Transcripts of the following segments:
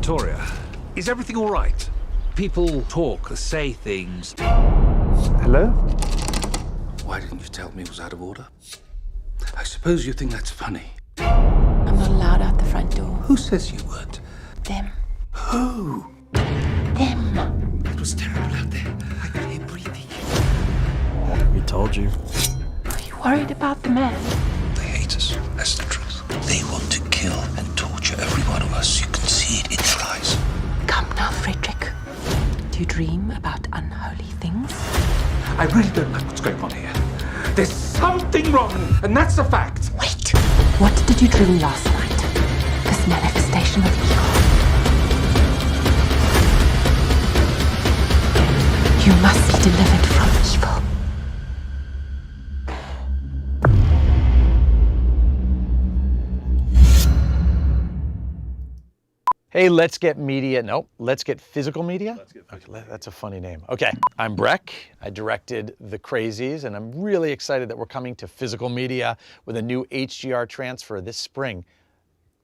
Victoria, is everything all right? People talk, say things. Hello? Why didn't you tell me it was out of order? I suppose you think that's funny. I'm not allowed out the front door. Who says you weren't? Them. Who? Them. It was terrible out there. I could hear breathing. We told you. Are you worried about the man? They hate us. That's the truth. They want to kill and torture every one of us. You can see it in their eyes. Come now, Frederick. Do you dream about unholy things? I really don't like what's going on here. There's something wrong, and that's a fact. Wait. What did you dream last night? This manifestation of evil. You must be delivered from evil. Hey, let's get media. Nope, let's get physical media. Okay, that's a funny name. Okay, I'm Breck. I directed The Crazies, and I'm really excited that we're coming to physical media with a new HDR transfer this spring.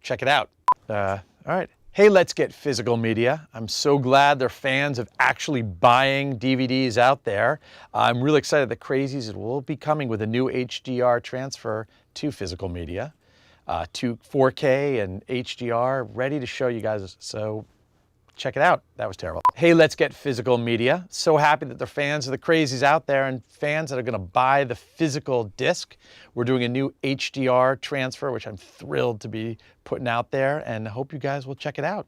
Check it out. All right. Hey, let's get physical media. I'm so glad there are fans of actually buying DVDs out there. I'm really excited that Crazies will be coming with a new HDR transfer to physical media. To 4K and HDR, ready to show you guys, so check it out. That was terrible. Hey, let's get physical media. So happy that there are fans of The Crazies out there and fans that are gonna buy the physical disc. We're doing a new HDR transfer, which I'm thrilled to be putting out there, and I hope you guys will check it out.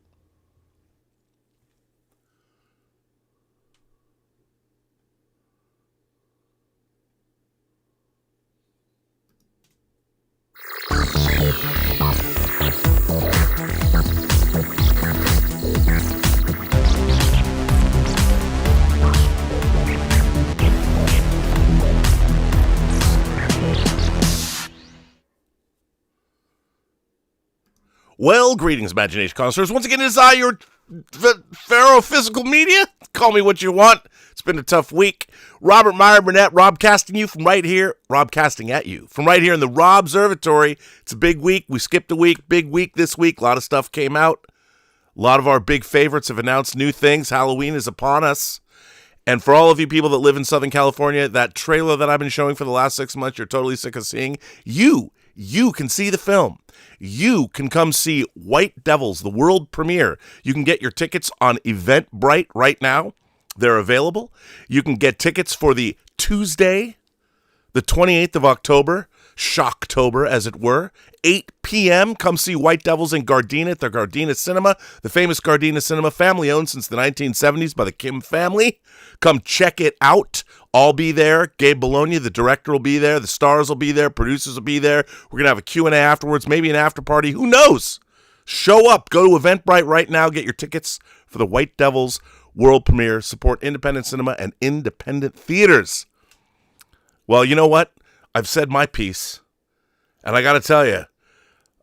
Well, greetings, imagination connoisseurs. Once again, it is I, your Pharaoh Physical Media. Call me what you want. It's been a tough week. Robert, Meyer, Burnett, Robcasting you from right here. Robcasting at you from right here in the Rob Observatory. It's a big week. We skipped a week. Big week this week. A lot of stuff came out. A lot of our big favorites have announced new things. Halloween is upon us. And for all of you people that live in Southern California, that trailer that I've been showing for the last 6 months, you're totally sick of seeing. You can see the film. You can come see White Devils, the world premiere. You can get your tickets on Eventbrite right now. They're available. You can get tickets for the Tuesday, the 28th of October, Shocktober as it were, 8 p.m. Come see White Devils in Gardena at the Gardena Cinema, the famous Gardena Cinema, family owned since the 1970s by the Kim family. Come check it out. I'll be there. Gabe Bologna, the director, will be there. The stars will be there. Producers will be there. We're going to have a Q&A afterwards, maybe an after party. Who knows? Show up. Go to Eventbrite right now. Get your tickets for the White Devils world premiere. Support independent cinema and independent theaters. Well, you know what? I've said my piece. And I got to tell you,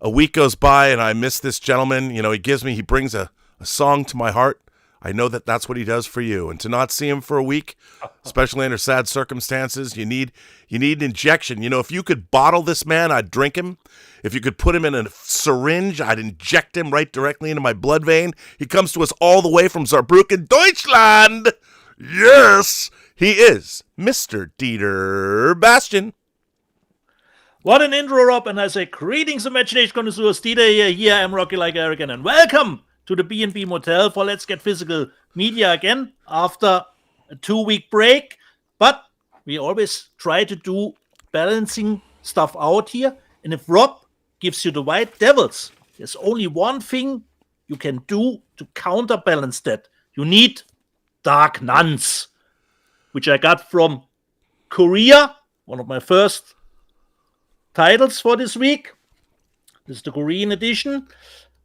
a week goes by and I miss this gentleman. You know, he brings a song to my heart. I know that that's what he does for you. And to not see him for a week, especially under sad circumstances, you need an injection. You know, if you could bottle this man, I'd drink him. If you could put him in a syringe, I'd inject him right directly into my blood vein. He comes to us all the way from Saarbrücken, Deutschland. Yes, he is Mr. Dieter Bastian. What an intro, Rob. And I say, greetings, imagination connoisseurs. Dieter here. Here I am, Rocky like Eric, and welcome to the B&B Motel for Let's Get Physical Media again after a 2-week break. But we always try to do balancing stuff out here. And if Rob gives you the White Devils, there's only one thing you can do to counterbalance that. You need Dark Nuns, which I got from Korea, one of my first titles for this week. This is the Korean edition.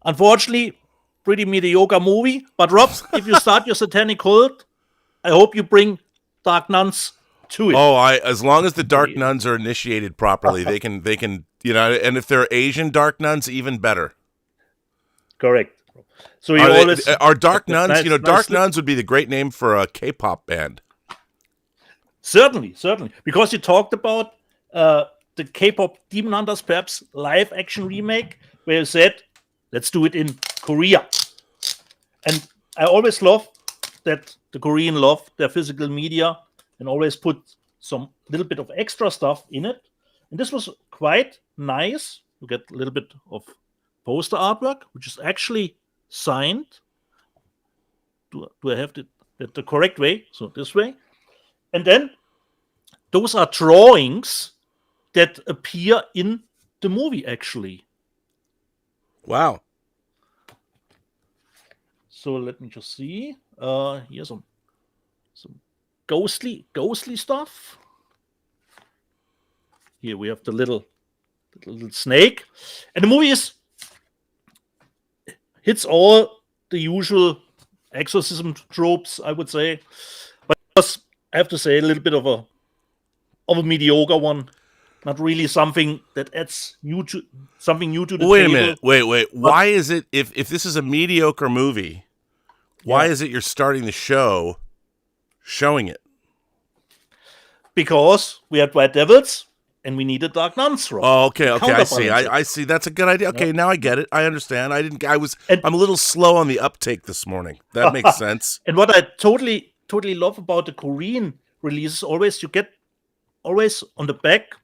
Unfortunately, pretty mediocre movie. But Rob, if you start your satanic cult, I hope you bring Dark Nuns to it. Oh, as long as the Dark Nuns are initiated properly, they can, you know, and if they're Asian Dark Nuns, even better. Correct. So are Dark Nuns, Dark Nuns would be the great name for a K-pop band. Certainly. Because you talked about the K-pop Demon Hunters, perhaps live action remake, where you said, let's do it in Korea. And I always love that the Korean love their physical media and always put some little bit of extra stuff in it. And this was quite nice. You get a little bit of poster artwork, which is actually signed. Do I have the correct way? So this way. And then those are drawings that appear in the movie, actually. Wow. So let me just see. Here's some ghostly stuff. Here we have the little snake, and the movie hits all the usual exorcism tropes, I would say, but it was, I have to say, a little bit of a mediocre one. Not really something that adds something new to the Wait table. a minute. Wait. Why is it, if this is a mediocre movie, why is it you're starting the show showing it? Because we had White Devils and we needed Dark Nuns. Oh, okay. I see. I see. That's a good idea. Okay, now I get it. I understand. I'm a little slow on the uptake this morning. That makes sense. And what I totally love about the Korean releases, you get always on the back,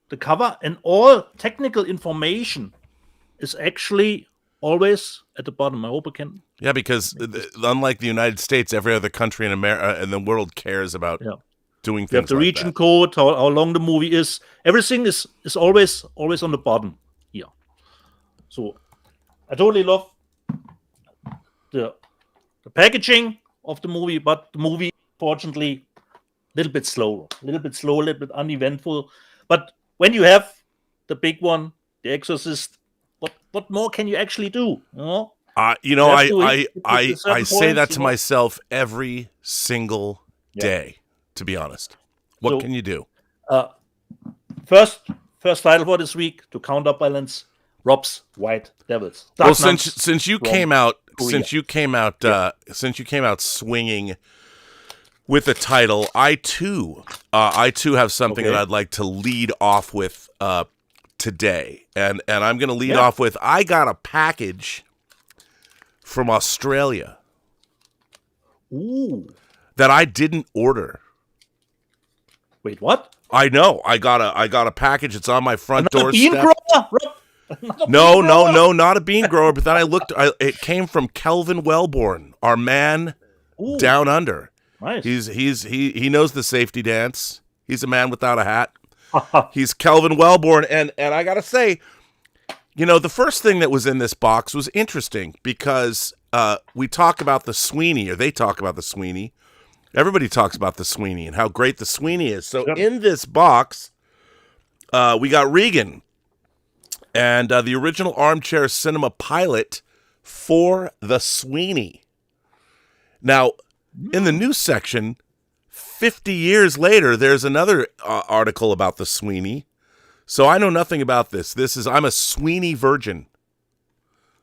the cover, and all technical information is actually always at the bottom. I hope I can. Yeah, because unlike the United States, every other country in America and the world cares about doing things. You have the like region that. code, how long the movie is. Everything is always on the bottom here. So I totally love the packaging of the movie, but the movie, fortunately, a little bit slow, a little bit uneventful. But when you have the big one, The Exorcist, what more can you actually do? I say that to myself every single day, to be honest. What can you do? First title for this week, to counterbalance Rob's White Devils. Well, since you came out swinging with the title, I too have something that I'd like to lead off with today, and I'm going to lead off with, I got a package from Australia. Ooh. That I didn't order. Wait, what? I know. I got a package. It's on my front doorstep. No, not a bean grower. But then I looked. It came from Kelvin Wellborn, our man down under. Nice. He knows the safety dance. He's a man without a hat. He's Kelvin Wellborn, and I gotta say, the first thing that was in this box was interesting because we talk about the Sweeney, or they talk about the Sweeney. Everybody talks about the Sweeney and how great the Sweeney is. So in this box, we got Regan and the original armchair cinema pilot for the Sweeney. Now, in the news section, 50 years later, there's another article about the Sweeney. So I know nothing about this. I'm a Sweeney virgin.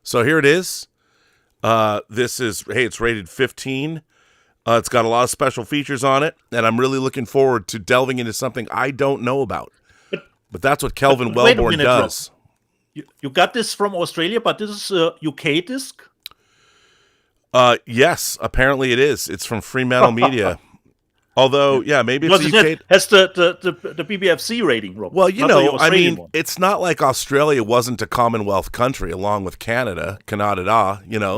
So here it is. It's rated 15. It's got a lot of special features on it, and I'm really looking forward to delving into something I don't know about. But that's what Kelvin Wellborn does. You got this from Australia, but this is a UK disc? Yes, apparently it is. It's from Fremantle Media. Although, maybe it's UK. It has the BBFC rating, Rob. Well, it's not like Australia wasn't a Commonwealth country along with Canada,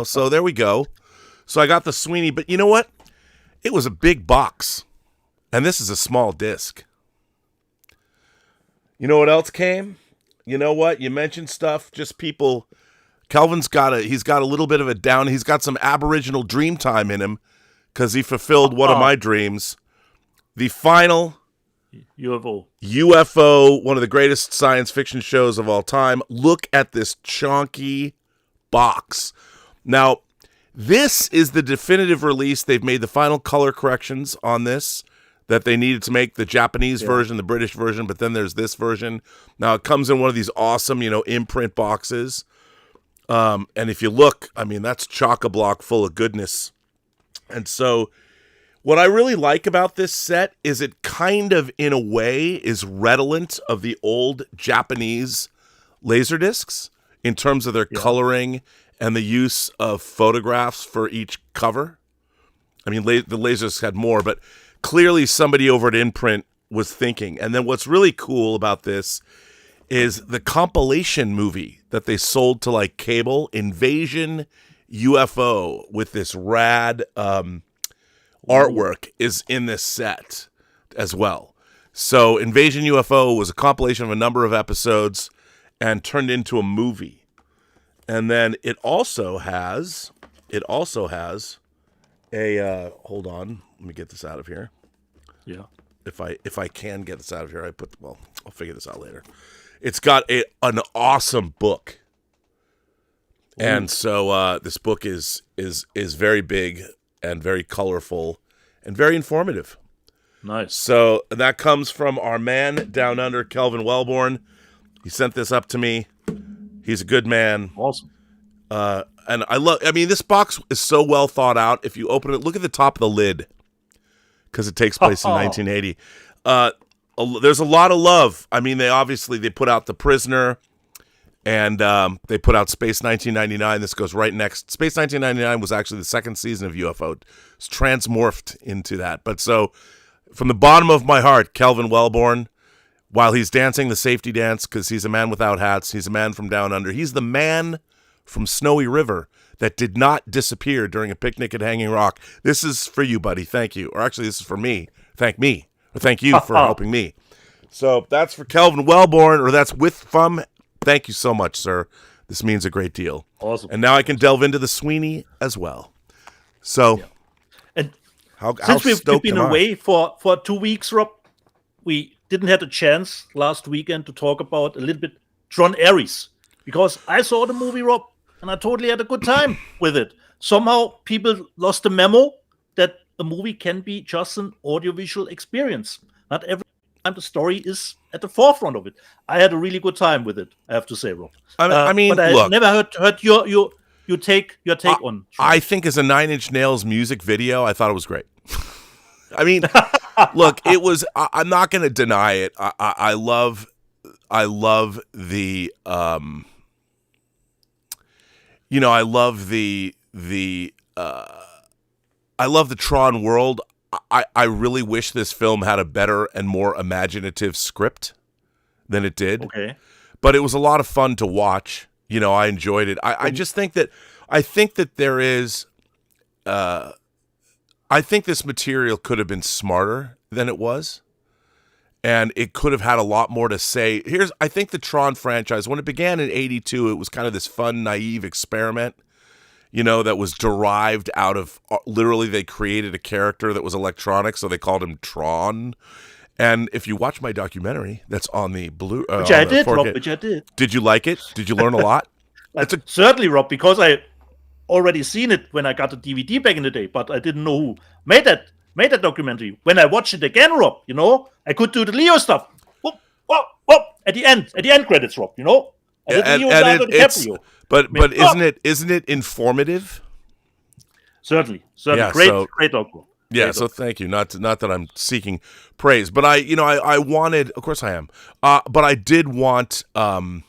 so there we go. So I got the Sweeney, but you know what? It was a big box, and this is a small disc. You know what else came? You know what? You mentioned stuff, just people. Kelvin's got a little bit of a down. He's got some Aboriginal dream time in him because he fulfilled one of my dreams. The final UFO, one of the greatest science fiction shows of all time. Look at this chonky box. Now, this is the definitive release. They've made the final color corrections on this that they needed to make the Japanese version, the British version, but then there's this version. Now, it comes in one of these awesome, imprint boxes. And if you look, that's chock-a-block full of goodness. And so what I really like about this set is it kind of, in a way, is redolent of the old Japanese Laserdiscs in terms of their coloring and the use of photographs for each cover. I mean, the Laserdisc had more, but clearly somebody over at Imprint was thinking. And then what's really cool about this is the compilation movie that they sold to like cable, Invasion UFO, with this rad artwork is in this set as well. So Invasion UFO was a compilation of a number of episodes and turned into a movie. And then it also has a hold on, let me get this out of here. Yeah. If I can get this out of here, I'll figure this out later. It's got an awesome book. And so this book is very big and very colorful and very informative. Nice. So that comes from our man down under, Kelvin Wellborn. He sent this up to me. He's a good man. Awesome. And this box is so well thought out. If you open it, look at the top of the lid, because it takes place in 1980. There's a lot of love. I mean, they put out The Prisoner, and they put out Space 1999. This goes right next. Space 1999 was actually the second season of UFO. It's transmorphed into that. But so, from the bottom of my heart, Kelvin Wellborn, while he's dancing the safety dance, because he's a man without hats, he's a man from down under. He's the man from Snowy River that did not disappear during a picnic at Hanging Rock. This is for you, buddy. Thank you. Or actually, this is for me. Thank me. Or thank you for helping me. So that's for Kelvin Wellborn, or that's from. Thank you so much, sir. This means a great deal. Awesome. And now I can delve into the Sweeney as well. So, and how since we've stoked been am I? away for 2 weeks, Rob, we didn't have a chance last weekend to talk about a little bit Tron Ares, because I saw the movie, Rob, and I totally had a good time with it. Somehow people lost the memo that a movie can be just an audiovisual experience. Not every time the story is at the forefront of it. I had a really good time with it, I have to say, Rob. But I look, never heard your take on Tron. I think as a Nine Inch Nails music video, I thought it was great. I mean, look, it was. I'm not going to deny it. I love the. I love the Tron world. I really wish this film had a better and more imaginative script than it did. Okay. But it was a lot of fun to watch. I enjoyed it. I just think that there is. I think this material could have been smarter than it was, and it could have had a lot more to say. I think the Tron franchise, when it began in '82, it was kind of this fun, naive experiment, that was derived out of, literally they created a character that was electronic, so they called him Tron. And if you watch my documentary that's on the blue, which I did, Rob, which I did. Did you like it? Did you learn a lot? Certainly, Rob, because I already seen it when I got the DVD back in the day, but I didn't know who made that documentary. When I watched it again, Rob, I could do the Leo stuff. Whoop, whoop, whoop, at the end credits, Rob, I did the Leo DiCaprio. But isn't it informative? Certainly, yeah, great documentary. Yeah, so thank you. Not that I'm seeking praise, but I wanted, of course I am, but I did want, I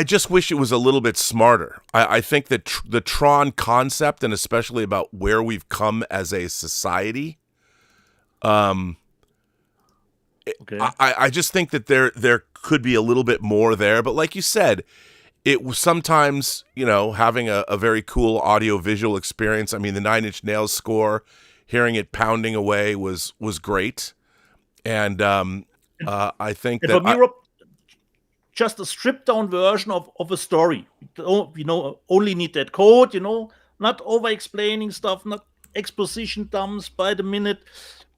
just wish it was a little bit smarter. I think that the Tron concept, and especially about where we've come as a society, I just think that there could be a little bit more there. But like you said, it was sometimes, having a very cool audio-visual experience. I mean, the Nine Inch Nails score, hearing it pounding away was great. And I think that... For me, Rob, just a stripped-down version of a story. Only need that code, not over-explaining stuff, not exposition dumps by the minute.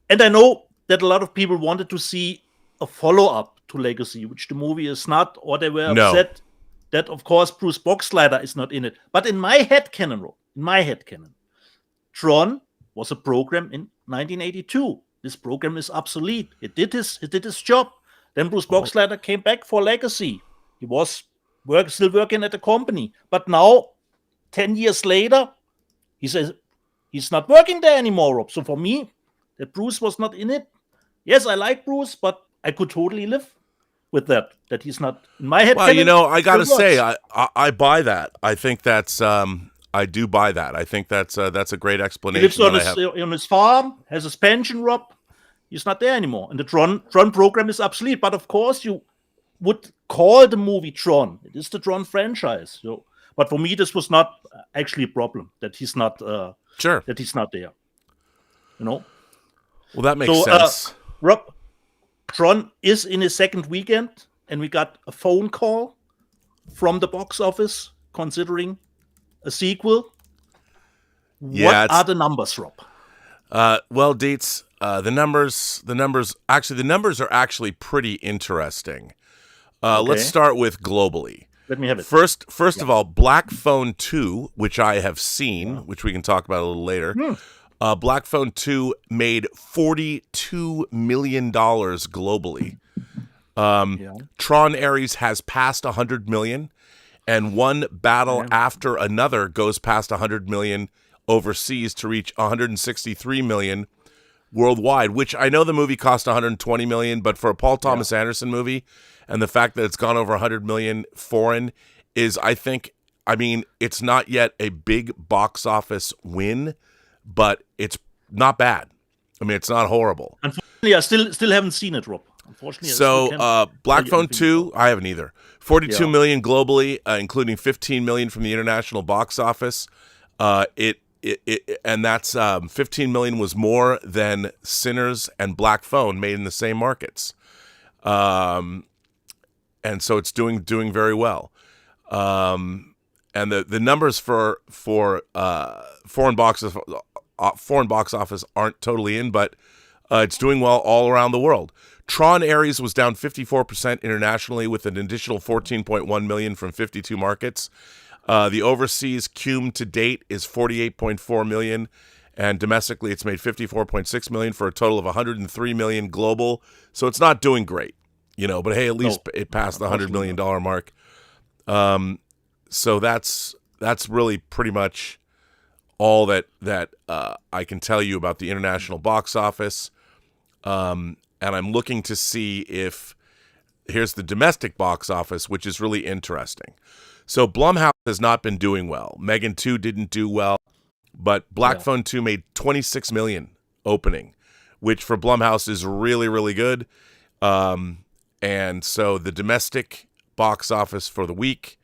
And I know that a lot of people wanted to see a follow-up to Legacy, which the movie is not, or they were upset that, of course, Bruce Boxleitner is not in it. But in my headcanon, Tron was a program in 1982. This program is obsolete. It did his job. Then Bruce Boxleitner came back for Legacy. He was still working at the company. But now, 10 years later, he says he's not working there anymore, Rob. So for me, that Bruce was not in it. Yes, I like Bruce, but I could totally live with that he's not in my head. Well, you know, I gotta still say, works. I buy that. I think that's I do buy that. I think that's a great He explanation. lives on that I have. on his farm, has his pension, Rob. He's not there anymore, and the Tron program is obsolete. But of course, you would call the movie Tron. It is the Tron franchise. So, but for me, this was not actually a problem that he's not Sure. that he's not there. You know. Well, that makes So, sense. Rob, Tron is in his second weekend, and we got a phone call from the box office considering a sequel. Yeah, What it's- are the numbers, Rob? Well, Dietz, the numbers are actually pretty interesting. Let's start with globally. Let me have it. First of all, Black Phone 2, which I have seen, which we can talk about a little later. Black Phone 2 made $42 million globally. Tron Ares has passed 100 million, and one battle after another goes past 100 million overseas to reach 163 million worldwide, which I know the movie cost 120 million, but for a Paul Thomas Anderson movie, and the fact that it's gone over 100 million foreign is, I mean, it's not yet a big box office win, but it's not bad. I mean, it's not horrible. Unfortunately, I still haven't seen it, Rob. Unfortunately, I still can't So, Black tell you Phone anything 2, about I haven't either. 42 million globally, including 15 million from the international box office. And that's 15 million was more than Sinners and Black Phone made in the same markets. And so it's doing very well. And the numbers for foreign box office aren't totally in, but it's doing well all around the world. Tron Ares was down 54% internationally, with an additional 14.1 million from 52 markets. The overseas cum to date is 48.4 million, and domestically it's made 54.6 million for a total of 103 million global. So it's not doing great, you know, but hey, at least it passed the $100 million mark. So that's really pretty much all that I can tell you about the international box office. And I'm looking to see if here's the domestic box office, which is really interesting. So Blumhouse has not been doing well. Megan 2 didn't do well, but Black Phone 2 made 26 million opening, which for Blumhouse is really, really good. And so the domestic box office for the week,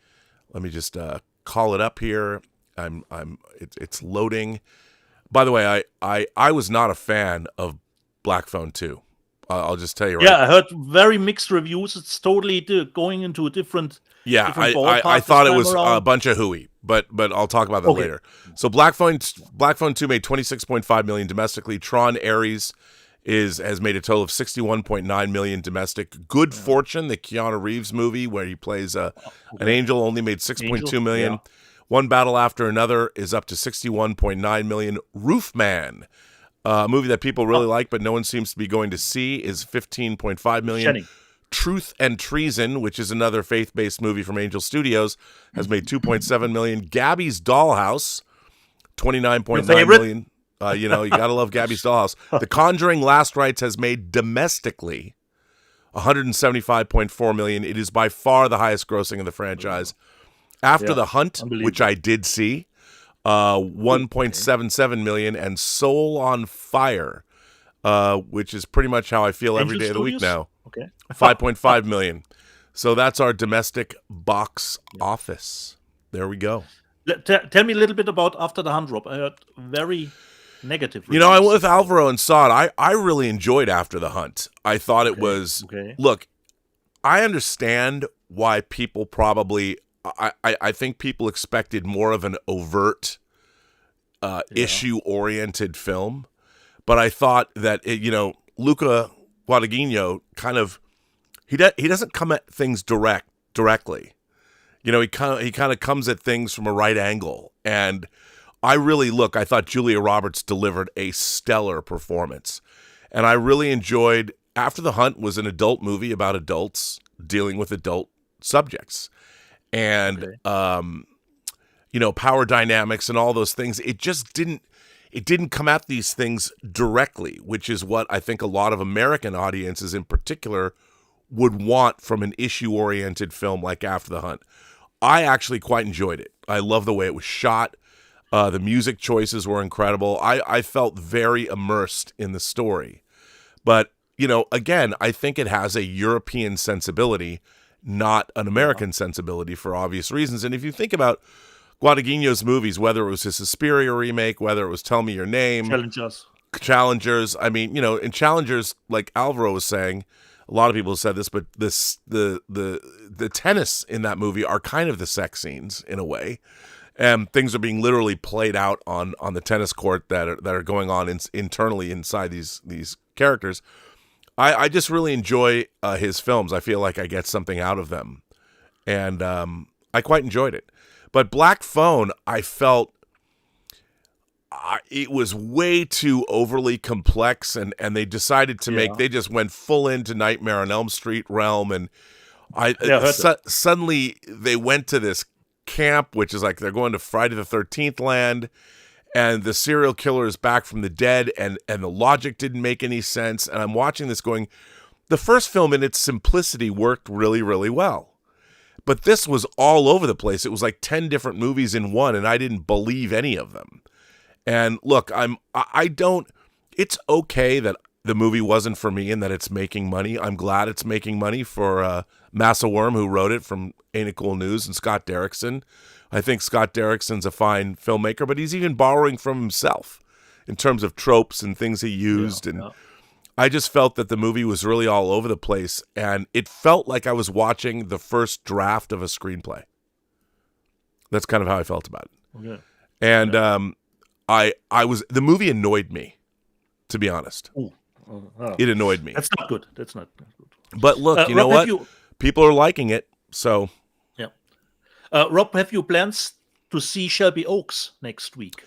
let me just call it up here. It's loading. By the way, I was not a fan of Black Phone 2. I'll just tell you right. Yeah, I heard very mixed reviews. It's totally going into a different. Yeah, different I ballpark thought it this was time around. a bunch of hooey, but I'll talk about that later. So Black Phone 2 made 26.5 million domestically. Tron Ares has made a total of 61.9 million domestic. Good Fortune, the Keanu Reeves movie where he plays an angel, only made 6.2 million. Yeah. One Battle After Another is up to 61.9 million. Roofman, a movie that people really like but no one seems to be going to see, is 15.5 million. Shining. Truth and Treason, which is another faith-based movie from Angel Studios, has made 2.7 million. Gabby's Dollhouse, 29.9 million. You know, you gotta love Gabby's Dollhouse. The Conjuring: Last Rites has made domestically 175.4 million. It is by far the highest grossing of the franchise. After the Hunt, which I did see, 1.77 million, and Soul on Fire, which is pretty much how I feel every day of the week now. Okay. 5.5 million. So that's our domestic box office. There we go. Tell me a little bit about After the Hunt, Rob. I heard very negative reviews. You know, I went with Alvaro and saw it. I really enjoyed After the Hunt. I thought it was... Okay. Look, I understand why people probably... I think people expected more of an overt, issue-oriented film. But I thought that, Luca Guadagnino kind of... He doesn't come at things directly. You know, he kind of comes at things from a right angle. And I thought Julia Roberts delivered a stellar performance. And I really enjoyed... After the Hunt was an adult movie about adults dealing with adult subjects. And, power dynamics and all those things. It just didn't come at these things directly, which is what I think a lot of American audiences in particular would want from an issue-oriented film like After the Hunt. I actually quite enjoyed it. I love the way it was shot. The music choices were incredible. I felt very immersed in the story. But, again, I think it has a European sensibility, not an American sensibility for obvious reasons. And if you think about Guadagnino's movies, whether it was his Suspiria remake, whether it was Tell Me Your Name, Challengers. I mean, in Challengers, like Alvaro was saying, a lot of people have said this, but the tennis in that movie are kind of the sex scenes in a way, and things are being literally played out on the tennis court that are going on internally inside these characters. I just really enjoy his films. I feel like I get something out of them, and I quite enjoyed it. But Black Phone, I felt it was way too overly complex, and they decided to they just went full into Nightmare on Elm Street realm, and suddenly they went to this camp, which is like they're going to Friday the 13th land, and the serial killer is back from the dead, and the logic didn't make any sense. And I'm watching this going, the first film in its simplicity worked really, really well. But this was all over the place. It was like 10 different movies in one, and I didn't believe any of them. And look, it's okay that the movie wasn't for me and that it's making money. I'm glad it's making money for Massa Worm, who wrote it, from Ain't It Cool News, and Scott Derrickson. I think Scott Derrickson's a fine filmmaker, but he's even borrowing from himself in terms of tropes and things he used. I just felt that the movie was really all over the place, and it felt like I was watching the first draft of a screenplay. That's kind of how I felt about it. Okay. And the movie annoyed me, to be honest. It annoyed me. That's not good. But look, you know what? People are liking it, so. Yeah. Rob, have you plans to see Shelby Oaks next week?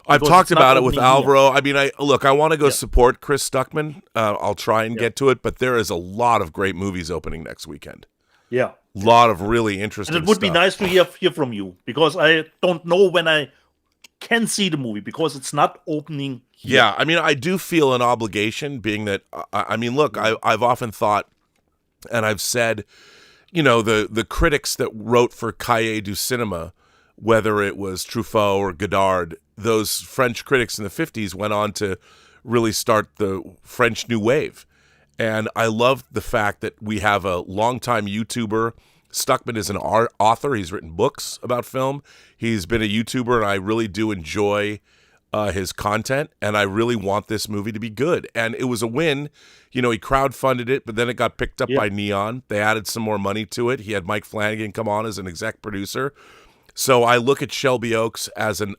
I've talked about it with Alvaro. I mean, I want to go support Chris Stuckman. I'll try and get to it, but there is a lot of great movies opening next weekend. Yeah. A lot of really interesting stuff. And it would be nice to hear from you, because I don't know when I can see the movie, because it's not opening here. Yeah, I mean, I do feel an obligation, being that, look, I've often thought, and I've said, the critics that wrote for Cahiers du Cinema, whether it was Truffaut or Godard, those French critics in the 50s went on to really start the French New Wave. And I love the fact that we have a longtime YouTuber. Stuckman is an author. He's written books about film. He's been a YouTuber, and I really do enjoy his content, and I really want this movie to be good. And it was a win. He crowdfunded it, but then it got picked up by Neon. They added some more money to it. He had Mike Flanagan come on as an exec producer. So I look at Shelby Oaks as an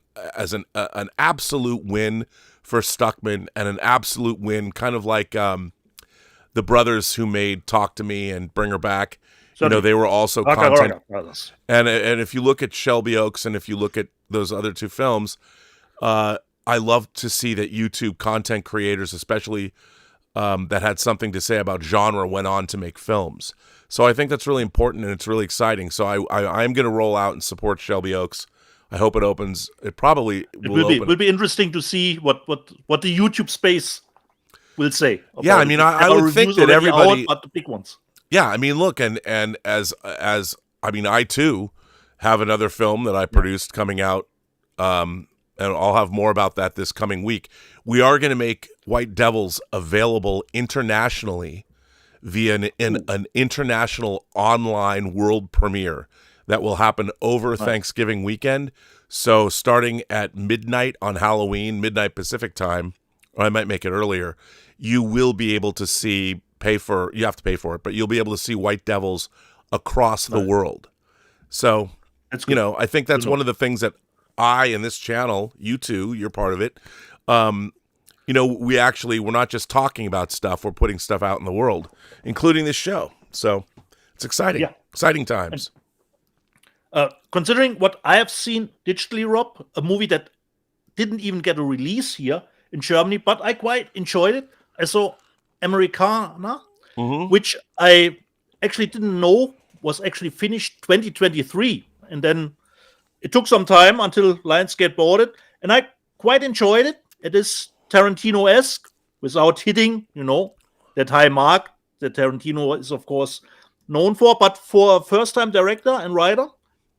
absolute win for Stuckman, and an absolute win, kind of like the brothers who made Talk to Me and Bring Her Back. They were also content. And if you look at Shelby Oaks, and if you look at those other two films, I love to see that YouTube content creators, especially that had something to say about genre, went on to make films. So I think that's really important, and it's really exciting. So I'm going to roll out and support Shelby Oaks. I hope it opens. It probably will be interesting to see what the YouTube space will say. Yeah, I mean, I would think that everybody, but the big ones. Yeah, I mean, look, and as I too have another film that I produced coming out, and I'll have more about that this coming week. We are going to make White Devils available internationally via an international online world premiere that will happen over Thanksgiving weekend. So starting at midnight on Halloween, midnight Pacific time, or I might make it earlier, you will be able to see. You have to pay for it, but you'll be able to see White Devils across the world. So, I think that's one of the things that I, and this channel, you too, you're part of it. We're not just talking about stuff, we're putting stuff out in the world, including this show. So it's exciting. Yeah. Exciting times. Considering what I have seen digitally, Rob, a movie that didn't even get a release here in Germany, but I quite enjoyed it. I saw Americana, which I actually didn't know was actually finished 2023, and then it took some time until Lionsgate bought it, and I quite enjoyed it. It is Tarantino-esque without hitting, that high mark that Tarantino is, of course, known for. But for a first-time director and writer,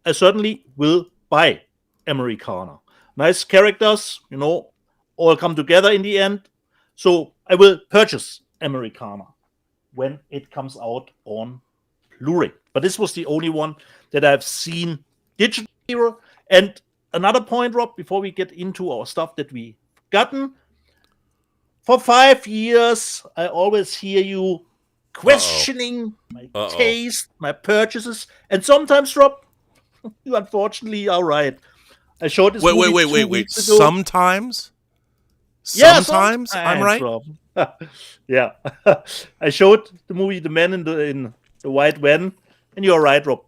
I certainly will buy Americana. Nice characters, all come together in the end. So I will purchase Americana when it comes out on Blu-ray. But this was the only one that I've seen digitally. And another point, Rob, before we get into our stuff that we gotten, for 5 years, I always hear you questioning my taste, my purchases, and sometimes, Rob, you unfortunately are right. I showed this movie 2 weeks ago. Sometimes? Yeah, sometimes I'm right? Rob. Yeah. I showed the movie The Man in the White Van, and you're right, Rob.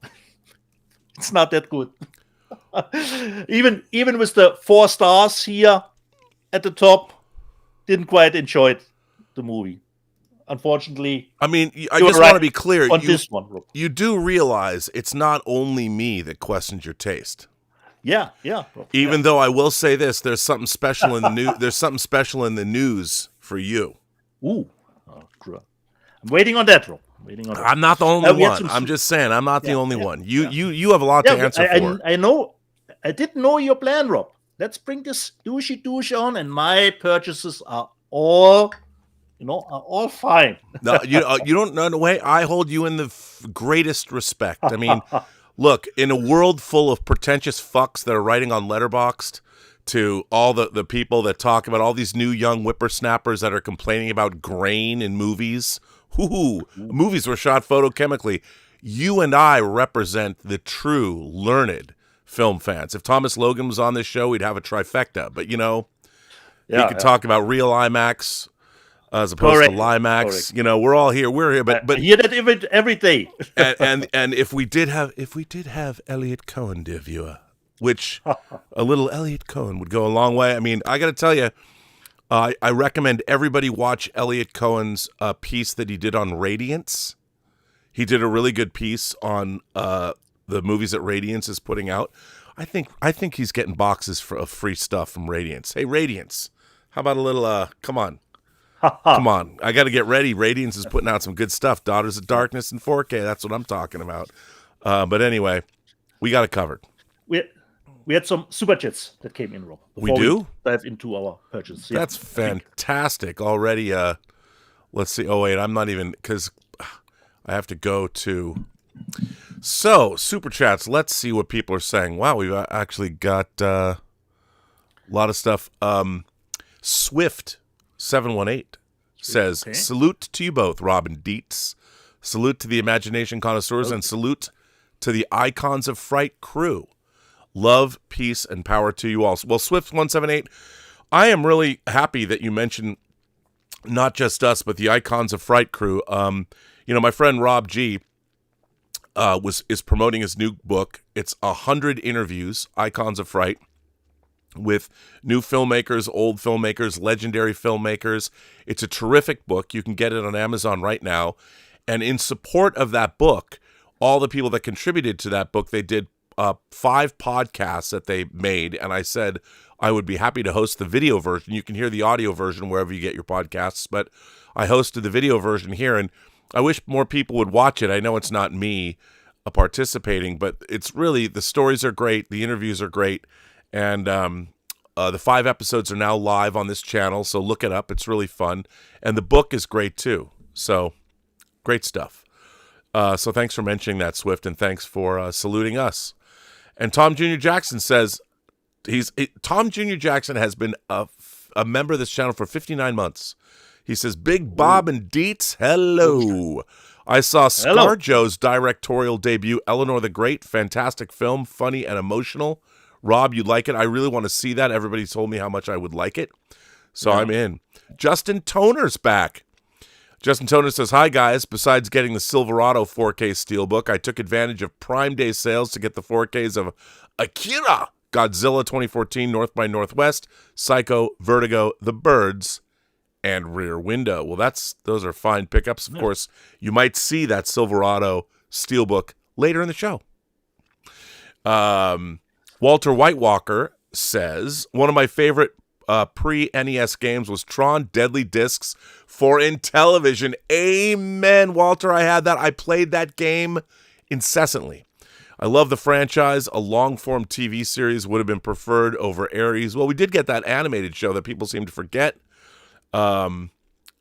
It's not that good. Even with the 4 stars here at the top, didn't quite enjoy the movie. Unfortunately. I mean, I just want to be clear. On this one, Rob. You do realize it's not only me that questions your taste. Yeah. Rob. Even though I will say this, there's something special in the news. There's something special in the news for you. Ooh. I'm waiting on that, Rob. I'm not the only one. I'm just saying, I'm not the only one. You have a lot to answer for. I know. I didn't know your plan, Rob. Let's bring this douche on, and my purchases are all, are all fine. No, you don't know the way. I hold you in the greatest respect. I mean, look, in a world full of pretentious fucks that are writing on Letterboxd, to all the people that talk about all these new young whippersnappers that are complaining about grain in movies. Movies were shot photochemically. You and I represent the true learned film fans. If Thomas Logan was on this show, we'd have a trifecta. But, he could talk about real IMAX as opposed to Limax. Correct. We're all here. We're here. But I hear that every day. and if we did have Elliot Cohen, dear viewer, which a little Elliot Cohen would go a long way. I mean, I got to tell you, I recommend everybody watch Elliot Cohen's piece that he did on Radiance. He did a really good piece on the movies that Radiance is putting out. I think he's getting boxes of free stuff from Radiance. Hey, Radiance, how about a little? Come on. I got to get ready. Radiance is putting out some good stuff. Daughters of Darkness in 4K. That's what I'm talking about. But anyway, we got it covered. We had some super chats that came in, Rob. We do? Dive into our purchase. Yeah, that's fantastic already. Let's see. Oh, wait, I'm not even, because I have to go to. So, super chats. Let's see what people are saying. Wow, we've actually got a lot of stuff. Swift718 says, salute to you both, Rob and Dietz. Salute to the Imagination Connoisseurs and salute to the Icons of Fright crew. Love, peace, and power to you all. Well, Swift178, I am really happy that you mentioned not just us, but the Icons of Fright crew. My friend Rob G is promoting his new book. It's 100 interviews, Icons of Fright, with new filmmakers, old filmmakers, legendary filmmakers. It's a terrific book. You can get it on Amazon right now. And in support of that book, all the people that contributed to that book, they did 5 podcasts that they made, and I said I would be happy to host the video version. You can hear the audio version wherever you get your podcasts, but I hosted the video version here, and I wish more people would watch it. I know it's not me participating, but it's really, the stories are great, the interviews are great, and the 5 episodes are now live on this channel, so look it up. It's really fun, and the book is great too, so great stuff. So thanks for mentioning that, Swift, and thanks for saluting us. And Tom Jr. Jackson says, Tom Jr. Jackson has been a member of this channel for 59 months. He says, Big Bob and Dietz, hello. I saw ScarJo's directorial debut, Eleanor the Great. Fantastic film, funny and emotional. Rob, you like it? I really want to see that. Everybody told me how much I would like it. So I'm in. Justin Toner's back. Justin Toner says, hi, guys. Besides getting the Silverado 4K Steelbook, I took advantage of Prime Day sales to get the 4Ks of Akira, Godzilla 2014, North by Northwest, Psycho, Vertigo, The Birds, and Rear Window. Well, those are fine pickups. Of course, you might see that Silverado Steelbook later in the show. Walter Whitewalker says, one of my favorite pre-NES games was Tron Deadly Discs for Intellivision. Amen, Walter. I had that. I played that game incessantly. I love the franchise. A long-form TV series would have been preferred over Ares. Well, we did get that animated show that people seem to forget,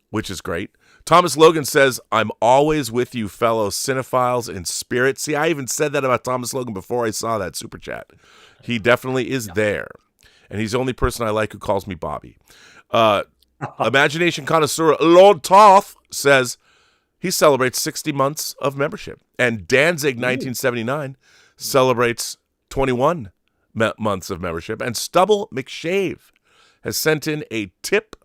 which is great. Thomas Logan says, I'm always with you, fellow cinephiles in spirit. See, I even said that about Thomas Logan before I saw that super chat. He definitely is there. And he's the only person I like who calls me Bobby. Imagination connoisseur Lord Toth says he celebrates 60 months of membership. And Danzig 1979 celebrates 21 months of membership. And Stubble McShave has sent in a tip.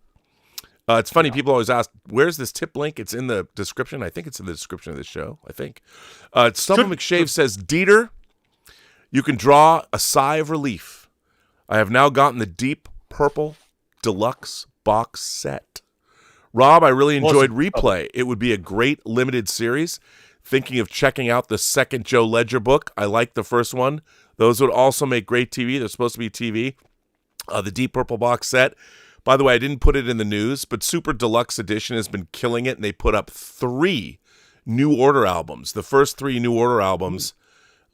It's funny, people always ask, where's this tip link? It's in the description. I think it's in the description of this show, I think. Stubble McShave says, Dieter, you can draw a sigh of relief. I have now gotten the Deep Purple Deluxe box set. Rob, I really enjoyed Replay. It would be a great limited series. Thinking of checking out the second Joe Ledger book. I like the first one. Those would also make great TV. They're supposed to be TV. The Deep Purple box set. By the way, I didn't put it in the news, but Super Deluxe Edition has been killing it, and they put up 3 New Order albums. The first 3 New Order albums,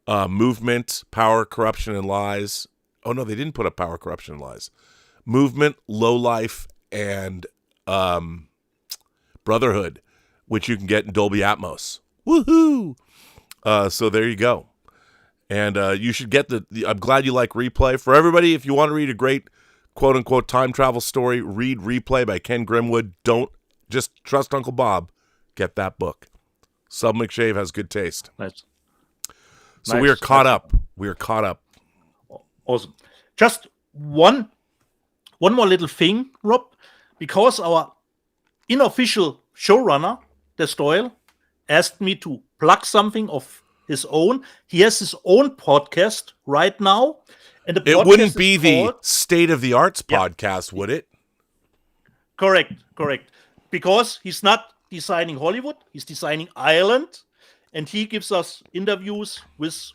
Movement, Power, Corruption, and Lies. Oh, no, they didn't put up Power, Corruption, and Lies. Movement, Low Life, and Brotherhood, which you can get in Dolby Atmos. Woohoo! So there you go. And you should get I'm glad you like Replay. For everybody, if you want to read a great quote-unquote time travel story, read Replay by Ken Grimwood. Don't just trust Uncle Bob. Get that book. Sub McShave has good taste. Nice. So we are caught up. We are caught up. Awesome. Just one more little thing, Rob, because our unofficial showrunner, Des Doyle, asked me to plug something of his own. He has his own podcast right now. And it wouldn't be the State of the Arts podcast, would it? Correct. Because he's not designing Hollywood, he's designing Ireland, and he gives us interviews with,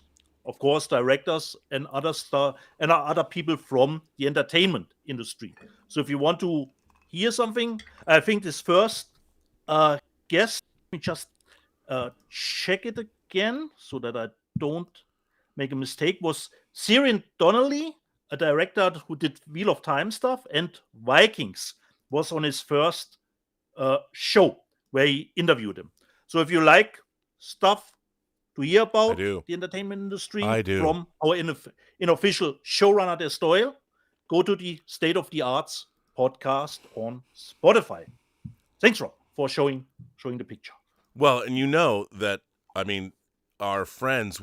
of course, directors and other people from the entertainment industry. So if you want to hear something, I think this first guest, let me just check it again so that I don't make a mistake, was Ciaran Donnelly, a director who did Wheel of Time stuff, and Vikings was on his first show where he interviewed him. So if you like stuff to hear about the entertainment industry from our unofficial showrunner Des Doyle, go to the State of the Arts podcast on Spotify. Thanks, Rob, for showing the picture. Well, and you know that, I mean, our friends,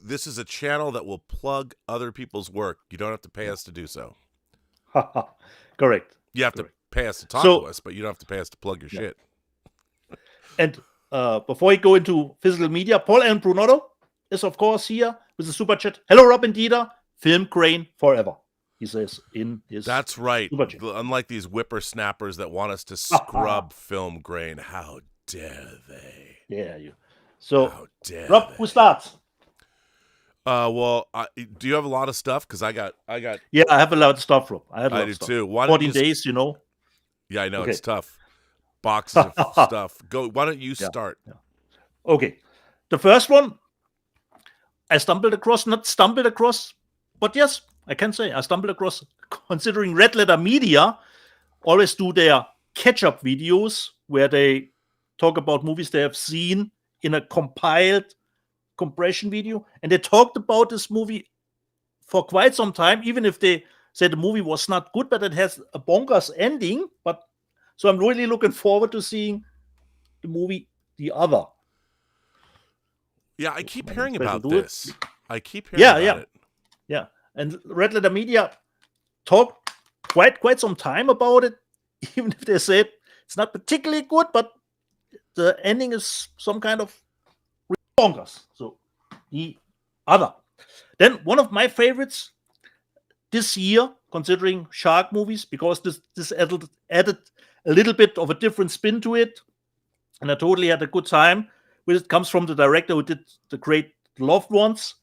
this is a channel that will plug other people's work. You don't have to pay us to do so. Correct. You have to pay us to talk to us, but you don't have to pay us to plug your shit. And before we go into physical media, Paul and Brunotto is, of course, here with the super chat. Hello, Rob and Dieter. Film grain forever, he says in his That's right. super chat. Unlike these whippersnappers that want us to scrub film grain. How dare they? Yeah, you. So, Rob, who starts? Well, do you have a lot of stuff? Because I got. Yeah, I have a lot of stuff, Rob. I do too. 14 days, you know. Yeah, I know it's tough. Boxes of stuff. Go. Why don't you start? Yeah. Okay, the first one I stumbled across, but yes, I can say I stumbled across. Considering Red Letter Media always do their catch-up videos where they talk about movies they have seen in a compiled compression video, and they talked about this movie for quite some time, even if they said the movie was not good, but it has a bonkers ending. But so I'm really looking forward to seeing the movie The Other. Yeah, I keep hearing about this. I keep hearing about it. Yeah, and Red Letter Media talked quite some time about it, even if they said it's not particularly good, but the ending is some kind of bonkers. So The Other. Then one of my favorites this year, considering shark movies, because this added a little bit of a different spin to it, and I totally had a good time with it. Comes from the director who did the great Loved Ones,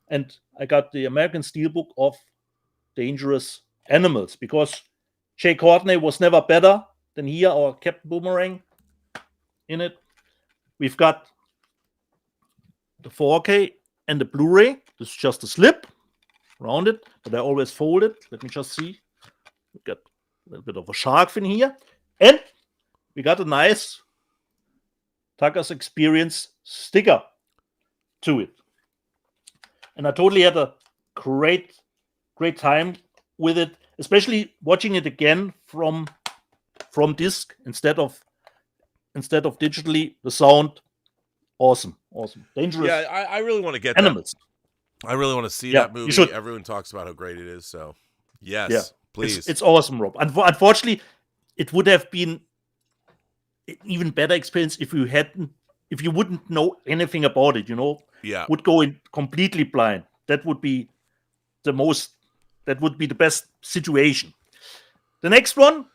and I got the American Steelbook of Dangerous Animals, because Jay Courtney was never better than here, or Captain Boomerang in it. We've got the 4K and the Blu-ray. This is just a slip around it, but I always fold it. Let me just see. We got a little bit of a shark fin here. And we got a nice Tucker's Experience sticker to it. And I totally had a great time with it, especially watching it again from disc instead of digitally. The sound, awesome. Dangerous. Yeah, I really want to get Animals. that. I really want to see Yeah, that movie. you should. Everyone talks about how great it is. So, yes, Yeah, please. It's awesome, Rob. Unfortunately, it would have been an even better experience if you wouldn't know anything about it. Yeah. Would go in completely blind. That would be the best situation. The next one,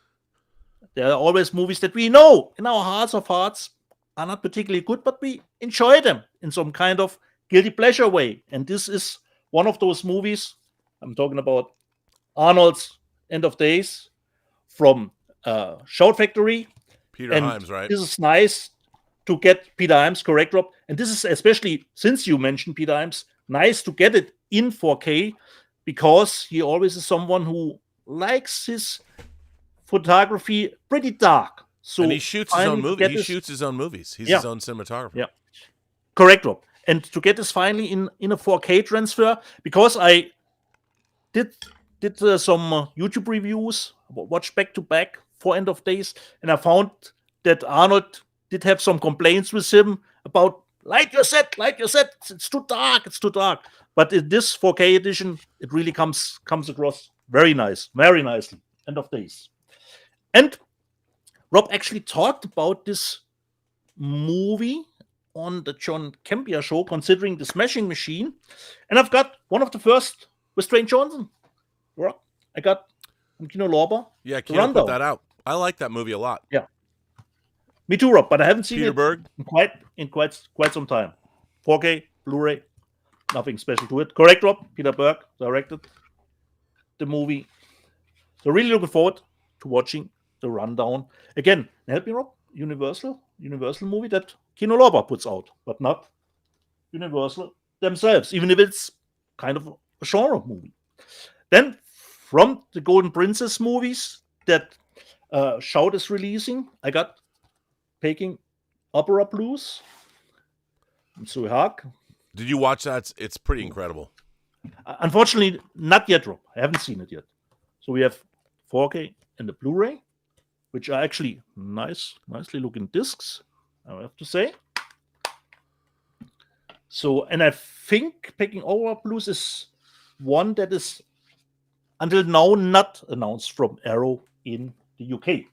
there are always movies that we know in our hearts of hearts are not particularly good, but we enjoy them in some kind of guilty pleasure way. And this is one of those movies. I'm talking about Arnold's End of Days from Shout Factory. Peter And Hyams, right? This is nice to get Peter Hyams, correct, Rob? And this is, especially since you mentioned Peter Hyams, nice to get it in 4K, because he always is someone who likes his photography pretty dark. So And he shoots his own movie. He shoots his own movies. He's his own cinematographer. Yeah, correct, Rob. And to get this finally in a 4K transfer, because I did some YouTube reviews, watched back to back for End of Days, and I found that Arnold did have some complaints with him about light your set, it's too dark. But in this 4K edition, it really comes across very nicely. End of Days. And Rob actually talked about this movie on the John Campea show, considering the Smashing Machine. And I've got one of the first with Dwayne Johnson. Rob, I got from Kino Lorber. Yeah, Kino put that out. I like that movie a lot. Yeah. Me too, Rob, but I haven't seen Peter it Berg? in quite some time. 4K, Blu-ray, nothing special to it. Correct, Rob? Peter Berg directed the movie. So really looking forward to watching the rundown. Again, help me, Rob? Universal movie that Kino Lorber puts out, but not Universal themselves, even if it's kind of a genre movie. Then from the Golden Princess movies that Shout is releasing, I got Peking Opera Blues. So Haag. Did you watch that? It's pretty incredible. Unfortunately, not yet, Rob. I haven't seen it yet. So we have 4K and the Blu-ray, which are actually nicely looking discs, I have to say. So, and I think Peking Opera Blues is one that is until now not announced from Arrow in the UK.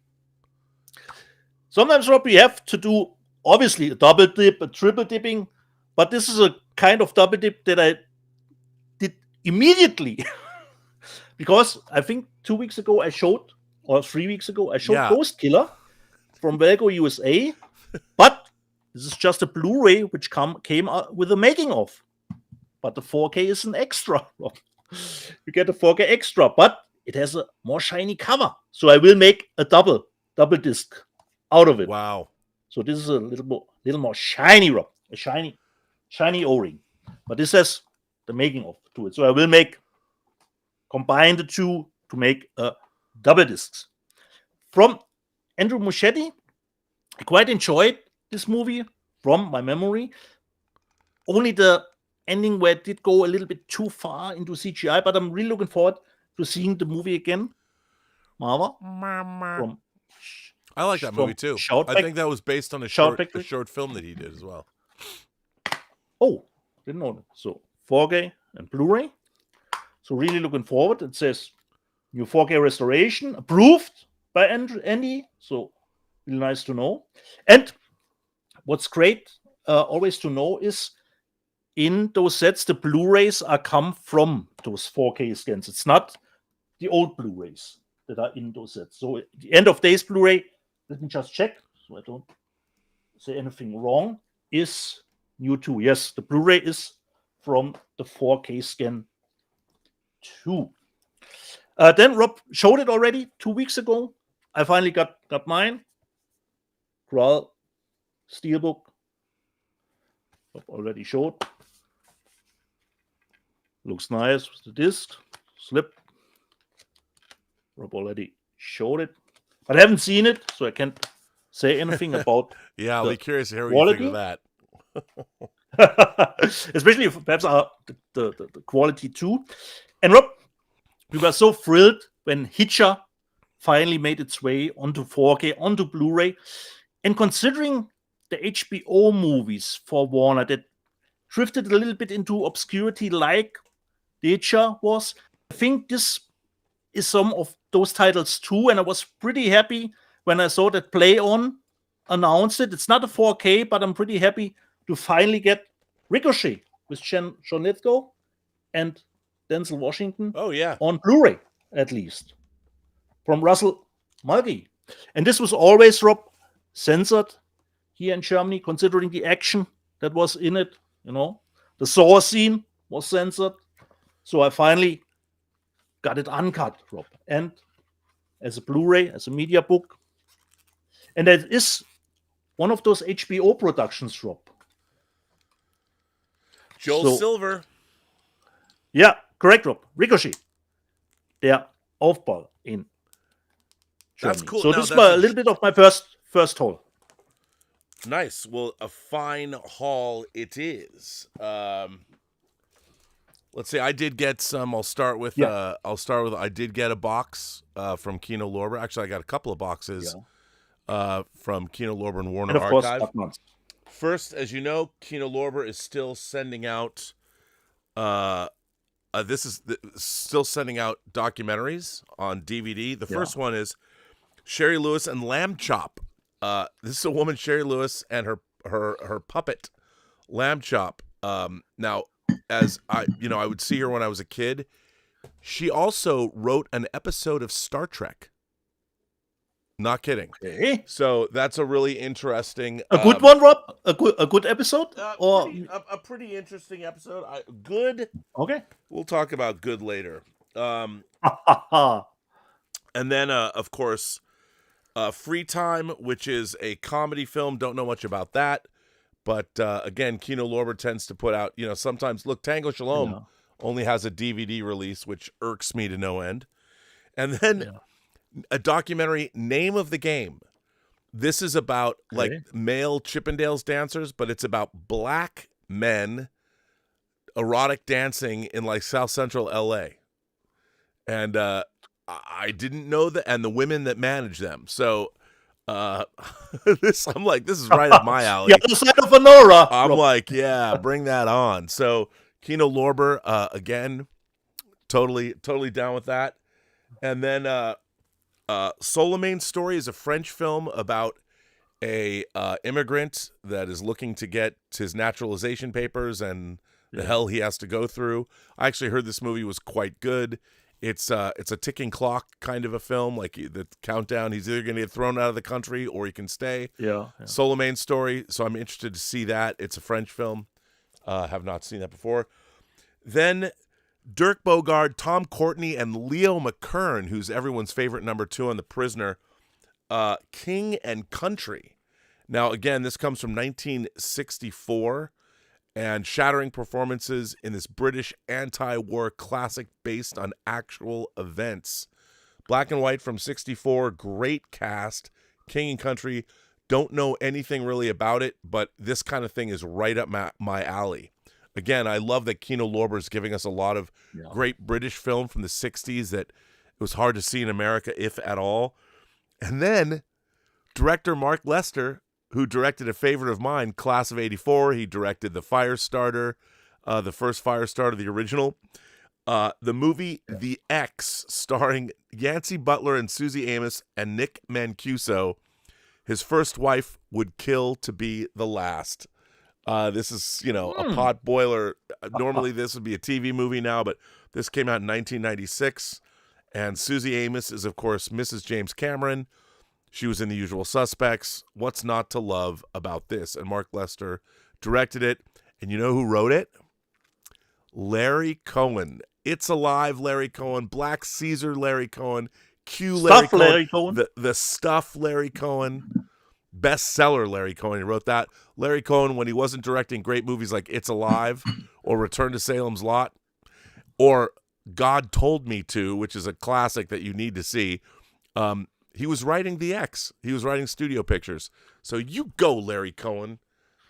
Sometimes, Rob, we have to do, obviously, a double dip, a triple dipping, but this is a kind of double dip that I did immediately. Because I think 2 weeks ago I showed, or 3 weeks ago, I showed Ghost Killer from Velgo USA, but this is just a Blu-ray which came out with a making of. But the 4K is an extra. You get a 4K extra, but it has a more shiny cover. So I will make a double disc out of it. Wow. So this is a little more shiny, Rob. A shiny O-ring. But this has the making of to it. So I will combine the two to make a double discs. From Andrew Muschietti, I quite enjoyed this movie from my memory. Only the ending where it did go a little bit too far into CGI, but I'm really looking forward to seeing the movie again. Mama. I like that movie too. I think that was based on a short film that he did as well. Oh, didn't know that. So 4K and Blu-ray. So really looking forward. It says new 4K restoration approved by Andy. So really nice to know. And what's great always to know is in those sets, the Blu-rays are come from those 4K scans. It's not the old Blu-rays that are in those sets. So the End of Days Blu-ray, let me just check so I don't say anything wrong, is new too. Yes, the Blu-ray is from the 4K scan too. Then Rob showed it already 2 weeks ago. I finally got mine. Graal Steelbook. Rob already showed. Looks nice with the disc. Slip. Rob already showed it. But I haven't seen it, so I can't say anything about Yeah, I'll the be curious to hear what you think of that. especially if perhaps the quality too. And Rob, we were so thrilled when Hitcher finally made its way onto 4K, onto Blu-ray. And considering the HBO movies for Warner that drifted a little bit into obscurity like The Hitcher was, I think this is some of those titles too. And I was pretty happy when I saw that Play On announced it. It's not a 4K, but I'm pretty happy to finally get Ricochet with John Lithgow and Denzel Washington Oh, yeah. on Blu-ray, at least, from Russell Mulcahy. And this was always, Rob, censored here in Germany, considering the action that was in it. You know, the Saw scene was censored. So I finally got it uncut, Rob, and as a Blu-ray, as a media book. And that is one of those HBO productions, Rob. Joel Silver. Yeah, correct, Rob. Ricochet. Der Aufbau in Germany. That's cool. So Now, this was a little bit of my first haul. Nice. Well, a fine haul it is. Let's see. I did get some. I'll start with. I did get a box from Kino Lorber. Actually, I got a couple of boxes from Kino Lorber and Warner And of course, Archive. Batman's. First, as you know, Kino Lorber is still sending out. Still sending out documentaries on DVD. The first one is Sherry Lewis and Lamb Chop. This is a woman, Sherry Lewis, and her puppet, Lamb Chop. Now, as I would see her when I was a kid. She also wrote an episode of Star Trek. Not kidding. So that's a really interesting. A good one, Rob. A good episode, or a pretty interesting episode. Good. Okay. We'll talk about good later. And then, of course, Free Time, which is a comedy film. Don't know much about that, but again, Kino Lorber tends to put out. Sometimes look, Tango Shalom only has a DVD release, which irks me to no end. And then a documentary, Name of the Game. This is about male Chippendales dancers, but it's about black men erotic dancing in South Central LA. And I didn't know that, and the women that manage them. So this is right up my alley. The other side of Honora. I'm like, yeah, bring that on. So Kino Lorber, again, totally down with that. And then Solomaine's Story is a French film about a immigrant that is looking to get his naturalization papers and the hell he has to go through. I actually heard this movie was quite good. It's a ticking clock kind of a film, like the countdown. He's either going to get thrown out of the country or he can stay. Yeah. Solomaine's Story. So I'm interested to see that. It's a French film. Have not seen that before. Then Dirk Bogarde, Tom Courtenay, and Leo McKern, who's everyone's favorite number 2 on The Prisoner, King and Country. Now, again, this comes from 1964, and shattering performances in this British anti-war classic based on actual events. Black and white from 64, great cast, King and Country. Don't know anything really about it, but this kind of thing is right up my alley. Again, I love that Kino Lorber is giving us a lot of great British film from the 60s that it was hard to see in America, if at all. And then director Mark Lester, who directed a favorite of mine, Class of '84. He directed The Firestarter, the first Firestarter, the original. The movie The X, starring Yancey Butler and Susie Amos and Nick Mancuso. His first wife would kill to be the last. This is, a pot boiler. Normally this would be a TV movie now, but this came out in 1996. And Susie Amos is, of course, Mrs. James Cameron. She was in The Usual Suspects. What's not to love about this? And Mark Lester directed it. And you know who wrote it? Larry Cohen. It's Alive, Larry Cohen, Black Caesar, Larry Cohen, Q, Stuff Larry Cohen, Larry Cohen. The Stuff, Larry Cohen, bestseller, Larry Cohen. He wrote that. Larry Cohen, when he wasn't directing great movies like It's Alive or Return to Salem's Lot or God Told Me To, which is a classic that you need to see, he was writing The X. He was writing studio pictures. So you go, Larry Cohen.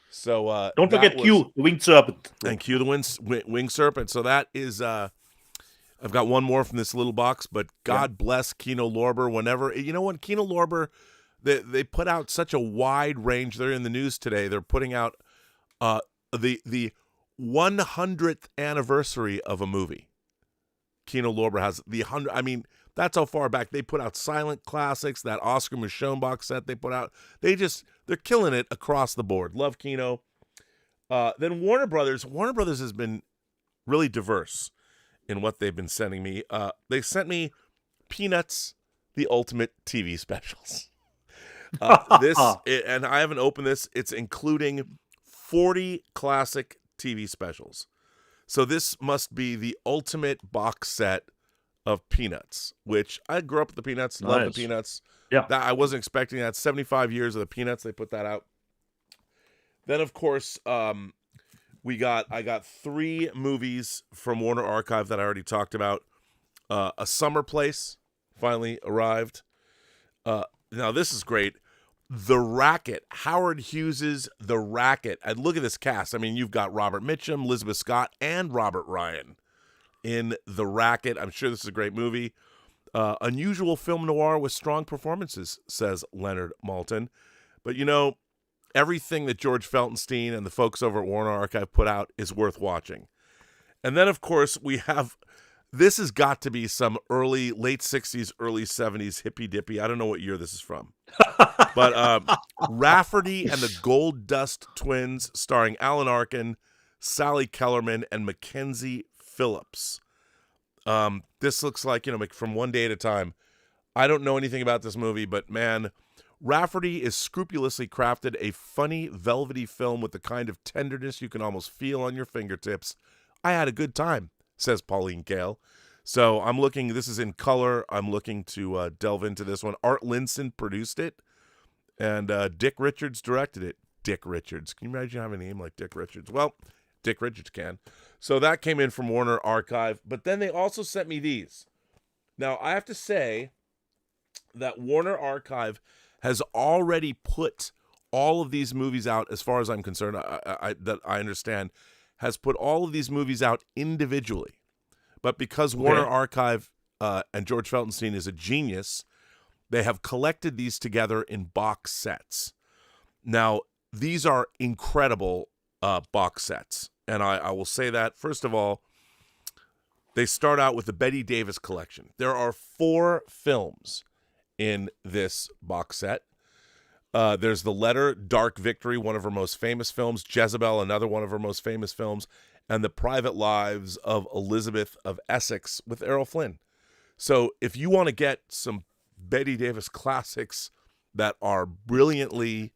So Don't forget Q, the winged serpent. And Q, the winged serpent. So that is, I've got one more from this little box, but God bless Kino Lorber. Whenever, when Kino Lorber, they put out such a wide range. They're in the news today. They're putting out the 100th anniversary of a movie. Kino Lorber has the 100. I mean, that's how far back they put out silent classics. That Oscar Michonne box set they put out. They're killing it across the board. Love Kino. Then Warner Brothers. Warner Brothers has been really diverse in what they've been sending me. They sent me Peanuts, the Ultimate TV Specials. And I haven't opened this. It's including 40 classic TV specials. So this must be the ultimate box set of Peanuts, which I grew up with the Peanuts, love the Peanuts. Yeah. I wasn't expecting that. 75 years of the Peanuts, they put that out. Then, of course, I got 3 movies from Warner Archive that I already talked about. A Summer Place finally arrived. Now, this is great. The Racket, Howard Hughes's The Racket. And look at this cast. I mean, you've got Robert Mitchum, Elizabeth Scott, and Robert Ryan in The Racket. I'm sure this is a great movie. Unusual film noir with strong performances, says Leonard Maltin. But, everything that George Feltenstein and the folks over at Warner Archive put out is worth watching. And then, of course, we have... This has got to be some late 60s, early 70s hippy-dippy. I don't know what year this is from. But Rafferty and the Gold Dust Twins, starring Alan Arkin, Sally Kellerman, and Mackenzie Phillips. This looks like, from One Day at a Time. I don't know anything about this movie, but man, Rafferty is scrupulously crafted a funny, velvety film with the kind of tenderness you can almost feel on your fingertips. I had a good time, says Pauline Kael. So I'm looking, this is in color. I'm looking to delve into this one. Art Linson produced it, and Dick Richards directed it. Dick Richards. Can you imagine having a name like Dick Richards? Well, Dick Richards can. So that came in from Warner Archive. But then they also sent me these. Now, I have to say that Warner Archive has already put all of these movies out, as far as I'm concerned, that I understand, has put all of these movies out individually. But because Warner Archive and George Feltenstein is a genius, they have collected these together in box sets. Now, these are incredible box sets. And I will say that, first of all, they start out with the Bette Davis collection. There are 4 films in this box set. There's The Letter, Dark Victory, one of her most famous films, Jezebel, another one of her most famous films, and The Private Lives of Elizabeth of Essex with Errol Flynn. So if you want to get some Bette Davis classics that are brilliantly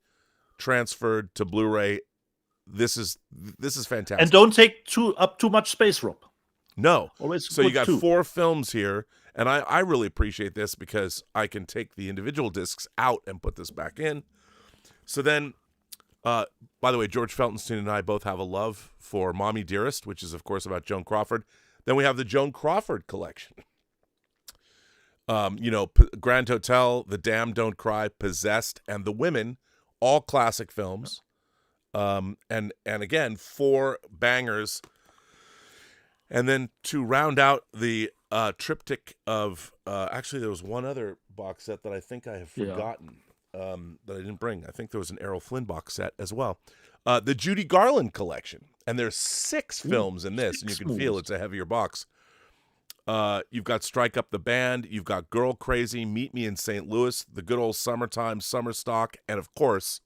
transferred to Blu-ray, this is fantastic. And don't take too much space, Rob. No. Always so you got 2. 4 films here, and I really appreciate this because I can take the individual discs out and put this back in. So then, by the way, George Feltenstein and I both have a love for Mommy Dearest, which is, of course, about Joan Crawford. Then we have the Joan Crawford collection. Grand Hotel, The Damned Don't Cry, Possessed, and The Women, all classic films. And again, 4 bangers. And then to round out the triptych of, actually there was one other box set that I think I have forgotten that I didn't bring. I think there was an Errol Flynn box set as well. The Judy Garland collection. And there's 6 films in this, and you can feel it's a heavier box. You've got Strike Up the Band, you've got Girl Crazy, Meet Me in St. Louis, The Good Old Summertime, Summer Stock, and of course,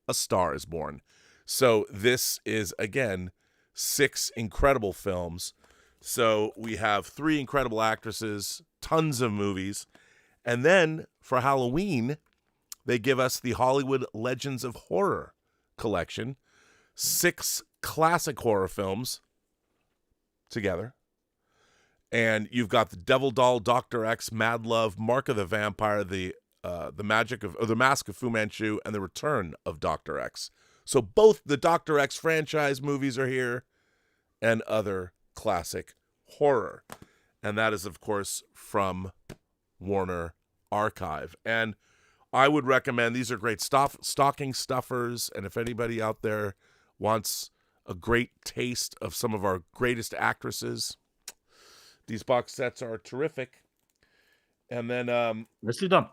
A Star is Born. So this is, again, 6 incredible films. So we have 3 incredible actresses, tons of movies. And then for Halloween, they give us the Hollywood Legends of Horror collection. 6 classic horror films together. And you've got the Devil Doll, Dr. X, Mad Love, Mark of the Vampire, the Mask of Fu Manchu, and the Return of Dr. X. So both the Dr. X franchise movies are here, and other classic horror. And that is, of course, from Warner Archive. And I would recommend, these are great stocking stuffers, and if anybody out there wants a great taste of some of our greatest actresses, these box sets are terrific. And then Nicely done.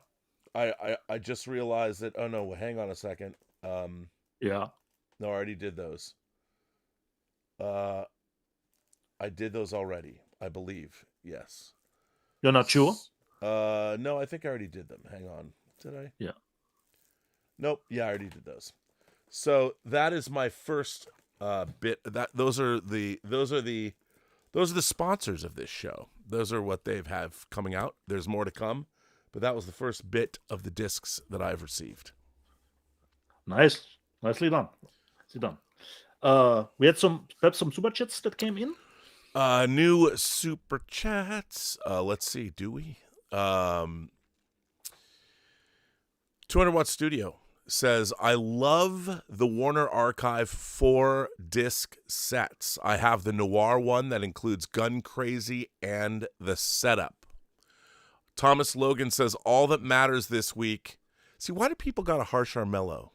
I just realized that, oh no, hang on a second. Yeah. No, I already did those. I did those already, I believe. Yes. You're not sure? No, I think I already did them. Hang on. Did I? Yeah. Nope. Yeah, I already did those. So that is my first bit. Those are the sponsors of this show. Those are what they have coming out. There's more to come, but that was the first bit of the discs that I've received. Nice. Nicely done. Nicely done. We had perhaps some super chats that came in. New super chats. Let's see. Do we? 200 Watt Studio says, I love the Warner Archive 4-disc sets. I have the noir one that includes Gun Crazy and The Setup. Thomas Logan says, all that matters this week. See, why do people got a harsh Armello?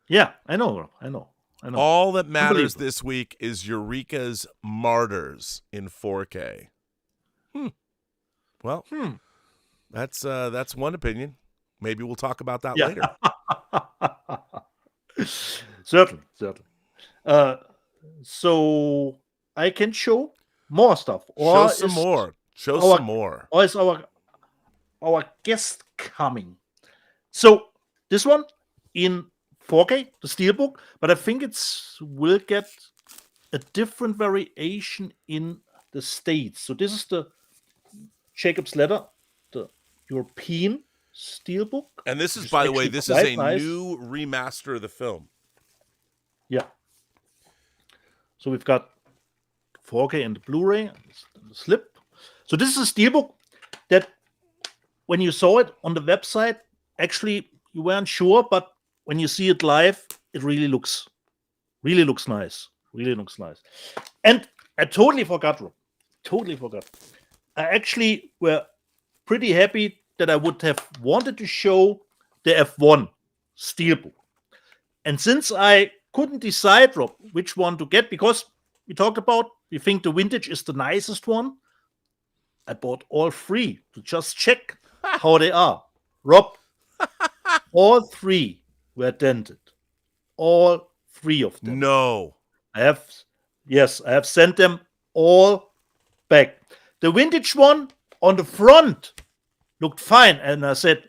Yeah, I know. All that matters this week is Eureka's Martyrs in 4K. Well, that's one opinion. Maybe we'll talk about that later. Certainly. So I can show more stuff. Show some more. Or is our guest coming? So this one in 4K, the Steelbook, but I think will get a different variation in the States. So this is the Jacob's Ladder, the European Steelbook. And this is, by the way, this is a new remaster of the film. Yeah. So we've got 4K and the Blu-ray and the slip. So this is a Steelbook that when you saw it on the website, actually you weren't sure, but when you see it live, it really looks nice. Really looks nice. And I totally forgot, Rob. I actually were pretty happy that I would have wanted to show the F1 Steelbook. And since I couldn't decide, Rob, which one to get, because we talked about, we think the vintage is the nicest one, I bought all three to just check how they are. Rob, all three were dented. All three of them. No. I have sent them all back. The vintage one on the front looked fine. And I said,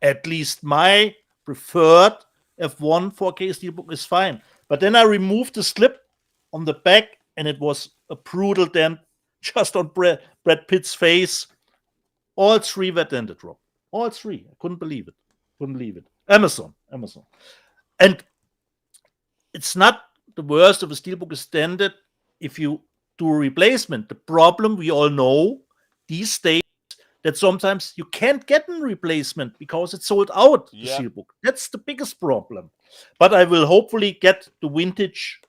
at least my preferred F1 4K Steelbook is fine. But then I removed the slip on the back, and it was a brutal dent just on Brad Pitt's face. All three were dented, Rob. All three. I couldn't believe it. Amazon. And it's not the worst of a Steelbook is dented if you do a replacement. The problem we all know these days that sometimes you can't get a replacement because it's sold out, the Steelbook. That's the biggest problem. But I will hopefully get the vintage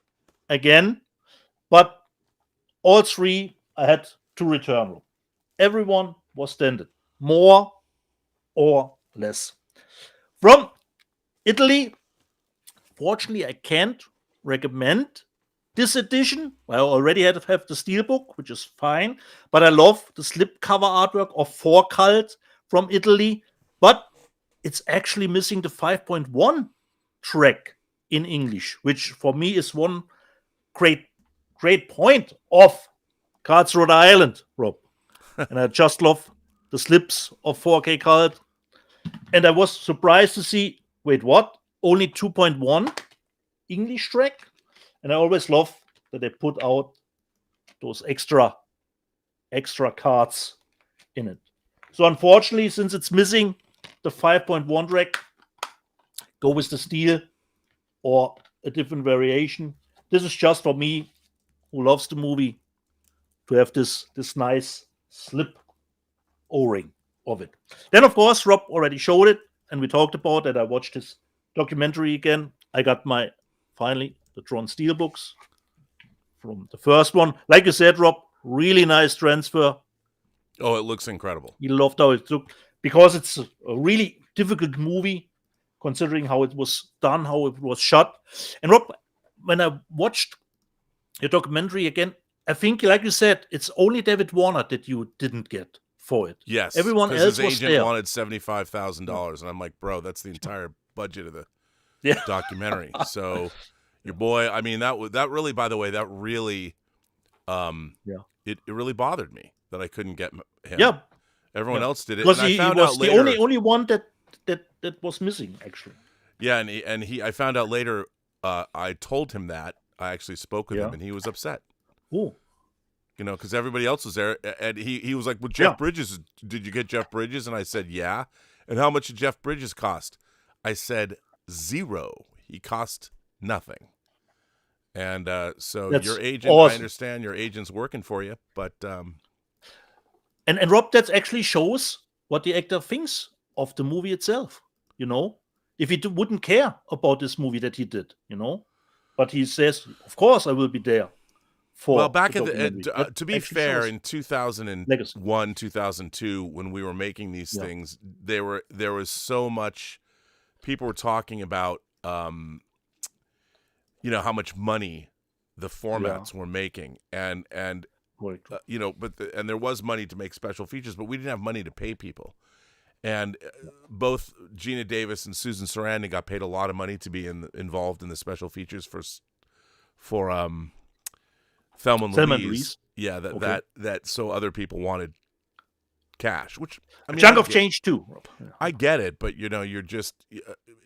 again. But all three I had to return. Everyone was dented, more or less. From Italy, fortunately, I can't recommend this edition. I already have the Steelbook, which is fine, but I love the slipcover artwork of 4 Cult from Italy, but it's actually missing the 5.1 track in English, which for me is one great point of Cards Rhode Island, Rob. And I just love the slips of 4K Cult. And I was surprised to see, wait, what? Only 2.1 English track? And I always love that they put out those extra cards in it. So unfortunately, since it's missing the 5.1 track, go with the steel or a different variation. This is just for me, who loves the movie, to have this nice slip O-ring of it. Then, of course, Rob already showed it, and we talked about that. I watched his documentary again. I got finally the Tron Steelbooks from the first one. Like you said, Rob, really nice transfer. Oh, it looks incredible. He loved how it looked because it's a really difficult movie, considering how it was done, how it was shot. And Rob, when I watched your documentary again, I think, like you said, it's only David Warner that you didn't get for it. Yes, everyone else his was agent there. wanted $75,000, and I'm like, bro, that's the entire budget of the documentary. So your boy, I mean, that really, by the way, that really, it really bothered me that I couldn't get him. Yeah, everyone else did it. Because and he I found was out later, the only one that was missing, actually. Yeah, and I found out later. I told him that I actually spoke with him, and he was upset. Oh. You know, because everybody else was there, and he was like, "Well, Jeff Bridges, did you get Jeff Bridges?" And I said, "Yeah." And how much did Jeff Bridges cost? I said, $0. He cost nothing. And so That's your agent, awesome. I understand your agent's working for you, but and Rob, that actually shows what the actor thinks of the movie itself. You know, if he wouldn't care about this movie that he did, you know, but he says, "Of course, I will be there." Well, back at to be fair, shows. in 2001, 2002, when we were making these things, there was so much. People were talking about, you know, how much money the formats were making, and you know, and there was money to make special features, but we didn't have money to pay people. And both Gina Davis and Susan Sarandon got paid a lot of money to be involved in the special features for Thelma and Louise. Yeah, that so other people wanted cash, which I mean, a chunk of change too. I get it, but you know, you're just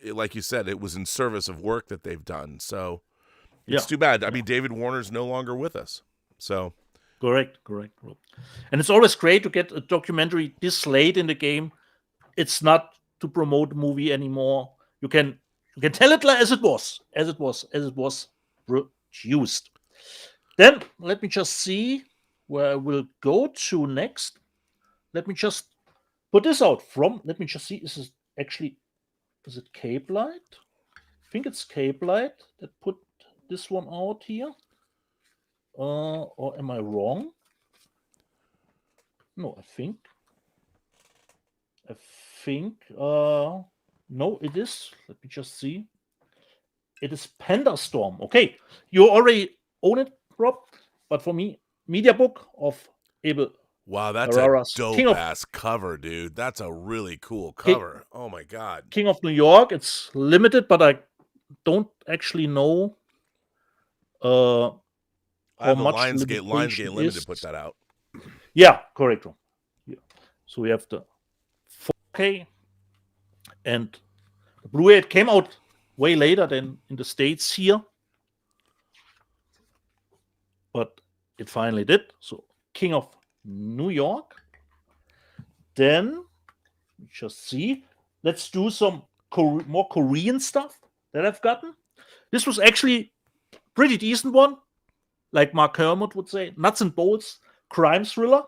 like you said, it was in service of work that they've done. So it's too bad. I mean, David Warner's no longer with us. So correct. And it's always great to get a documentary this late in the game. It's not to promote the movie anymore. You can tell it as it was produced. Then let me just see where I will go to next. Let me just put this out from. Let me just see. Is it Cape Light? I think it's Cape Light that put this one out here. Or am I wrong? No, I think. No, it is. Let me just see. It is Panda Storm. Okay, you already own it, Rob, but for me, media book of Abel. Wow, that's Herrera's a dope ass cover, dude. That's a really cool cover. Oh my god. King of New York. It's limited, but I don't actually know I have how much Lionsgate Limited put that out. Yeah, correct. Yeah. So we have the 4K and the Blu-ray. It came out way later than in the States here, but it finally did. So King of New York. Then just see. Let's do some more Korean stuff that I've gotten. This was actually pretty decent one, like Mark Kermode would say, nuts and bolts crime thriller.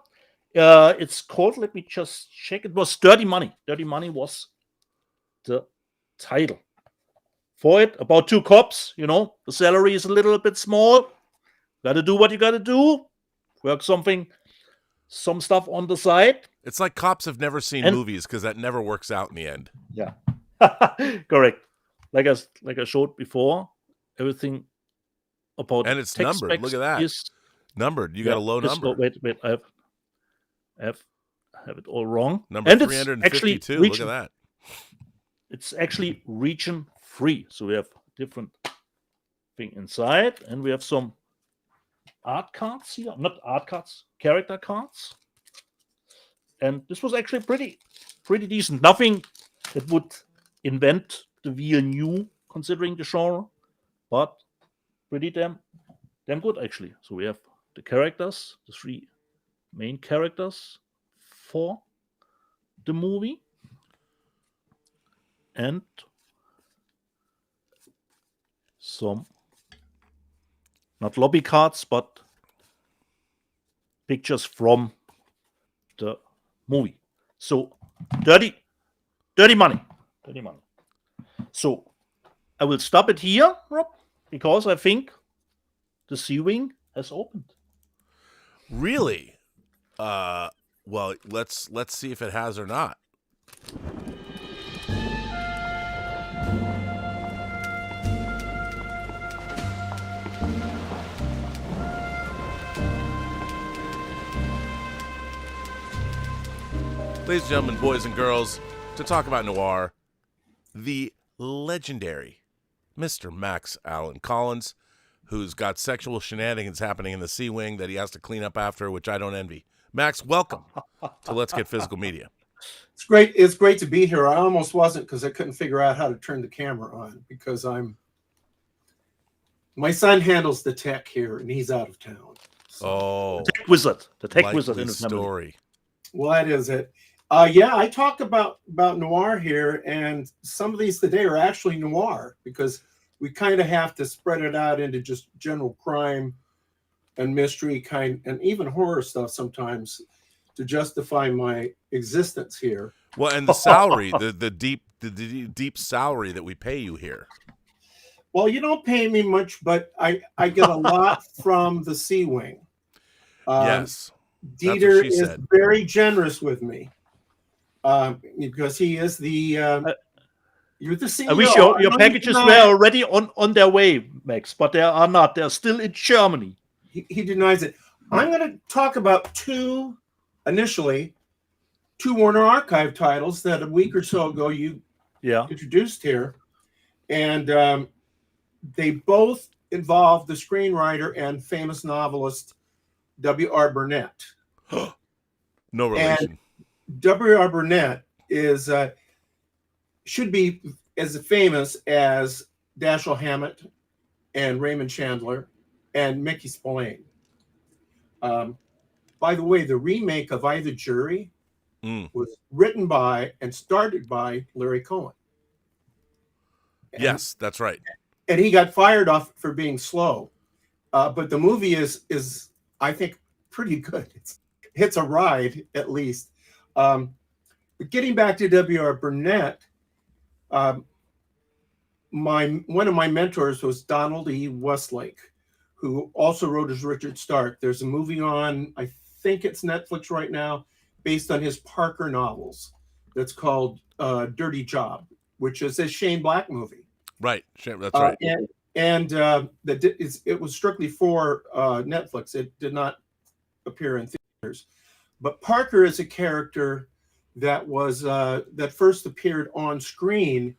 It's called. Let me just check. It was Dirty Money. Dirty Money was the title for it. About two cops. You know, the salary is a little bit small. Got to do what you got to do. Work some stuff on the side. It's like cops have never seen movies because that never works out in the end. Yeah, correct. Like I showed before, everything about and it's numbered. Look at that. Is numbered. You got a low number. Wait. I have it all wrong. Number and 352. Look at that. It's actually region free. So we have different thing inside, and we have some art cards here. Not art cards, character cards. And this was actually pretty decent. Nothing that would invent the wheel new, considering the genre, but pretty damn good actually. So we have the characters, the three main characters for the movie, and some not lobby cards, but pictures from the movie. So dirty money. So I will stop it here, Rob, because I think the C-wing has opened. Really? Well, let's see if it has or not. Ladies and gentlemen, boys and girls, to talk about noir, the legendary Mr. Max Allen Collins, who's got sexual shenanigans happening in the C-Wing that he has to clean up after, which I don't envy. Max, welcome to Let's Get Physical Media. It's great. It's great to be here. I almost wasn't because I couldn't figure out how to turn the camera on because my son handles the tech here and he's out of town. So. The tech wizard in the story. Well, that is it. Yeah, I talk about noir here, and some of these today are actually noir because we kind of have to spread it out into just general crime and mystery and even horror stuff sometimes to justify my existence here. Well, and the salary, the deep salary that we pay you here. Well, you don't pay me much, but I get a lot from the C-Wing. Yes. Dieter is very generous with me. Because he is the you're the CEO. I wish your packages were already on their way, Max, but they are not. They're still in Germany. He denies it. I'm going to talk about two Warner Archive titles that a week or so ago you introduced here, and they both involve the screenwriter and famous novelist W.R. Burnett. No relation. And W.R. Burnett should be as famous as Dashiell Hammett and Raymond Chandler and Mickey Spillane. By the way, the remake of I, the Jury was written by and started by Larry Cohen. Yes, that's right. And he got fired off for being slow. But the movie is I think, pretty good. It's a ride, at least. But getting back to W.R. Burnett, one of my mentors was Donald E. Westlake, who also wrote as Richard Stark. There's a movie on, I think it's Netflix right now, based on his Parker novels. That's called Dirty Job, which is a Shane Black movie. Right, that's right. It was strictly for Netflix. It did not appear in theaters. But Parker is a character that was that first appeared on screen,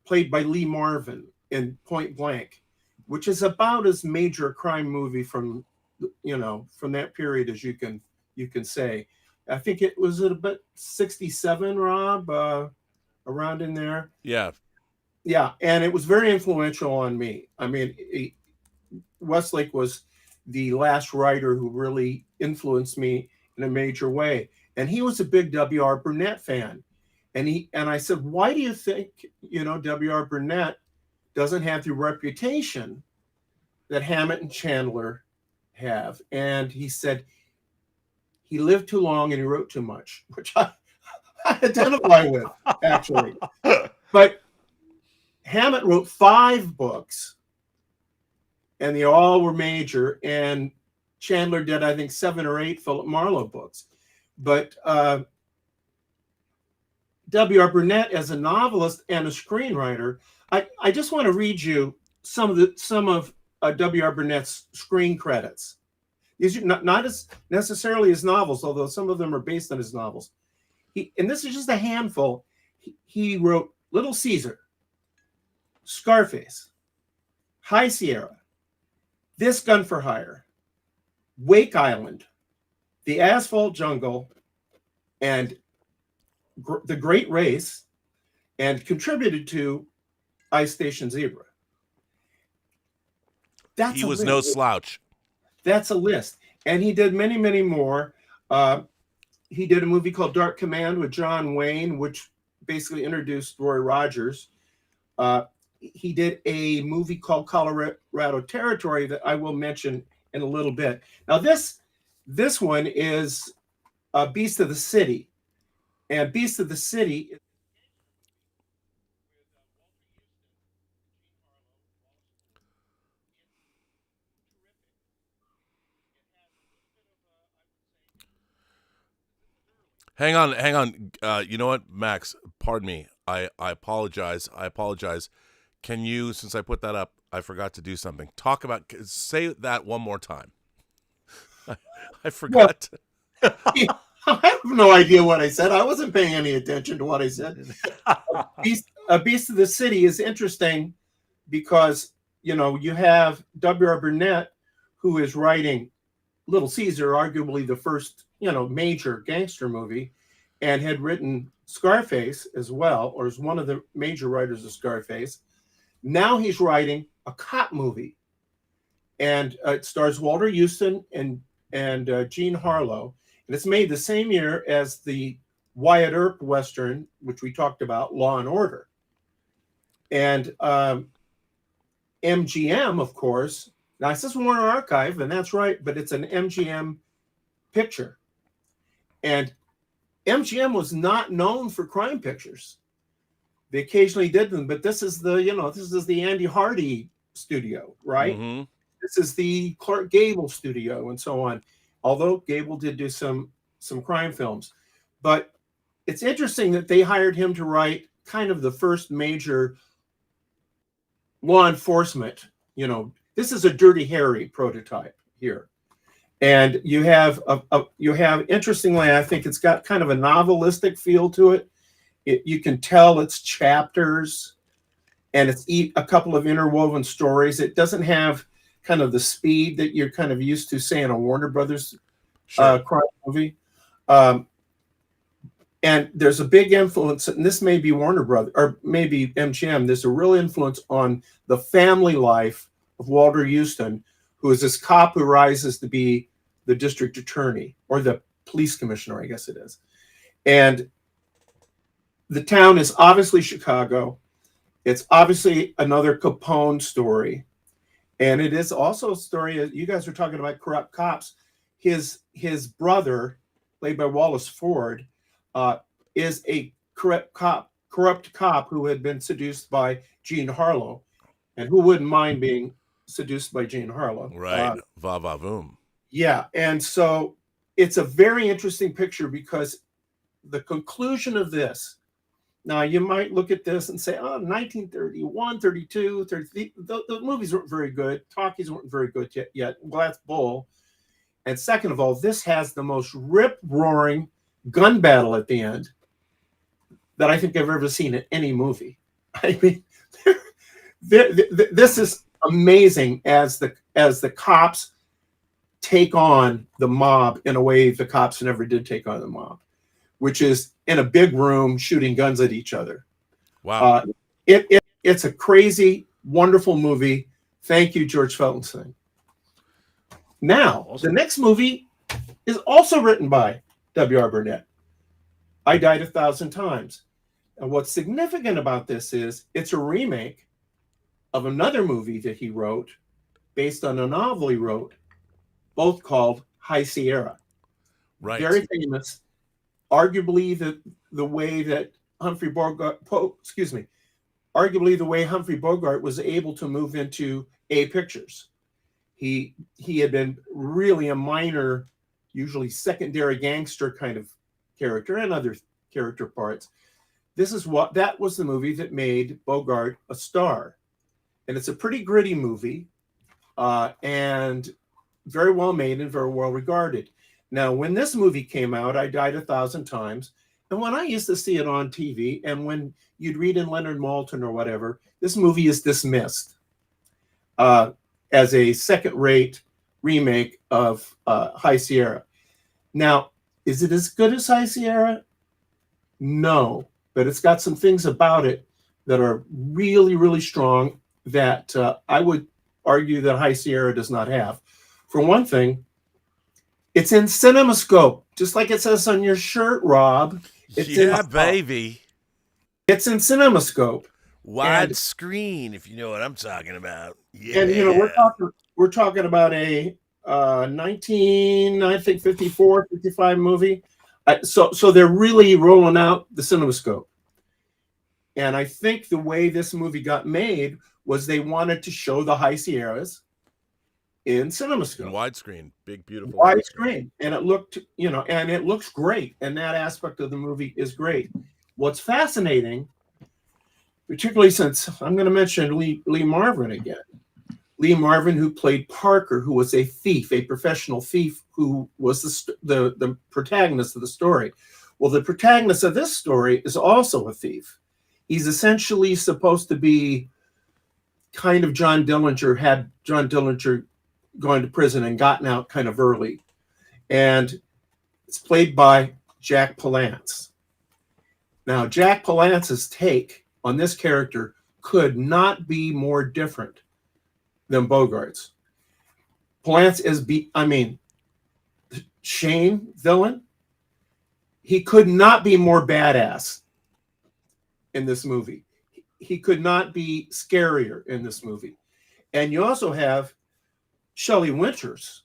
played by Lee Marvin in Point Blank, which is about as major a crime movie from that period as you can say. I think it was at about 67, Rob, around in there. Yeah, and it was very influential on me. I mean, Westlake was the last writer who really influenced me in a major way. And he was a big W.R. Burnett fan. And I said, why do you think, W.R. Burnett doesn't have the reputation that Hammett and Chandler have? And he said, he lived too long and he wrote too much, which I identify with, actually. But Hammett wrote 5 books, and they all were major. And Chandler did, I think, 7 or 8 Philip Marlowe books. But W.R. Burnett, as a novelist and a screenwriter, I just want to read you some of W.R. Burnett's screen credits. These are not as necessarily his novels, although some of them are based on his novels. And this is just a handful. He wrote Little Caesar, Scarface, High Sierra, This Gun for Hire, Wake Island, The Asphalt Jungle, and The Great Race, and contributed to Ice Station Zebra. He was no slouch. That's a list. And he did many, many more. He did a movie called Dark Command with John Wayne, which basically introduced Roy Rogers. He did a movie called Colorado Territory that I will mention in a little bit. Now, this This one is Beast of the City. And Beast of the City. Hang on. You know what, Max? Pardon me. I apologize. Can you, since I put that up, I forgot to do something. Say that one more time. I forgot. I have no idea what I said. I wasn't paying any attention to what I said. Beast of the City is interesting because, you have W.R. Burnett, who is writing Little Caesar, arguably the first, major gangster movie, and had written Scarface as well, or is one of the major writers of Scarface. Now he's writing a cop movie, and it stars Walter Houston and Jean Harlow, and it's made the same year as the Wyatt Earp Western, which we talked about, Law and Order. And MGM, of course, now it says Warner Archive, and that's right, but it's an MGM picture. And MGM was not known for crime pictures. They occasionally did them, but this is the Andy Hardy studio, right? Mm-hmm. This is the Clark Gable studio, and so on. Although Gable did do some crime films, but it's interesting that they hired him to write kind of the first major law enforcement. This is a Dirty Harry prototype here, and you have interestingly, I think it's got kind of a novelistic feel to it. You can tell it's chapters, and it's a couple of interwoven stories. It doesn't have kind of the speed that you're kind of used to, say, in a Warner Brothers crime movie. And there's a big influence, and this may be Warner Brothers or maybe MGM. There's a real influence on the family life of Walter Houston, who is this cop who rises to be the district attorney or the police commissioner, I guess it is. And the town is obviously Chicago. It's obviously another Capone story. And it is also a story, you guys are talking about corrupt cops. His brother, played by Wallace Ford, is a corrupt cop who had been seduced by Jean Harlow. And who wouldn't mind being seduced by Jean Harlow? Right. Va va voom. Yeah. And so it's a very interesting picture because the conclusion of this, now you might look at this and say, 1931, 32, 33, the movies weren't very good. Talkies weren't very good yet. Well, that's bull. And second of all, this has the most rip-roaring gun battle at the end that I think I've ever seen in any movie. I mean, this is amazing as the cops take on the mob in a way the cops never did take on the mob, which is in a big room shooting guns at each other. Wow. It's a crazy, wonderful movie. Thank you, George Felsenstein. Now, Awesome. The next movie is also written by W.R. Burnett. I Died 1,000 Times. And what's significant about this is it's a remake of another movie that he wrote based on a novel he wrote, both called High Sierra. Right. Very famous. Arguably the way that Humphrey Bogart, arguably the way Humphrey Bogart was able to move into A Pictures. He had been really a minor, usually secondary gangster kind of character and other character parts. That was the movie that made Bogart a star. And it's a pretty gritty movie and very well made and very well regarded. Now, when this movie came out, I Died 1,000 Times. And when I used to see it on TV, and when you'd read in Leonard Maltin or whatever, this movie is dismissed as a second-rate remake of High Sierra. Now, is it as good as High Sierra? No, but it's got some things about it that are really, really strong that I would argue that High Sierra does not have. For one thing, it's in CinemaScope, just like it says on your shirt, Rob. Baby. It's in CinemaScope. Widescreen, if you know what I'm talking about. Yeah. And we're talking about a I think 54, 55 movie. So they're really rolling out the CinemaScope. And I think the way this movie got made was they wanted to show the High Sierras in CinemaScope. In widescreen, big, beautiful widescreen. And it looked, and it looks great. And that aspect of the movie is great. What's fascinating, particularly since I'm going to mention Lee Marvin again. Lee Marvin, who played Parker, who was a thief, a professional thief, who was the protagonist of the story. Well, the protagonist of this story is also a thief. He's essentially supposed to be kind of John Dillinger, had John Dillinger gone to prison and gotten out kind of early. And it's played by Jack Palance. Now, Jack Palance's take on this character could not be more different than Bogart's. Palance is, Shane villain, he could not be more badass in this movie. He could not be scarier in this movie. And you also have Shelley Winters,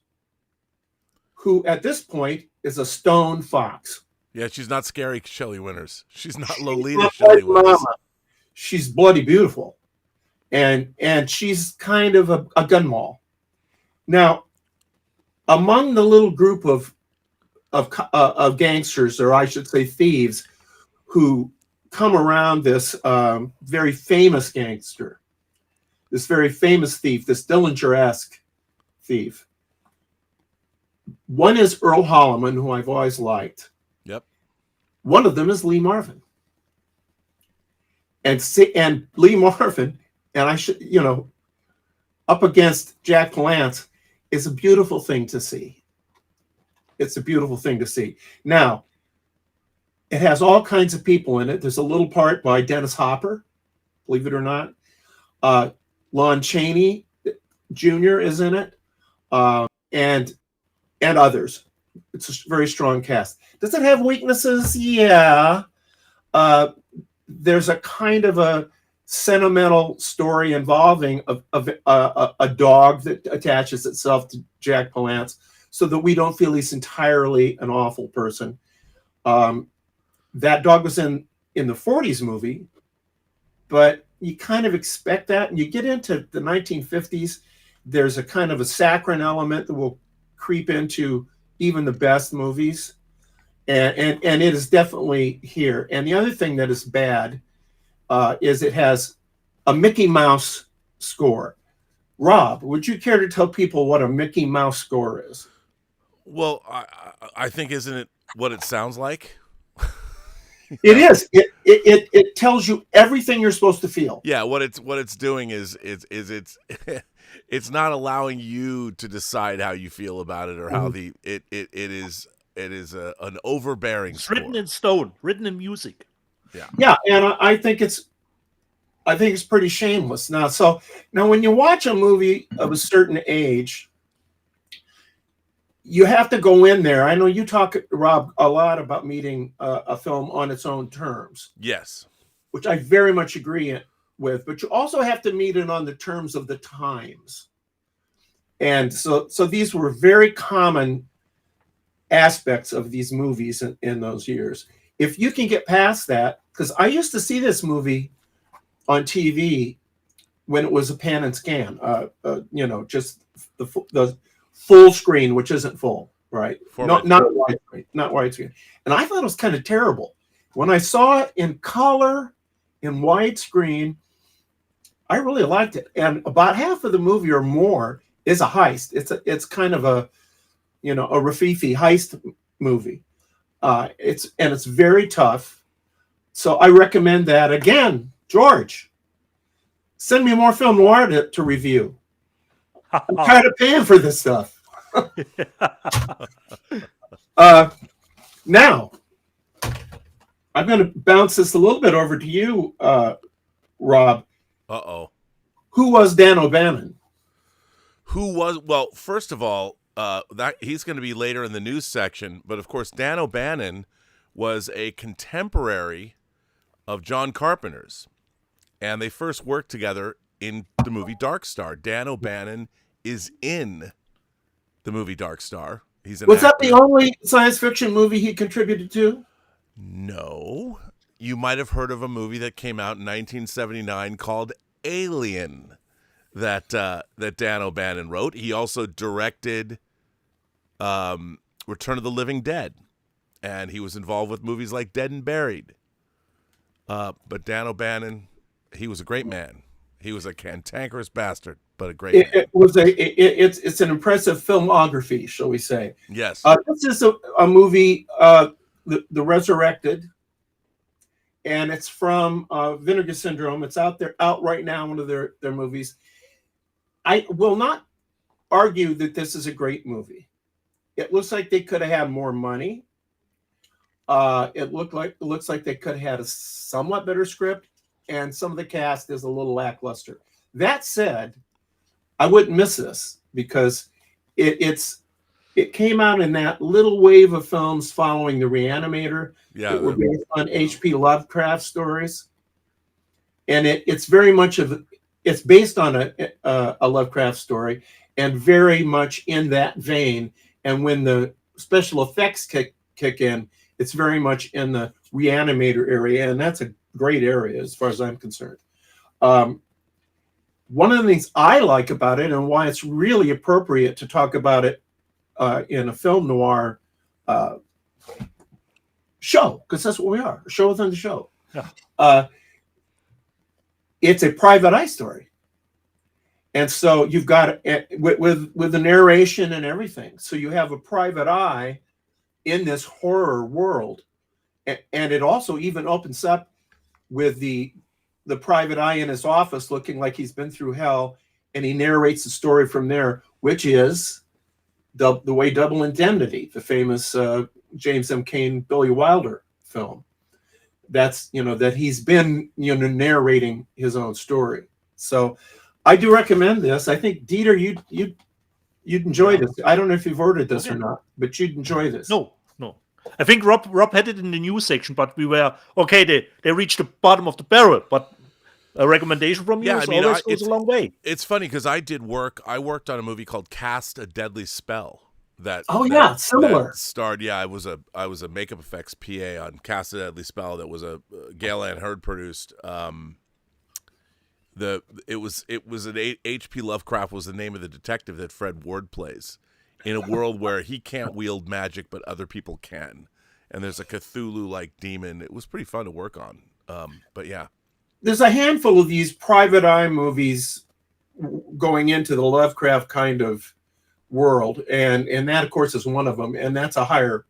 who at this point is a stone fox. Yeah, she's not scary Shelley Winters. She's not Lolita Shelley Winters. Mama. She's bloody beautiful. And she's kind of a gun mall. Now, among the little group of gangsters, or I should say thieves, who come around this very famous gangster, this very famous thief, this Dillinger-esque thief. One is Earl Holliman, who I've always liked. Yep. One of them is Lee Marvin. And Lee Marvin, and I should, up against Jack Palance, is a beautiful thing to see. It's a beautiful thing to see. Now, it has all kinds of people in it. There's a little part by Dennis Hopper, believe it or not. Lon Chaney Jr. is in it, and others. It's a very strong cast. Does it have weaknesses? Yeah. There's a kind of a sentimental story involving a dog that attaches itself to Jack Palance, so that we don't feel he's entirely an awful person. That dog was in the 40s movie, but you kind of expect that. And you get into the 1950s, there's a kind of a saccharine element that will creep into even the best movies. And it is definitely here. And the other thing that is bad is it has a Mickey Mouse score. Rob, would you care to tell people what a Mickey Mouse score is? Well, I think, isn't it what it sounds like? It is. It tells you everything you're supposed to feel. Yeah, what it's doing is it's it's not allowing you to decide how you feel about it, or how it is an overbearing score. Written in stone, written in music. Yeah, and I think it's pretty shameless. Now when you watch a movie of a certain age, you have to go in there. I know you talk, Rob, a lot about meeting a film on its own terms. Yes. Which I very much agree with, but you also have to meet it on the terms of the times. And so these were very common aspects of these movies in those years. If you can get past that, because I used to see this movie on TV when it was a pan and scan, just the full screen, which isn't full, right? Not widescreen. And I thought it was kind of terrible. When I saw it in color, in widescreen, I really liked it. And about half of the movie or more is a heist. It's kind of a Rafifi heist movie. It's very tough. So I recommend that. Again, George, send me more film noir to review. I'm kind of paying for this stuff. Now, I'm going to bounce this a little bit over to you, Rob. Uh-oh. Who was Dan O'Bannon? Well, first of all, that he's going to be later in the news section, but of course, Dan O'Bannon was a contemporary of John Carpenter's, and they first worked together in the movie Dark Star. Dan O'Bannon is in the movie Dark Star. He's an Was that actor. the only science fiction movie he contributed to? No. You might have heard of a movie that came out in 1979 called Alien that Dan O'Bannon wrote. He also directed Return of the Living Dead, and he was involved with movies like Dead and Buried. But Dan O'Bannon, he was a great man. He was a cantankerous bastard, but a great man. It's an impressive filmography, shall we say? Yes. This is a movie, The Resurrected, and it's from Vinegar Syndrome. It's out right now, one of their movies. I will not argue that this is a great movie. It looks like they could have had more money. It looks like they could have had a somewhat better script, and some of the cast is a little lackluster. That said, I wouldn't miss this because it came out in that little wave of films following The Reanimator that were based on H.P. Lovecraft stories, and it's very much it's based on a Lovecraft story and very much in that vein. And when the special effects kick in, it's very much in the Reanimator area, and that's a great area as far as I'm concerned. One of the things I like about it and why it's really appropriate to talk about it in a film noir show, because that's what we are, a show within the show. Yeah. It's a private eye story. And so you've got with the narration and everything. So you have a private eye in this horror world. And it also even opens up with the private eye in his office looking like he's been through hell, and he narrates the story from there, which is the way Double Indemnity, the famous James M. Cain, Billy Wilder film. That's, that he's been, narrating his own story. So I do recommend this. I think, Dieter, you'd enjoy this. I don't know if you've ordered this or not, but you'd enjoy this. No. I think Rob had it in the news section, but we were okay. They reached the bottom of the barrel, but a recommendation from you always goes a long way. It's funny because I worked on a movie called Cast a Deadly Spell. Similar. That starred. Yeah, I was a makeup effects PA on Cast a Deadly Spell. That was a Gail Ann Hurd produced. It was an H.P. Lovecraft was the name of the detective that Fred Ward plays, in a world where he can't wield magic, but other people can. And there's a Cthulhu-like demon. It was pretty fun to work on. But yeah. There's a handful of these private eye movies going into the Lovecraft kind of world. And that, of course, is one of them. And that's a higher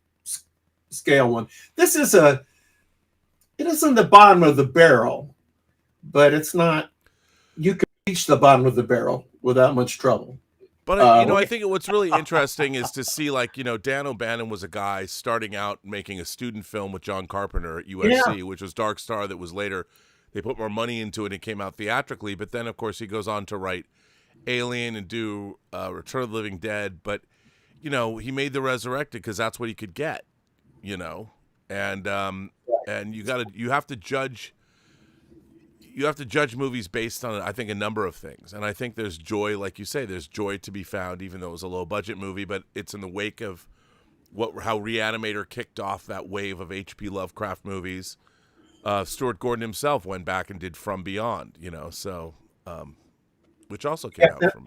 scale one. It isn't the bottom of the barrel, but it's not, you can reach the bottom of the barrel without much trouble. But I think what's really interesting is to see, Dan O'Bannon was a guy starting out making a student film with John Carpenter at USC, which was Dark Star. That was later, they put more money into it and it came out theatrically. But then, of course, he goes on to write Alien and do Return of the Living Dead. But, he made The Resurrected because that's what he could get, and you have to judge. You have to judge movies based on, I think, a number of things. And I think there's joy, like you say, there's joy to be found, even though it was a low-budget movie, but it's in the wake of how Reanimator kicked off that wave of H.P. Lovecraft movies. Stuart Gordon himself went back and did From Beyond, which also came out from...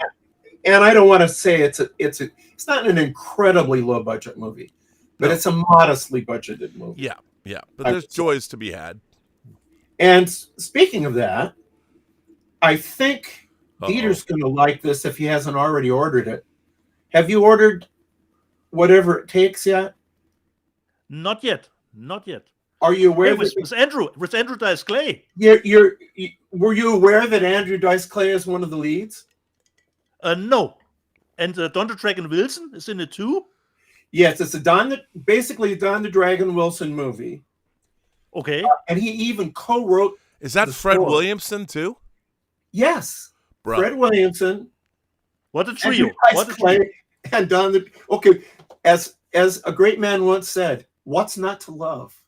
And I don't want to say it's not an incredibly low-budget movie, but it's a modestly budgeted movie. Yeah. But there's joys to be had. And speaking of that, I think Dieter's going to like this if he hasn't already ordered it. Have you ordered Whatever It Takes yet? Not yet. Are you aware with Andrew Dice Clay? Were you aware that Andrew Dice Clay is one of the leads? No. And Don the Dragon Wilson is in it too? Yes, it's basically a Don the Dragon Wilson movie. Okay. And he even co-wrote. Is that Fred Williamson too? Yes. Bro. Fred Williamson. What a trio. And Don the... Okay, as a great man once said, what's not to love?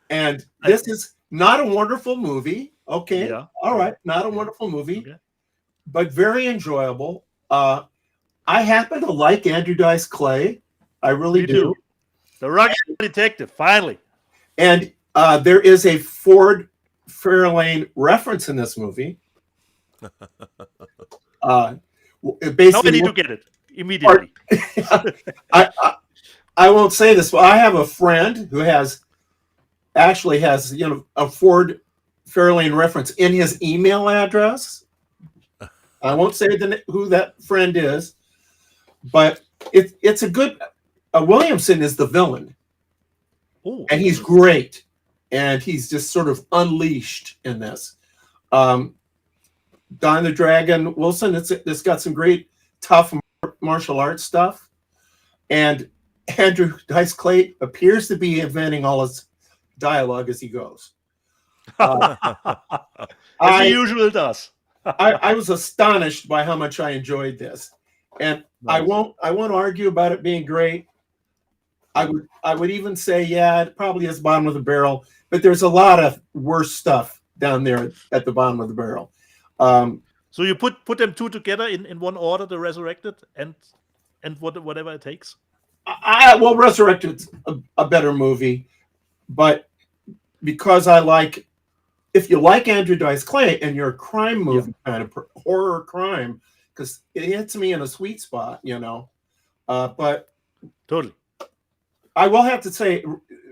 And this is not a wonderful movie. Okay. Yeah. All right. Not a wonderful movie, but very enjoyable. I happen to like Andrew Dice Clay. I really Me do. too. The Rugged Detective, finally. And there is a Ford Fairlane reference in this movie. Now Basically, I need to get it immediately. I won't say this, but I have a friend who actually has a Ford Fairlane reference in his email address. I won't say who that friend is, but it's a good. Williamson is the villain, Ooh. and he's great, and he's just sort of unleashed in this. Don the Dragon Wilson, it's got some great tough martial arts stuff, and Andrew Dice Clay appears to be inventing all his dialogue as he goes. As he usually does. I was astonished by how much I enjoyed this, and Nice. I won't argue about it being great. I would even say, yeah, it probably is bottom of the barrel, but there's a lot of worse stuff down there at the bottom of the barrel. So you put them two together in one order, The Resurrected and whatever it takes. Well, Resurrected's a better movie, but because if you like Andrew Dice Clay and you're a crime movie kind of horror crime, because it hits me in a sweet spot, but Totally. I will have to say,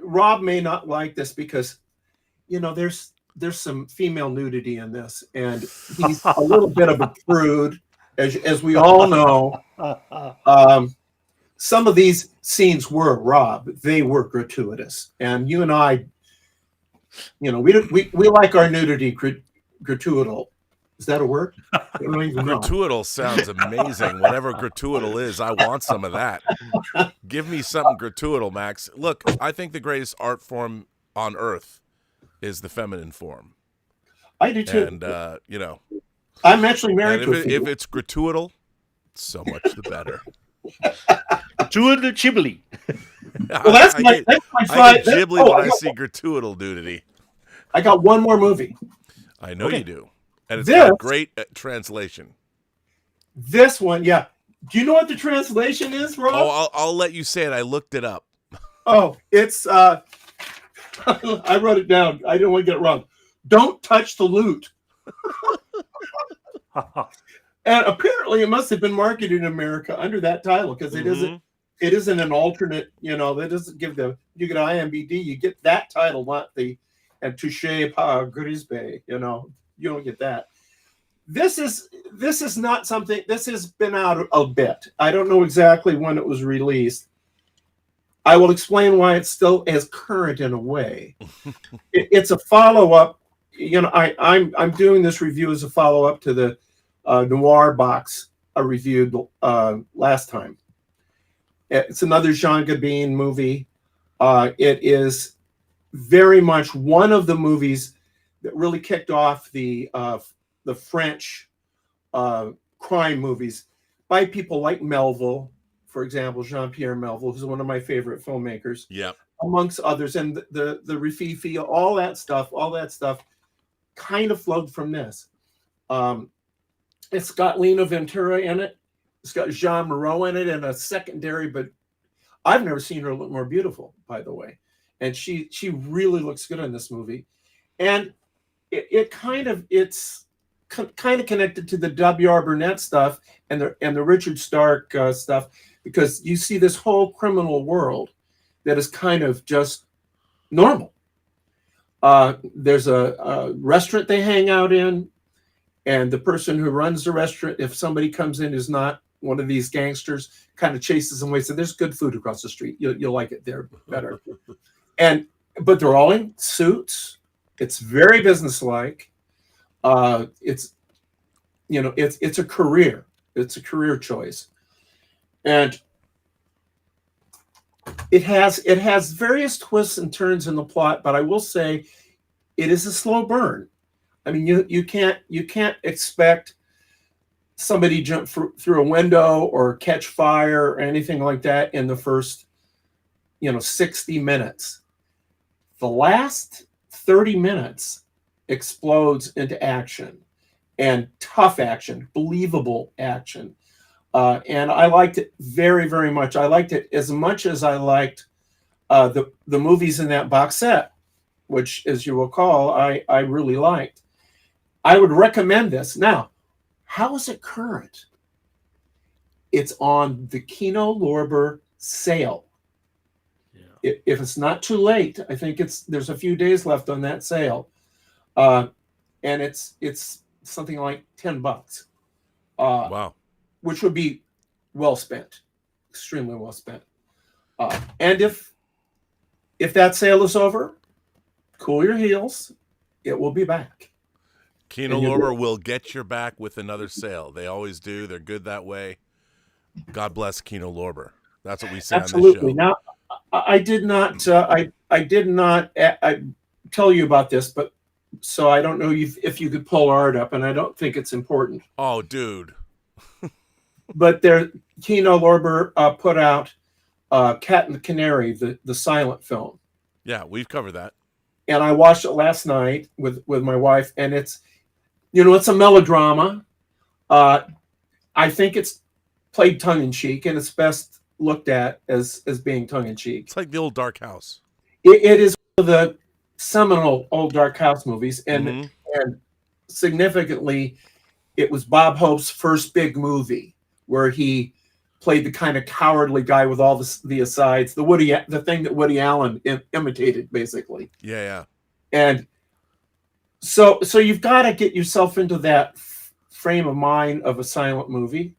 Rob may not like this because, there's some female nudity in this, and he's a little bit of a prude, as we all know. Some of these scenes were, Rob, they were gratuitous, and you and I, we like our nudity gratuital. Is that a word? I don't even know. Gratuital sounds amazing. Whatever gratuital is, I want some of that. Give me something gratuital, Max. Look, I think the greatest art form on earth is the feminine form. I do too. And, I'm actually married to a if it's gratuital, so much the better. Gratuitous Ghibli. Well, that's my I get Ghibli when I see gratuitous nudity. I got one more movie. I know you do. And it's got a great translation. This one, yeah. Do you know what the translation is, Rob? Oh, I'll let you say it. I looked it up. Oh, it's I wrote it down. I didn't want to get it wrong. Don't touch the loot. And apparently it must have been marketed in America under that title because it isn't an alternate, that doesn't give you get IMDb, you get that title, not the and Touché par Grisbe, you don't get that. This is not something, this has been out a bit. I don't know exactly when it was released. I will explain why it's still as current in a way. It's a follow-up. I'm doing this review as a follow-up to the Noir box I reviewed last time. It's another Jean Gabin movie. It is very much one of the movies that really kicked off the French crime movies by people like Melville, for example, Jean-Pierre Melville, who's one of my favorite filmmakers. Yeah, amongst others, and the Rififi, all that stuff kind of flowed from this. It's got Lena Ventura in it. It's got Jean Moreau in it, and a secondary, but I've never seen her look more beautiful, by the way. And she really looks good in this movie. And it's kind of connected to the W.R. Burnett stuff and the Richard Stark stuff, because you see this whole criminal world that is kind of just normal. There's a restaurant they hang out in, and the person who runs the restaurant, if somebody comes in who's not one of these gangsters, kind of chases them away. So there's good food across the street. You'll like it there better. But they're all in suits. It's very businesslike. It's a career. It's a career choice, and it has various twists and turns in the plot. But I will say, it is a slow burn. I mean, you can't expect somebody jump through a window or catch fire or anything like that in the first 60 minutes. The last 30 minutes explodes into action, and tough action, believable action. And I liked it very, very much. I liked it as much as I liked the movies in that box set, which, as you recall, I really liked. I would recommend this. Now, how is it current? It's on the Kino Lorber sale. Yeah. If it's not too late, I think there's a few days left on that sale, and it's something like $10. Wow. Which would be well spent, extremely well spent. And if that sale is over, cool your heels. It will be back. Kino Lorber will get your back with another sale. They always do. They're good that way. God bless Kino Lorber. That's what we say Absolutely. on this show. Now, I did not. I did not. I tell you about this, but so I don't know if you could pull art up, and I don't think it's important. Oh, dude. But Kino Lorber put out Cat and the Canary, the silent film. Yeah, we've covered that. And I watched it last night with my wife, and it's a melodrama. I think it's played tongue in cheek, and it's best looked at as being tongue in cheek. It's like the old Dark House. It is one of the seminal old Dark House movies, and significantly, it was Bob Hope's first big movie where he played the kind of cowardly guy with all the asides, the thing that Woody Allen imitated, basically. Yeah. And so you've got to get yourself into that frame of mind of a silent movie,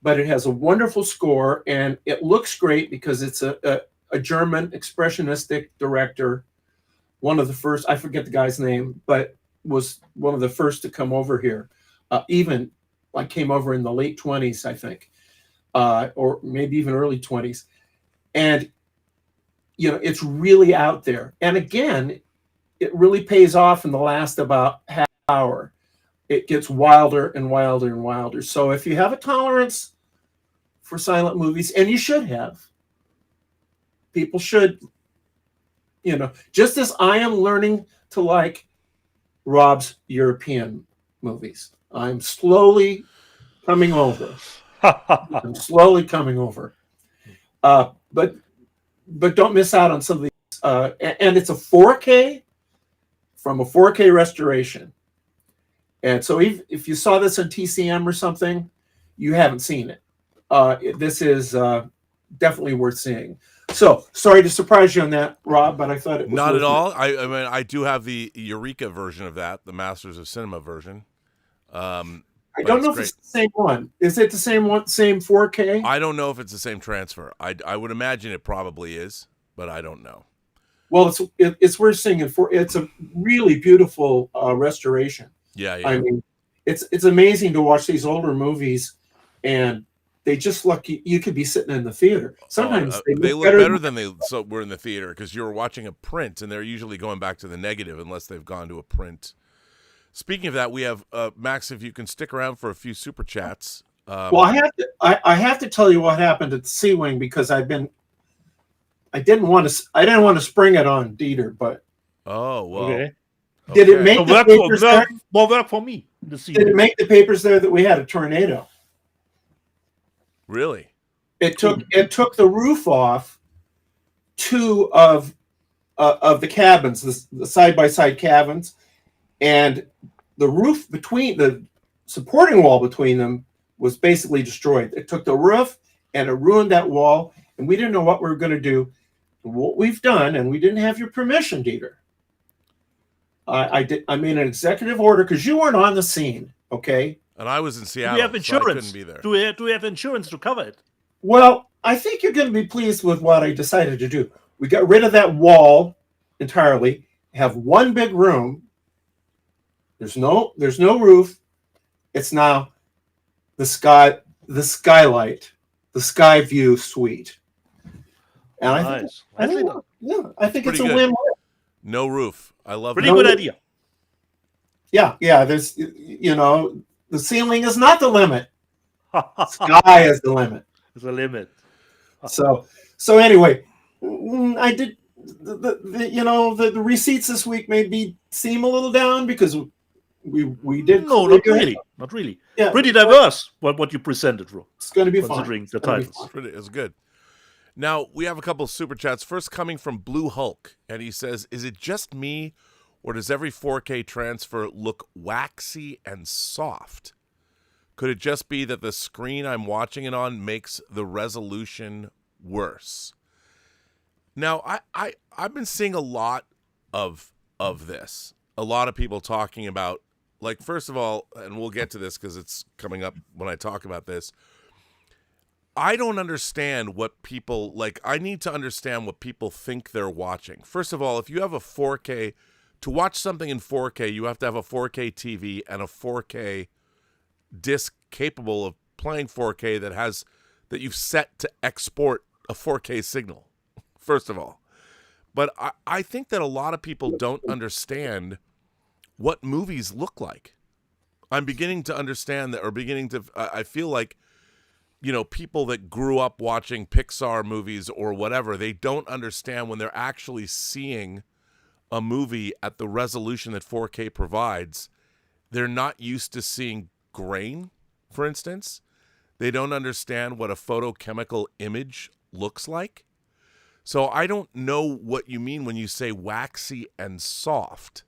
but it has a wonderful score, and it looks great because it's a German expressionistic director, one of the first, I forget the guy's name, but was one of the first to come over here, came over in the late 20s, I think, or maybe even early 20s. And, it's really out there. And again, it really pays off in the last about half hour. It gets wilder and wilder and wilder. So if you have a tolerance for silent movies, and you should have, people should, just as I am learning to like Rob's European movies. I'm slowly coming over. I'm slowly coming over. But don't miss out on some of these. And it's a 4K from a 4K restoration. And so if you saw this on TCM or something, you haven't seen it. This is definitely worth seeing. So sorry to surprise you on that, Rob, but I thought it was not at all. I mean, I do have the Eureka version of that, the Masters of Cinema version. I don't know if it's the same one. Is it the same one, same 4K? I don't know if it's the same transfer. I would imagine it probably is, but I don't know. Well, it's worth seeing it for. It's a really beautiful restoration. Yeah. I mean, it's amazing to watch these older movies, and they just look. You could be sitting in the theater. Sometimes they look better than they were in the theater because you were watching a print, and they're usually going back to the negative unless they've gone to a print. Speaking of that, we have Max. If you can stick around for a few super chats. Well, I have to tell you what happened at the Sea Wing because I didn't want to spring it on Dieter, but Okay. Did it make the papers there? Work for me? Did it make the papers there that we had a tornado? Really? It took the roof off two of the cabins, the side-by-side cabins, and the roof between the supporting wall between them was basically destroyed. It took the roof and it ruined that wall, and we didn't know what we were going to do. What we've done, and we didn't have your permission, Dieter. I made an executive order because you weren't on the scene, okay? And I was in Seattle. Do we have insurance? So I couldn't be there. Do we have insurance to cover it? Well, I think you're going to be pleased with what I decided to do. We got rid of that wall entirely. Have one big room. There's no roof. It's now the skylight, the sky view suite. And Nice. I think it's a good. win-win. No roof. I love Pretty that. good idea. Yeah. There's, the ceiling is not the limit. Sky is the limit. There's a limit. So anyway, I did the receipts this week made me seem a little down because we did No, not really. not really. Yeah, Pretty diverse what you presented, Ro. It's going to be Considering fun. the titles. It's good. Now, we have a couple of super chats. First coming from Blue Hulk, and he says, is it just me, or does every 4K transfer look waxy and soft? Could it just be that the screen I'm watching it on makes the resolution worse? Now, I've been seeing a lot of this. A lot of people talking about, like, first of all, and we'll get to this because it's coming up when I talk about this, I don't understand what people, like, I need to understand what people think they're watching. First of all, if you have a 4K, to watch something in 4K, you have to have a 4K TV and a 4K disc capable of playing 4K that you've set to export a 4K signal, first of all. But I think that a lot of people don't understand what movies look like. I'm beginning to understand that, or I feel like, you know, people that grew up watching Pixar movies or whatever, they don't understand when they're actually seeing a movie at the resolution that 4K provides. They're not used to seeing grain, for instance. They don't understand what a photochemical image looks like. So I don't know what you mean when you say waxy and soft.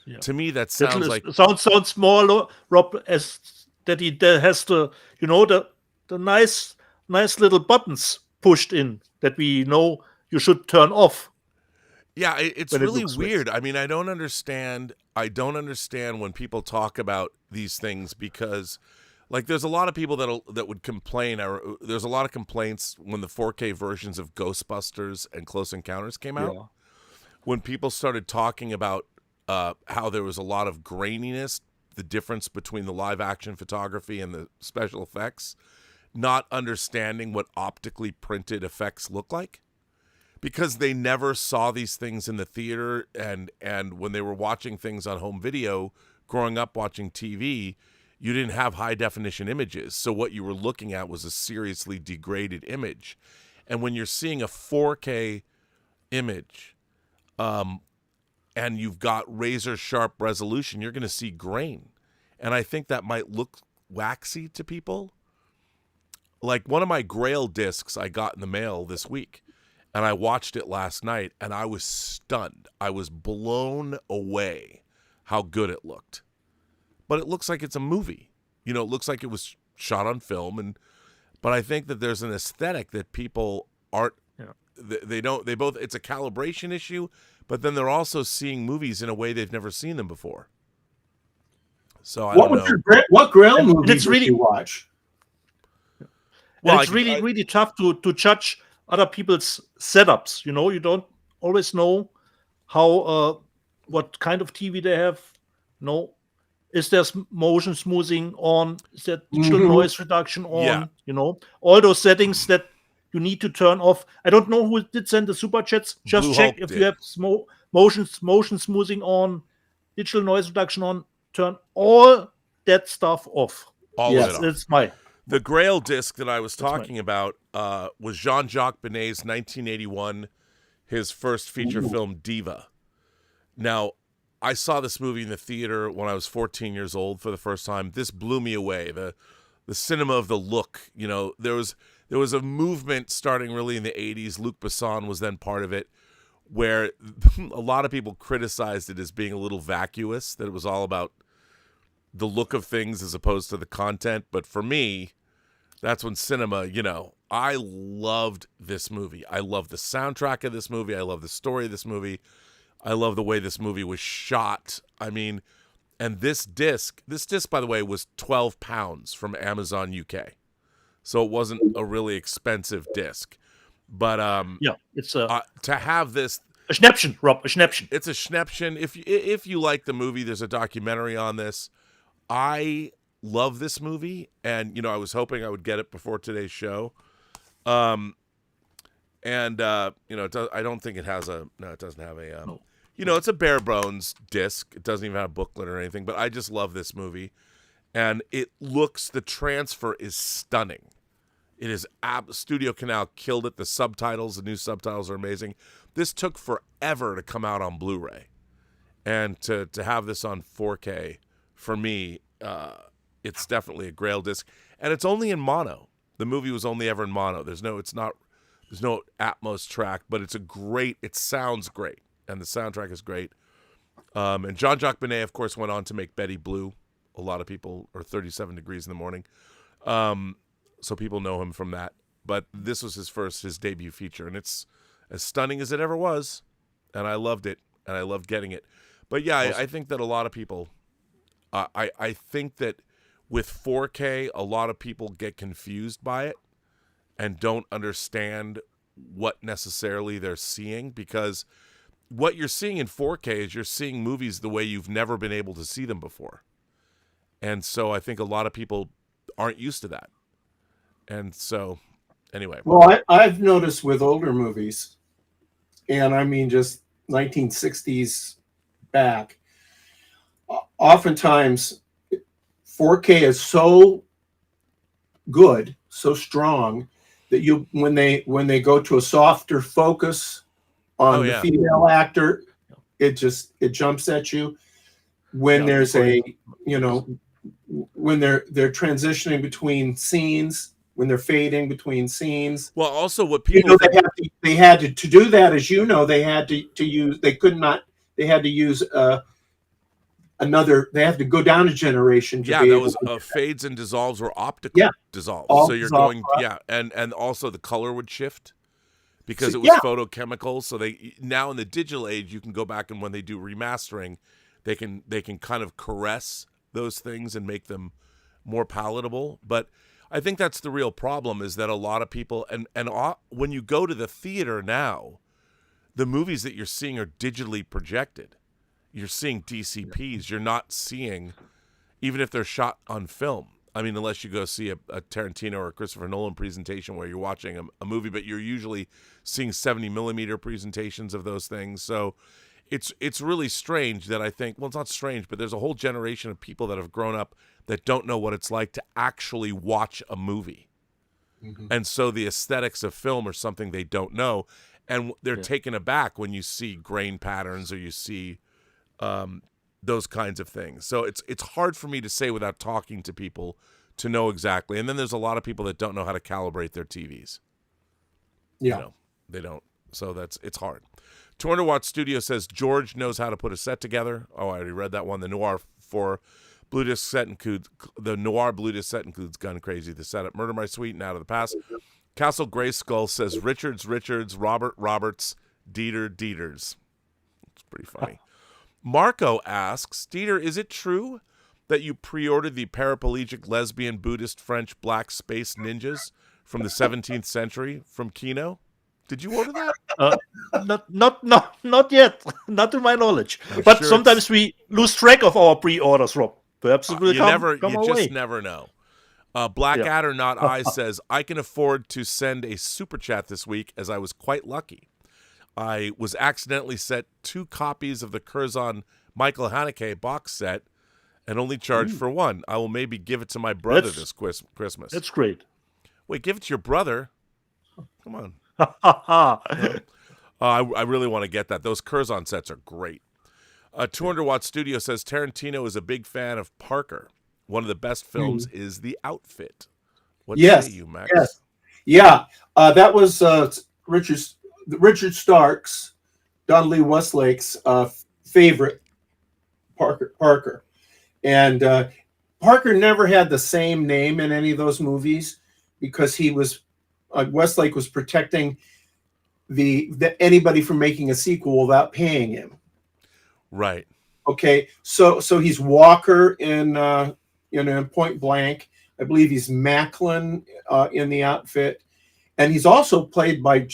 Yeah. To me, that sounds like sounds more, Rob, as that he has the, you know, the nice little buttons pushed in that we know you should turn off. Yeah, it's really weird. I mean, I don't understand when people talk about these things, because, like, there's a lot of people that would complain. There's a lot of complaints when the 4K versions of Ghostbusters and Close Encounters came out. Yeah. When people started talking about how there was a lot of graininess, the difference between the live action photography and the special effects, not understanding what optically printed effects look like, because they never saw these things in the theater, and when they were watching things on home video, growing up watching TV, you didn't have high definition images. So what you were looking at was a seriously degraded image. And when you're seeing a 4K image, and you've got razor sharp resolution, you're going to see grain. And I think that might look waxy to people. Like, one of my Grail discs I got in the mail this week, and I watched it last night, and I was stunned. I was blown away how good it looked. But it looks like it's a movie. You know, it looks like it was shot on film, but I think that there's an aesthetic that people aren't. Yeah. They both. It's a calibration issue, but then they're also seeing movies in a way they've never seen them before. So I don't know. What Grail movies did you watch? Well, it's really tough to judge other people's setups. You know, you don't always know how what kind of TV they have. No, is there motion smoothing on? Is there digital noise reduction on? Yeah. You know, all those settings that you need to turn off. I don't know who did send the super chats. Just Blue check Hulk if did. You have motion smoothing on, digital noise reduction on. Turn all that stuff off. All of it off. It's my. The Grail disc that I was talking about was Jean-Jacques Benet's 1981, his first feature film, Diva. Now, I saw this movie in the theater when I was 14 years old for the first time. This blew me away. The cinema of the look, you know, there was a movement starting really in the 80s. Luc Besson was then part of it, where a lot of people criticized it as being a little vacuous, that it was all about the look of things as opposed to the content. But for me, that's when cinema, you know, I loved this movie. I love the soundtrack of this movie. I love the story of this movie. I love the way this movie was shot. I mean, and this disc, by the way, was £12 from Amazon UK. So it wasn't a really expensive disc. But yeah, it's to have this a Schnäppchen, Rob, a Schnäppchen. It's a Schnäppchen. If you like the movie, there's a documentary on this. I love this movie, and you know, I was hoping I would get it before today's show. You know, I don't think it has a. No, it doesn't have a. You know, it's a bare bones disc. It doesn't even have a booklet or anything. But I just love this movie, and it looks. The transfer is stunning. It is Studio Canal killed it. The new subtitles are amazing. This took forever to come out on Blu-ray, and to have this on 4K for me, it's definitely a Grail disc, and it's only in mono. The movie was only ever in mono. There's no Atmos track, but it sounds great, and the soundtrack is great. And Jean-Jacques Benet, of course, went on to make Betty Blue. A lot of people, or 37 Degrees in the Morning. So people know him from that. But this was his debut feature, and it's as stunning as it ever was, and I loved it, and I loved getting it. But yeah, I think that a lot of people, I think that with 4K, a lot of people get confused by it and don't understand what necessarily they're seeing, because what you're seeing in 4K is you're seeing movies the way you've never been able to see them before. And so I think a lot of people aren't used to that. And so, anyway. Well, I've noticed with older movies, and I mean just 1960s back, oftentimes 4K is so good, so strong, that when they go to a softer focus on the female actor, it jumps at you. When there's when they're transitioning between scenes, when they're fading between scenes. Well, also what people they had to do that, as you know, they had to use, they had to use they have to go down a generation to be able to fades and dissolves were optical dissolves. So you're going and also the color would shift because it was photochemical. So they now in the digital age you can go back, and when they do remastering, they can kind of caress those things and make them more palatable. But I think that's the real problem, is that a lot of people and when you go to the theater now, the movies that you're seeing are digitally projected. You're seeing DCPs. You're not seeing, even if they're shot on film. I mean, unless you go see a Tarantino or a Christopher Nolan presentation where you're watching a movie, but you're usually seeing 70 millimeter presentations of those things. So it's really strange that I think, well, it's not strange, but there's a whole generation of people that have grown up that don't know what it's like to actually watch a movie. Mm-hmm. And so the aesthetics of film are something they don't know. And they're taken aback when you see grain patterns or you see those kinds of things. So it's hard for me to say without talking to people to know exactly. And then there's a lot of people that don't know how to calibrate their TVs. Yeah. You know, they don't. So it's hard. 200 Watt Studio says George knows how to put a set together. Oh, I already read that one. The Noir 4 Blue Disc set includes Gun Crazy, the setup, Murder My Sweet, and Out of the Past. Castle Grayskull says Richards, Robert Roberts, Dieters. It's pretty funny. Marco asks, Dieter, is it true that you pre-ordered the paraplegic lesbian Buddhist French black space ninjas from the 17th century from Kino? Did you order that? Not yet. Not to my knowledge. But sometimes we lose track of our pre-orders, Rob. Perhaps it will come our way. Just never know. Blackadder Not I says, I can afford to send a super chat this week as I was quite lucky. I was accidentally sent 2 copies of the Curzon Michael Haneke box set and only charged for one. I will maybe give it to my brother this Christmas. That's great. Wait, give it to your brother? Come on. I really want to get that. Those Curzon sets are great. 200 Watt Studio says Tarantino is a big fan of Parker. One of the best films is The Outfit. What say you, Max? Yes. Yeah. That was Richard Stark's, Don Lee Westlake's favorite Parker. And Parker never had the same name in any of those movies because he was Westlake was protecting anybody from making a sequel without paying him. Right. Okay. So he's Walker in Point Blank. I believe he's Macklin in The Outfit, and he's also played by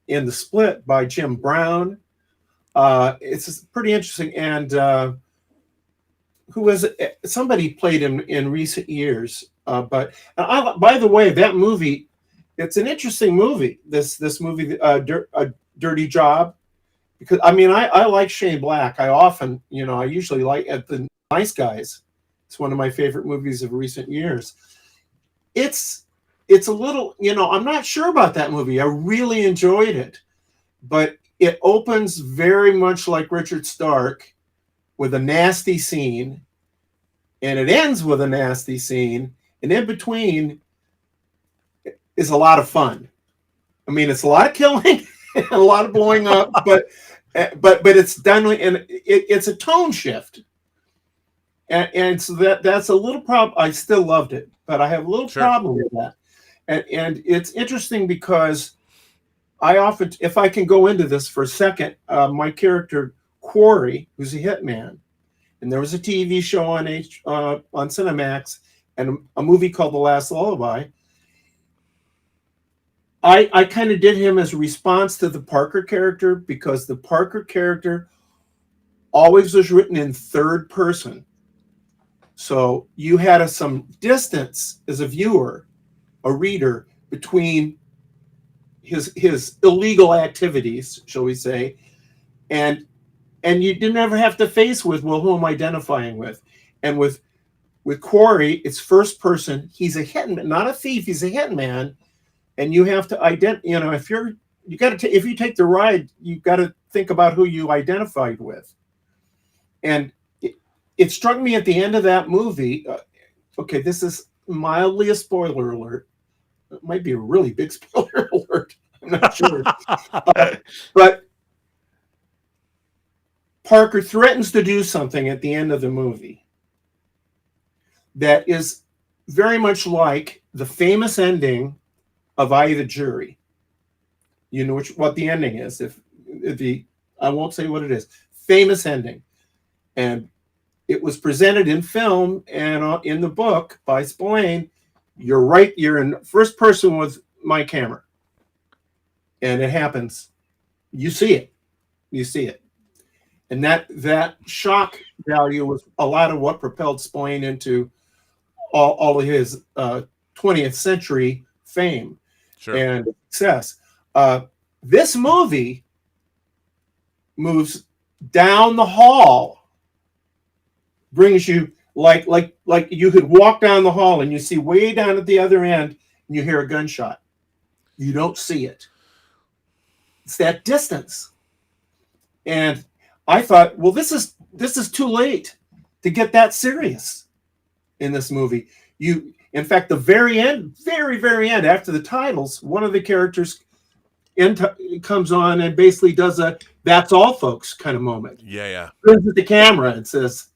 in The Split by Jim Brown. It's pretty interesting. And who was it? Somebody played him in recent years. But by the way, that movie, it's an interesting movie. This movie, Dirty Job, because I mean I like Shane Black. I usually like at The Nice Guys. It's one of my favorite movies of recent years. It's a little, I'm not sure about that movie. I really enjoyed it, but it opens very much like Richard Stark with a nasty scene. and it ends with a nasty scene, and in between is a lot of fun. I mean, it's a lot of killing and a lot of blowing up, but it's done, and it's a tone shift. And so that's a little problem. I still loved it, but I have a little problem with that. And it's interesting because I often, if I can go into this for a second, my character Quarry, who's a hitman, and there was a TV show on Cinemax and a movie called The Last Lullaby. I kind of did him as a response to the Parker character, because the Parker character always was written in third person. So you had some distance as a viewer, a reader, between his illegal activities, shall we say, and you didn't ever have to face with, well, who am I identifying with? And with Quarry, it's first person. He's a hitman, not a thief. He's a hitman, and you have to if you take the ride, you got to think about who you identified with. And it struck me at the end of that movie. Okay, this is mildly a spoiler alert. It might be a really big spoiler alert. I'm not sure. But Parker threatens to do something at the end of the movie that is very much like the famous ending of I, the Jury. You know what the ending is. I won't say what it is. Famous ending. And it was presented in film and in the book by Spillane. You're right. You're in first person with my camera. And it happens. You see it. You see it. And that shock value was a lot of what propelled Spillane into all of his 20th century fame and success. This movie moves down the hall, brings you like you could walk down the hall and you see way down at the other end and you hear a gunshot. You don't see it. It's that distance. And I thought, well, this is too late to get that serious in this movie. In fact, the very end, very, very end, after the titles, one of the characters comes on and basically does a "that's all, folks" kind of moment. Yeah. Turns at the camera and says,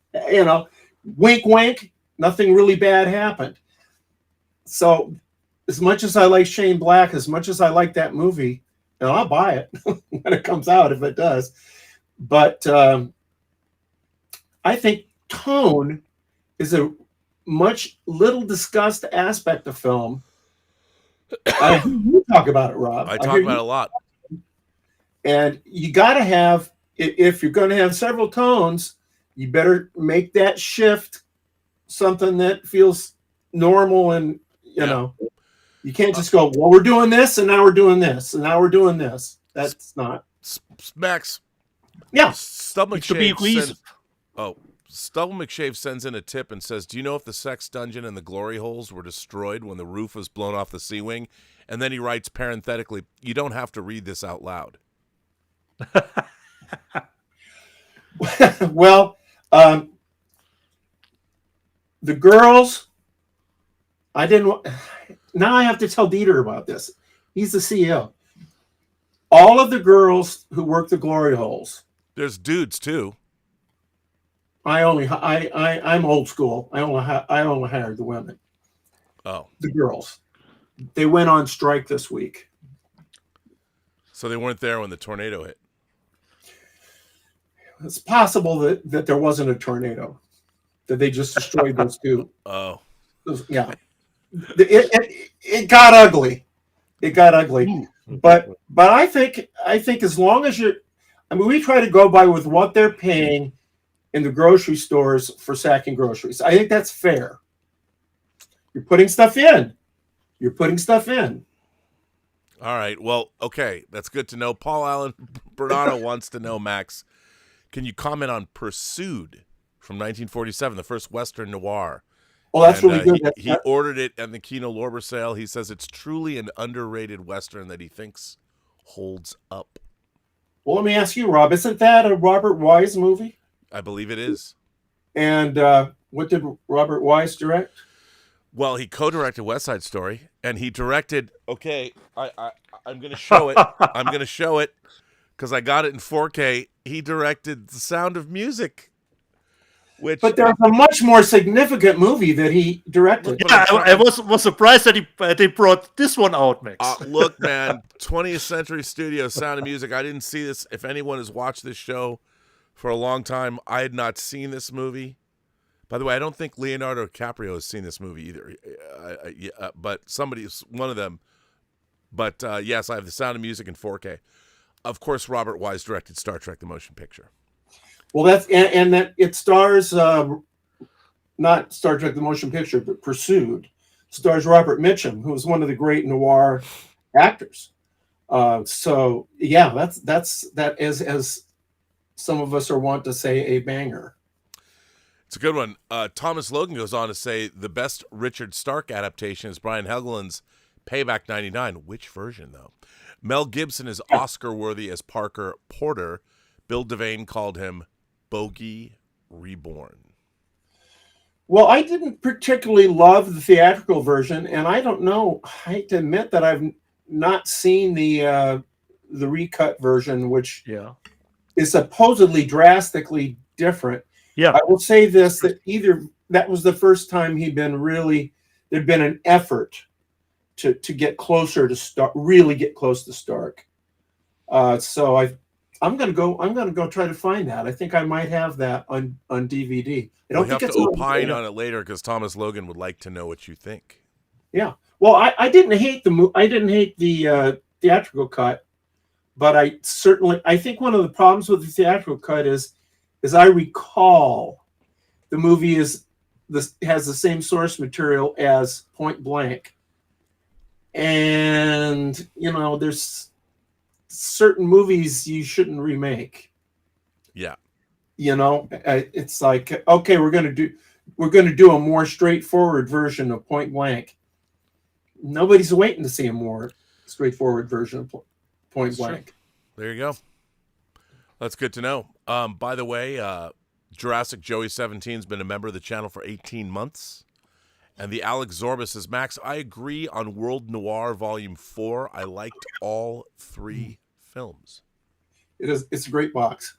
wink, wink, nothing really bad happened. So as much as I like Shane Black, as much as I like that movie, and I'll buy it when it comes out, if it does. But I think tone is a much little discussed aspect of film. You talk about it, Rob. I talk about it a lot. And you got to have, if you're going to have several tones, you better make that shift something that feels normal. And, you can't just go, well, we're doing this, and now we're doing this, and now we're doing this. That's not. Max. Yeah. Stubble McShave sends in a tip and says, do you know if the sex dungeon and the glory holes were destroyed when the roof was blown off the Sea Wing? And then he writes parenthetically, you don't have to read this out loud. Well, the girls, now I have to tell Dieter about this. He's the CEO. All of the girls who work the glory holes. There's dudes too. I'm old school. I only hired the women. Oh. The girls. They went on strike this week. So they weren't there when the tornado hit. It's possible that there wasn't a tornado, that they just destroyed those two. Oh. Yeah. It got ugly. It got ugly. But I think as long as we try to go by with what they're paying in the grocery stores for sacking groceries. I think that's fair. You're putting stuff in. All right. Well, okay. That's good to know. Paul Allen Bernardo wants to know, Max, can you comment on Pursued from 1947, the first Western noir? Oh, that's really good. He ordered it at the Kino Lorber sale. He says it's truly an underrated Western that he thinks holds up. Well, let me ask you, Rob, isn't that a Robert Wise movie? I believe it is. And What did Robert Wise direct? Well, he co-directed West Side Story, and he directed. Okay, I'm going to show it. I'm going to show it because I got it in 4K. He directed The Sound of Music, which. But there's a much more significant movie that he directed. Yeah, I was surprised that they brought this one out, Max. Look, man, 20th Century Studios, Sound of Music. I didn't see this. If anyone has watched this show for a long time, I had not seen this movie. By the way, I don't think Leonardo DiCaprio has seen this movie either, but somebody's one of them. But yes, I have The Sound of Music in 4K. Of course, Robert Wise directed Star Trek: The Motion Picture. Well, that's and that it stars not Star Trek: The Motion Picture, but Pursued. Stars Robert Mitchum, who was one of the great noir actors. So yeah, that's as some of us are wont to say, a banger. It's a good one. Thomas Logan goes on to say the best Richard Stark adaptation is Brian Helgeland's Payback 99. Which version, though? Mel Gibson is Oscar-worthy as Parker Porter. Bill Devane called him Bogey Reborn. Well, I didn't particularly love the theatrical version, and I don't know. I hate to admit that I've not seen the recut version, which is supposedly drastically different. Yeah, I will say this: that that was the first time there'd been an effort to get closer to Stark, really get close to Stark. So I'm gonna go try to find that. I think I might have that on DVD. I don't think have it's to opine on it later because Thomas Logan would like to know what you think. Yeah. Well, I didn't hate the theatrical cut, but I think one of the problems with the theatrical cut is I recall the movie has the same source material as Point Blank, and there's certain movies you shouldn't remake. Yeah. It's like, okay, we're going to do a more straightforward version of Point Blank. Nobody's waiting to see a more straightforward version of Point Blank. True. There you go. That's good to know. By the way, Jurassic Joey 17 has been a member of the channel for 18 months. And the Alex Zorba says, Max, I agree on World Noir Volume 4. I liked all 3 films. It's a great box.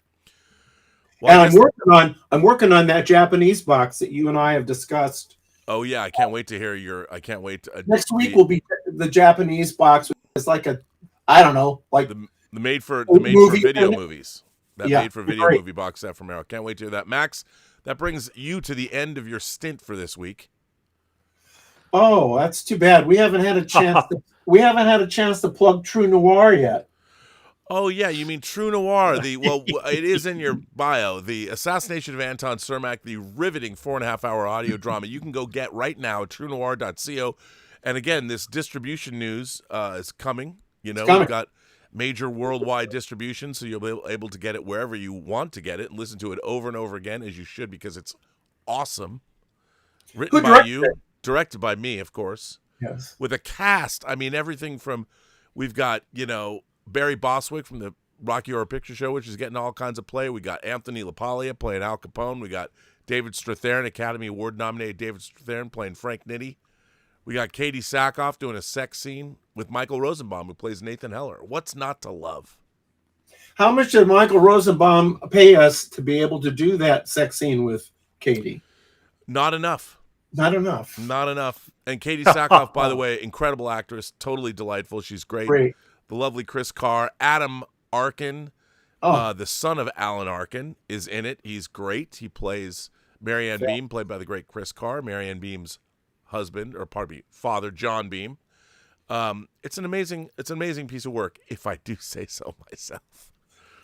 Well, and I'm working on that Japanese box that you and I have discussed. Oh yeah, I can't wait to hear I can't wait. Next week will be the Japanese box. It's like I don't know, like the made for video movies. That made for video movie box set from Arrow. Can't wait to hear that, Max. That brings you to the end of your stint for this week. Oh, that's too bad. We haven't had a chance to plug True Noir yet. Oh yeah, you mean True Noir? It is in your bio. The Assassination of Anton Cermak, the riveting 4.5-hour audio drama. You can go get right now at TrueNoir.co. And again, this distribution news is coming. We've got major worldwide distribution, so you'll be able to get it wherever you want to get it and listen to it over and over again, as you should, because it's awesome. Written by you, directed by me, of course. Yes. With a cast, I mean, everything from, we've got, Barry Bostwick from the Rocky Horror Picture Show, which is getting all kinds of play. We got Anthony LaPaglia playing Al Capone. We got David Strathairn, Academy Award nominated David Strathairn, playing Frank Nitti. We got Katie Sackhoff doing a sex scene with Michael Rosenbaum, who plays Nathan Heller. What's not to love? How much did Michael Rosenbaum pay us to be able to do that sex scene with Katie? Not enough. Not enough. Not enough. And Katie Sackhoff, by the way, incredible actress, totally delightful. She's great. Great. The lovely Chris Carr. Adam Arkin, the son of Alan Arkin, is in it. He's great. He plays Marianne Beam, played by the great Chris Carr, Marianne Beam's father, John Beam. It's an amazing piece of work, if I do say so myself.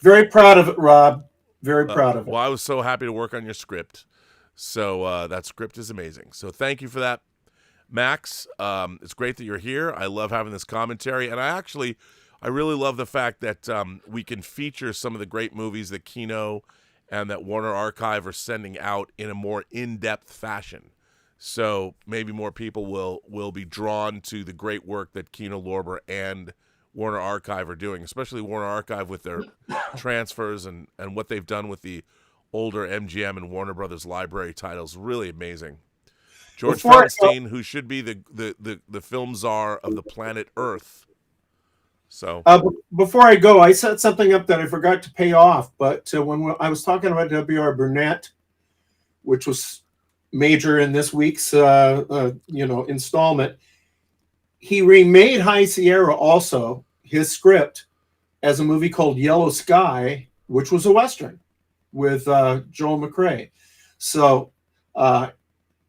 Very proud of it, Rob. Very proud of it. Well, I was so happy to work on your script. So that script is amazing. So thank you for that, Max. It's great that you're here. I love having this commentary, and I really love the fact that we can feature some of the great movies that Kino and that Warner Archive are sending out in a more in-depth fashion. So maybe more people will be drawn to the great work that Kino Lorber and Warner Archive are doing, especially Warner Archive with their transfers and what they've done with the older MGM and Warner Brothers library titles. Really amazing. George Before I go- Felsenstein, who should be the film czar of the planet Earth. So Before I go, I set something up that I forgot to pay off. But when I was talking about W.R. Burnett, which was major in this week's installment, he remade High Sierra also, his script, as a movie called Yellow Sky, which was a Western with Joel McRae. So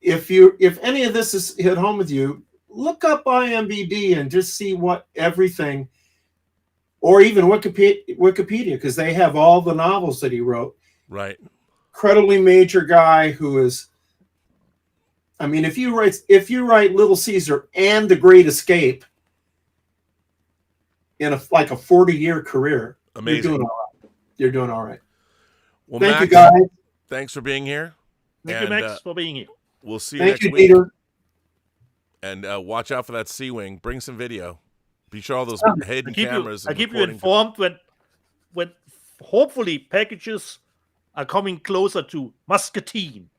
if any of this is hit home with you, look up IMDb and just see what everything, or even Wikipedia, because they have all the novels that he wrote. right. Incredibly major guy who is, I mean, if you write Little Caesar and The Great Escape in a 40-year career, Amazing. You're doing all right. Well, Thank you, Max, guys. thanks for being here. Thank you, Max, for being here. We'll see you Thank next you, week. Peter. And watch out for that C-Wing. Bring some video. Be sure all those hidden cameras. I and keep you recording- informed when hopefully packages are coming closer to Muscatine.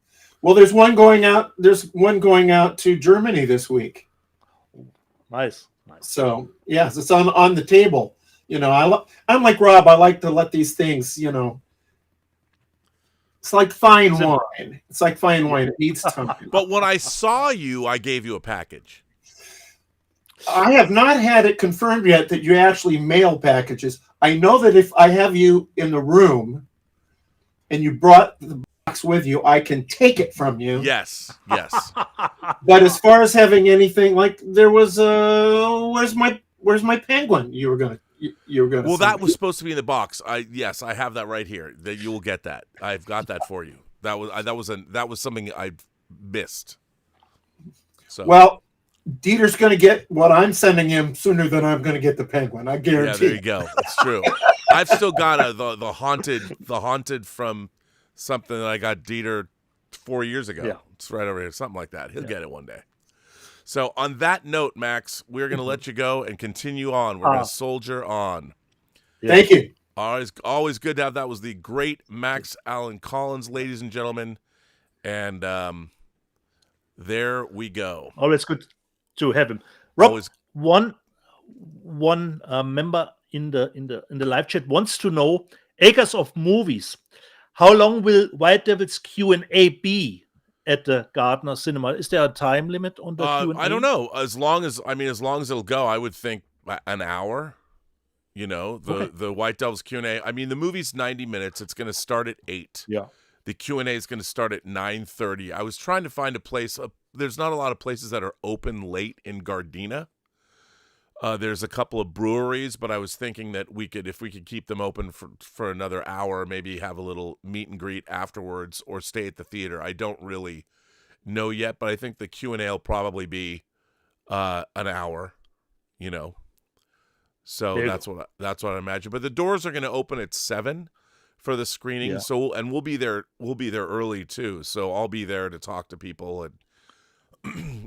Well, there's one going out. There's one going out to Germany this week. Nice. So yes, it's on the table. You know, I'm like Rob. I like to let these things. You know, it's like fine wine. It's like fine wine. It needs time. But when I saw you, I gave you a package. I have not had it confirmed yet that you actually mail packages. I know that if I have you in the room and you brought the box with you, I can take it from you. Yes. But as far as having anything, like there was where's my penguin? You were gonna. Well, send that me. was supposed to be in the box. I have that right here. That you will get that. I've got that for you. That was something I missed. So Well, Dieter's going to get what I'm sending him sooner than I'm going to get the penguin. I yeah, guarantee. there you go. It's true. I've still got the haunted from something that I got Dieter 4 years ago. Yeah. It's right over here, something like that. He'll get it one day. So on that note, Max, we're going to let you go and continue on. We're going to soldier on. Thank you. Always good to have. That was the great Max Allen Collins, ladies and gentlemen. And there we go. Always good to have him. Rob, Always. one member in the live chat wants to know, Acres of Movies, how long will White Devil's Q&A be at the Gardner Cinema? Is there a time limit on the Q&A? I don't know. As long as it'll go, I would think an hour. You know, the White Devil's Q&A. I mean, the movie's 90 minutes. It's going to start at 8. Yeah. The Q&A is going to start at 9:30. I was trying to find a place. There's not a lot of places that are open late in Gardena. There's a couple of breweries, but I was thinking that if we could keep them open for another hour, maybe have a little meet and greet afterwards or stay at the theater. I don't really know yet, but I think the Q&A will probably be an hour, you know. So that's what I imagine. But the doors are going to open at 7 for the screening. Yeah. So we'll be there early too. So I'll be there to talk to people, and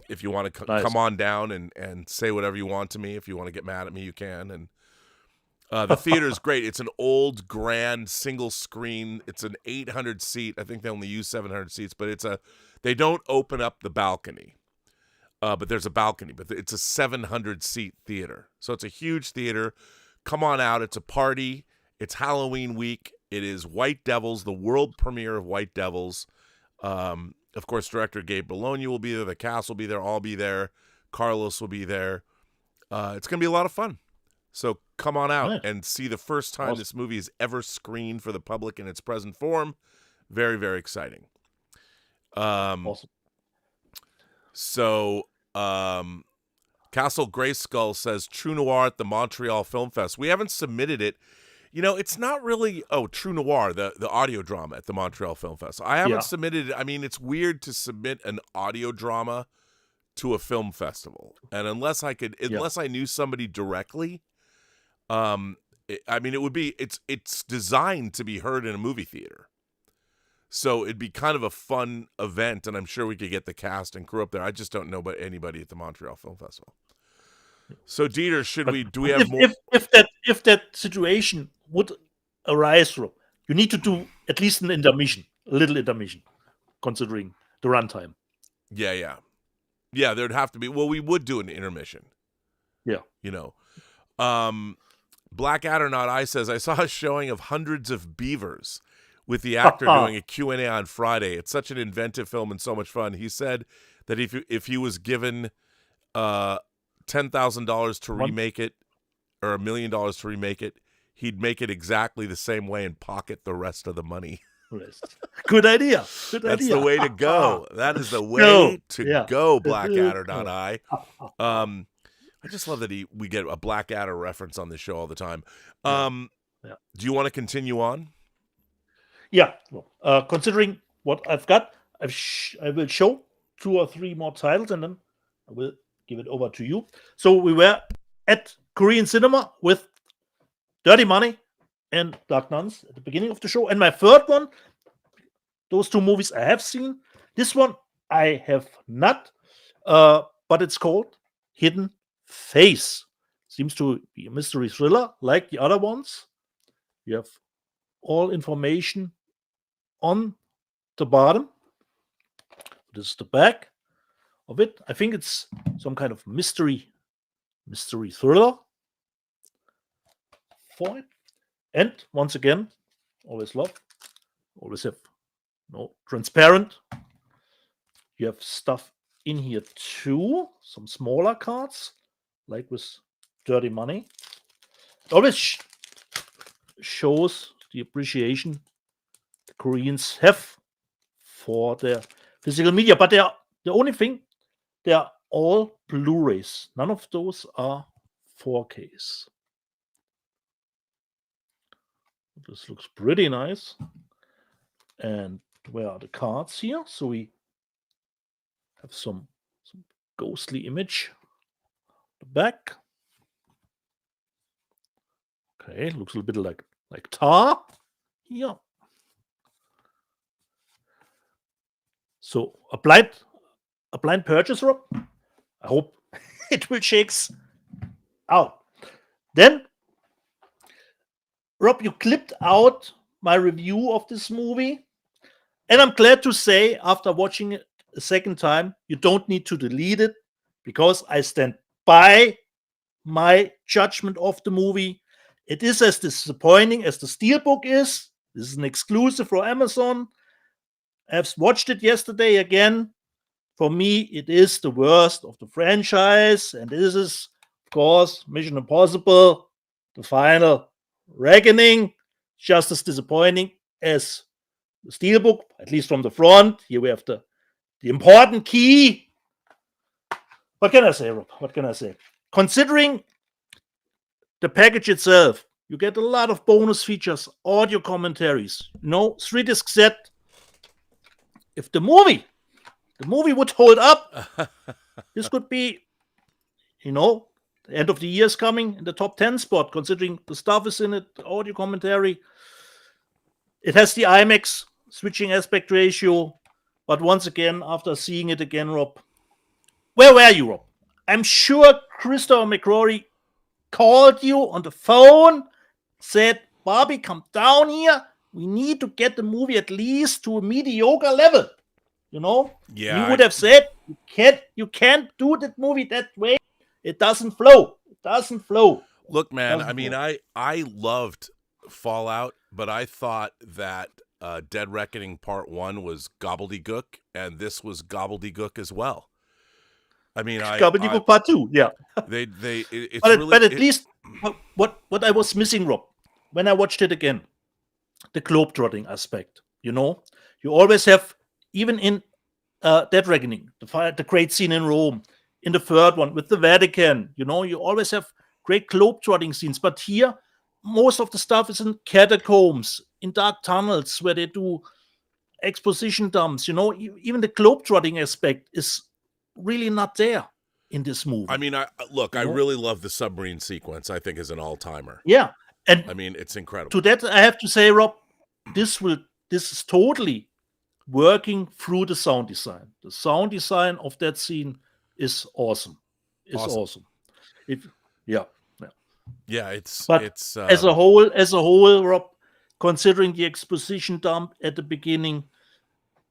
if you want to come on down and say whatever you want to me, if you want to get mad at me, you can. And the theater is great. It's an old, grand, single screen. It's an 800 seat. I think they only use 700 seats, but they don't open up the balcony. But there's a balcony, but it's a 700 seat theater. So it's a huge theater. Come on out. It's a party. It's Halloween week. It is White Devils, the world premiere of White Devils. Of course, director Gabe Bologna will be there. The cast will be there. I'll be there. Carlos will be there. It's going to be a lot of fun. So come on out and see the first time this movie is ever screened for the public in its present form. Very, very exciting. Awesome. So, Castle Grayskull says True Noir at the Montreal Film Fest. We haven't submitted it. You know, it's not really True Noir, the audio drama at the Montreal Film Fest. I haven't submitted it. I mean, it's weird to submit an audio drama to a film festival, and unless I knew somebody directly, it would be. It's designed to be heard in a movie theater. So it'd be kind of a fun event, and I'm sure we could get the cast and crew up there. I just don't know about anybody at the Montreal Film Festival. So Dieter, do we have more? If that situation would arise, Rob, you need to do at least an intermission, a little intermission, considering the runtime. Yeah. There'd have to be. Well, we would do an intermission. Yeah. Blackadder Not I says, I saw a showing of Hundreds of Beavers with the actor doing a Q&A on Friday. It's such an inventive film and so much fun. He said that if he was given $10,000 to remake it, or $1 million to remake it, he'd make it exactly the same way and pocket the rest of the money. Good idea. That's the way to go. That is the way to go, Blackadder Not I. I just love that we get a Blackadder reference on this show all the time. Do you want to continue on? Yeah. Considering what I've got, I will show 2 or 3 more titles, and then I will give it over to you. So we were at Korean cinema with Dirty Money and Dark Nuns at the beginning of the show. And my third one, those 2 movies I have seen. This one I have not, but it's called Hidden Face. Seems to be a mystery thriller like the other ones. You have all information on the bottom. This is the back of it. I think it's some kind of mystery thriller for it. And once again, always have transparent. You have stuff in here too, some smaller cards, like with Dirty Money. It always shows the appreciation the Koreans have for their physical media, but the only thing, they are all Blu-rays. None of those are 4Ks. This looks pretty nice. And where are the cards here? So we have some ghostly image. The back. Okay, looks a little bit like tar here. So a blind purchase, Rob. I hope it will shakes out. Then, Rob, you clipped out my review of this movie. And I'm glad to say, after watching it a second time, you don't need to delete it, because I stand by my judgment of the movie. It is as disappointing as the Steelbook is. This is an exclusive for Amazon. I've watched it yesterday again. For me, it is the worst of the franchise. And this is, of course, Mission Impossible, the final reckoning. Just as disappointing as the Steelbook, at least from the front. Here we have the important key. What can I say, Rob? What can I say? Considering the package itself, you get a lot of bonus features, audio commentaries, 3-disc set. If the movie would hold up, this could be, the end of the year is coming in the top 10 spot, considering the stuff is in it, the audio commentary. It has the IMAX switching aspect ratio. But once again, after seeing it again, Rob, where were you, Rob? I'm sure Christopher McCrory called you on the phone, said, Bobby, come down here. We need to get the movie at least to a mediocre level. Yeah. He would have said, you can't do that movie that way. It doesn't flow. Look, man, I loved Fallout, but I thought that Dead Reckoning Part 1 was gobbledygook, and this was gobbledygook as well. Gobbledygook Part 2, yeah. But at least what I was missing, Rob, when I watched it again, the globetrotting aspect. You always have, even in Dead Reckoning, the great scene in Rome, in the third one with the Vatican, you always have great globetrotting scenes. But here, most of the stuff is in catacombs, in dark tunnels where they do exposition dumps. Even the globetrotting aspect is really not there in this movie. I really love the submarine sequence. I think is an all-timer. Yeah. And it's incredible. To that, I have to say, Rob, this is totally working through the sound design. The sound design of that scene is awesome. Awesome. Yeah, it's as a whole, Rob, considering the exposition dump at the beginning,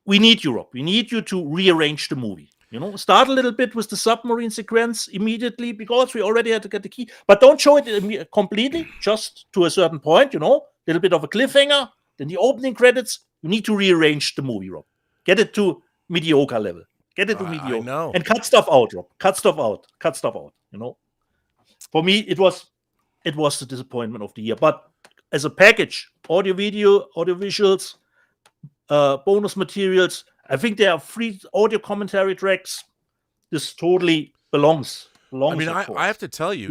we need you, Rob. We need you to rearrange the movie. Start a little bit with the submarine sequence immediately because we already had to get the key. But don't show it completely, just to a certain point, little bit of a cliffhanger. Then the opening credits, you need to rearrange the movie, Rob. Get it to mediocre level. Get it to mediocre. I know. And cut stuff out, Rob. Cut stuff out. For me, it was the disappointment of the year. But as a package, audio, video, audio visuals, bonus materials, I think there are 3 audio commentary tracks. This totally belongs. I mean, I have to tell you,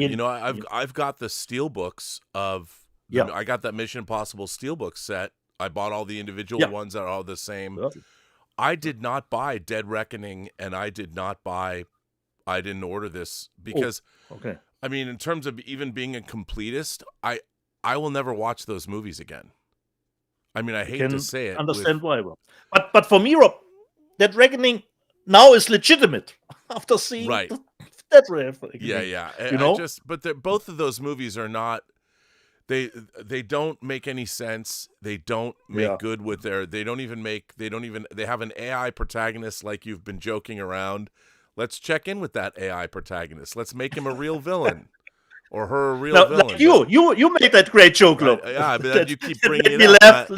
I've got the steelbooks of. I got that Mission Impossible steelbook set. I bought all the individual ones that are all the same. Yeah. I did not buy Dead Reckoning, and I didn't order this because. Okay. I mean, in terms of even being a completist, I will never watch those movies again. I mean, I hate to say it. Understand why, Rob. But for me, Rob, That Reckoning now is legitimate after seeing that Reckoning. Yeah. But both of those movies are not. They don't make any sense. They don't make good with they have an AI protagonist like you've been joking around. Let's check in with that AI protagonist. Let's make him a real villain. Or her a real villain. Like you made that great joke, Lo. Yeah, but you keep bringing it up.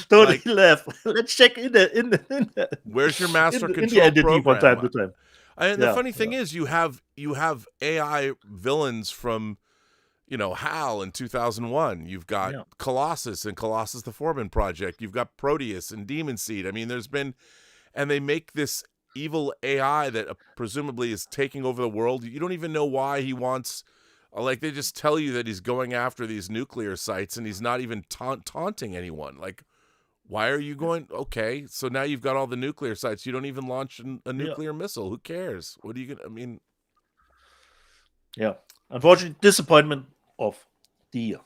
Don't laugh. Let's check in the where's your master control program? From time to time. And the funny thing is, you have AI villains from, HAL in 2001. You've got Colossus and Colossus the Foreman Project. You've got Proteus and Demon Seed. I mean, and they make this evil AI that presumably is taking over the world. You don't even know why he wants. Like, they just tell you that he's going after these nuclear sites and he's not even taunting anyone. Like, why are you going? Okay, so now you've got all the nuclear sites. You don't even launch a nuclear missile. Who cares? What are you going to, I mean. Yeah. Unfortunately, disappointment of the year.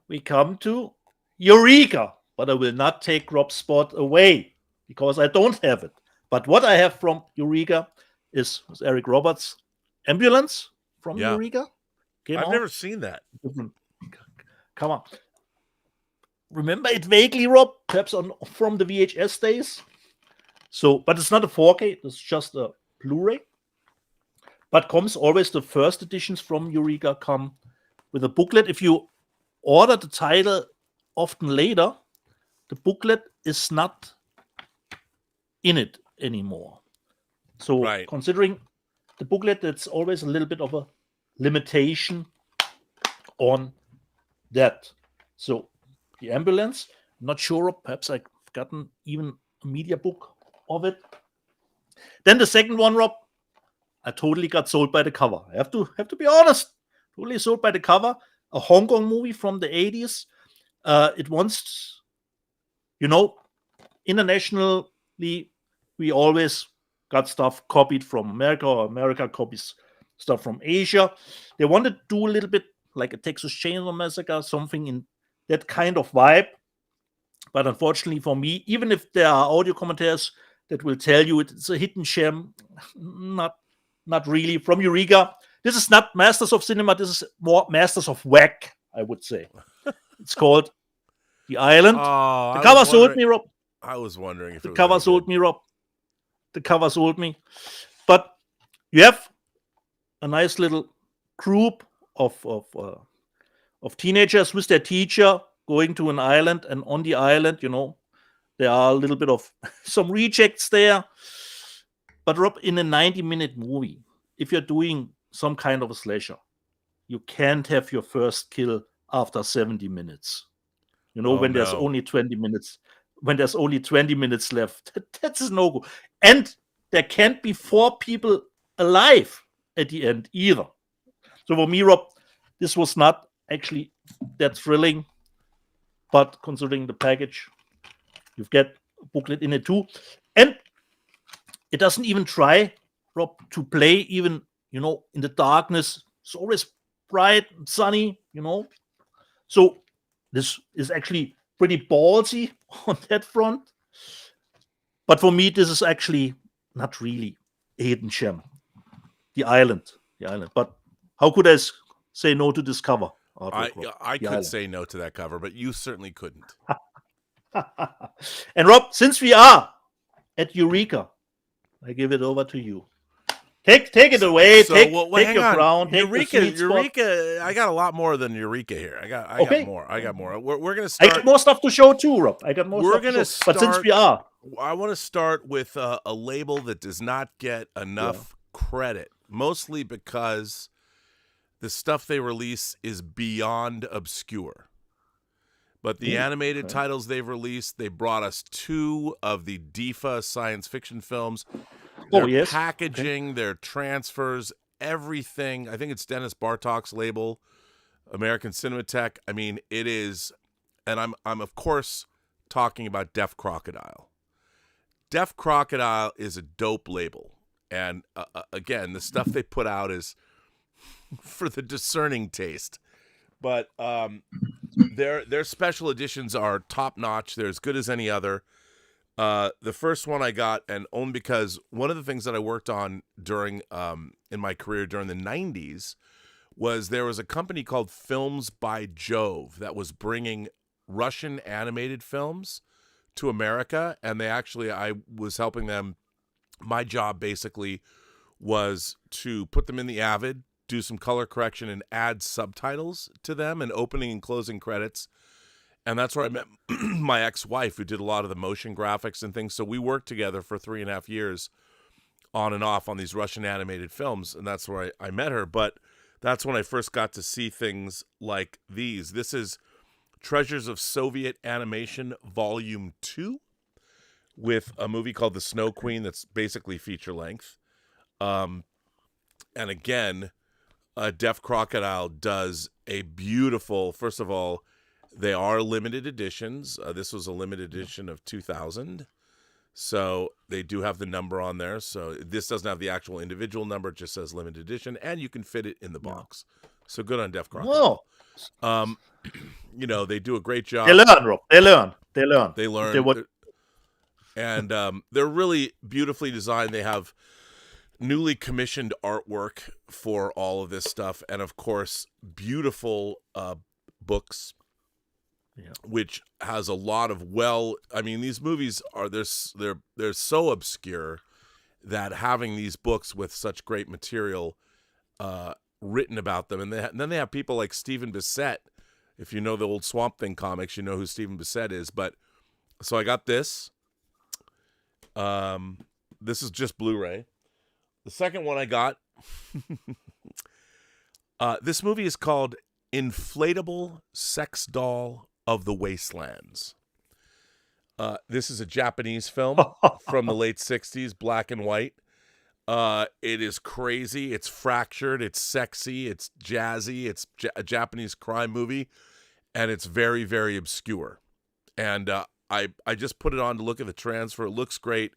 We come to Eureka, but I will not take Rob's spot away because I don't have it. But what I have from Eureka is Eric Roberts' Ambulance. From Eureka. I've never seen that. Come on. Remember it vaguely, Rob? Perhaps from the VHS days. But it's not a 4K. It's just a Blu-ray. But comes always the first editions from Eureka come with a booklet. If you order the title often later, the booklet is not in it anymore. So considering the booklet, that's always a little bit of a limitation on that. So the Ambulance, not sure, perhaps I've gotten even a media book of it. Then the second one, Rob, I totally got sold by the cover. I have to be honest. Totally sold by the cover. A Hong Kong movie from the 80s. It once, internationally, we always got stuff copied from America, or America copies stuff from Asia. They wanted to do a little bit like a Texas Chainsaw Massacre, something in that kind of vibe. But unfortunately for me, even if there are audio commentaries that will tell you it's a hidden gem, not really. From Eureka, this is not Masters of Cinema. This is more Masters of Whack, I would say. It's called The Island. The cover sold me, Rob. I was wondering if the cover sold me, Rob. The cover sold me. But you have a nice little group of teenagers with their teacher going to an island, and on the island, there are a little bit of some rejects there. But Rob, in a 90-minute movie, if you're doing some kind of a slasher, you can't have your first kill after 70 minutes. There's only 20 minutes. When there's only 20 minutes left, that's no go. And there can't be 4 people alive at the end either. So for me, Rob, this was not actually that thrilling. But considering the package, you get a booklet in it too. And it doesn't even try, Rob, to play even, in the darkness. It's always bright and sunny, So this is actually pretty ballsy on that front. But for me, this is actually not really a hidden gem. The island. But how could I say no to this cover? artwork. Rob. I The could island. say no to that cover, but you certainly couldn't. And Rob, since we are at Eureka, I give it over to you. Take it away. Take hang your on. crown. Take Eureka, the sweet spot. Eureka. I got a lot more than Eureka here. I got more. I got more. We're gonna I start. got more stuff to show too, Rob. I got more We're stuff gonna to show. But since start- we are, I want to start with a label that does not get enough credit, mostly because the stuff they release is beyond obscure. But the animated titles they've released, they brought us 2 of the DIFA science fiction films. Their packaging, their transfers, everything. I think it's Dennis Bartok's label, American Cinematheque. I mean, it is, and I'm of course talking about Deaf Crocodile. Deaf Crocodile is a dope label, and again, the stuff they put out is for the discerning taste. But their special editions are top notch. They're as good as any other. The first one I got, and only because one of the things that I worked on during in my career during the 90s was there was a company called Films by Jove that was bringing Russian animated films to America, and I was helping them. My job basically was to put them in the Avid, do some color correction, and add subtitles to them and opening and closing credits. And that's where I met my ex-wife, who did a lot of the motion graphics and things. So we worked together for 3.5 years on and off on these Russian animated films, and that's where I met her. But that's when I first got to see things like these. This is Treasures of Soviet Animation Volume 2 with a movie called The Snow Queen that's basically feature length. And again, Deaf Crocodile does a beautiful, first of all, they are limited editions. This was a limited edition of 2000. So they do have the number on there. So this doesn't have the actual individual number. It just says limited edition. And you can fit it in the box. So good on Deaf Crocodile. whoa, They do a great job. they learn, Rob. They learn. They learn. They what- And they're really beautifully designed. They have newly commissioned artwork for all of this stuff. And, of course, beautiful books. Yeah. Which has a lot of these movies are they're so obscure that having these books with such great material written about them, and then they have people like Stephen Bissett. If you know the old Swamp Thing comics, you know who Stephen Bissett is. But so I got this. This is just Blu-ray. The second one I got. This movie is called Inflatable Sex Doll of the Wastelands. This is a Japanese film from the late 60s, black and white. It is crazy. It's fractured. It's sexy. It's jazzy. It's a Japanese crime movie, and it's very, very obscure. And I just put it on to look at the transfer. It looks great.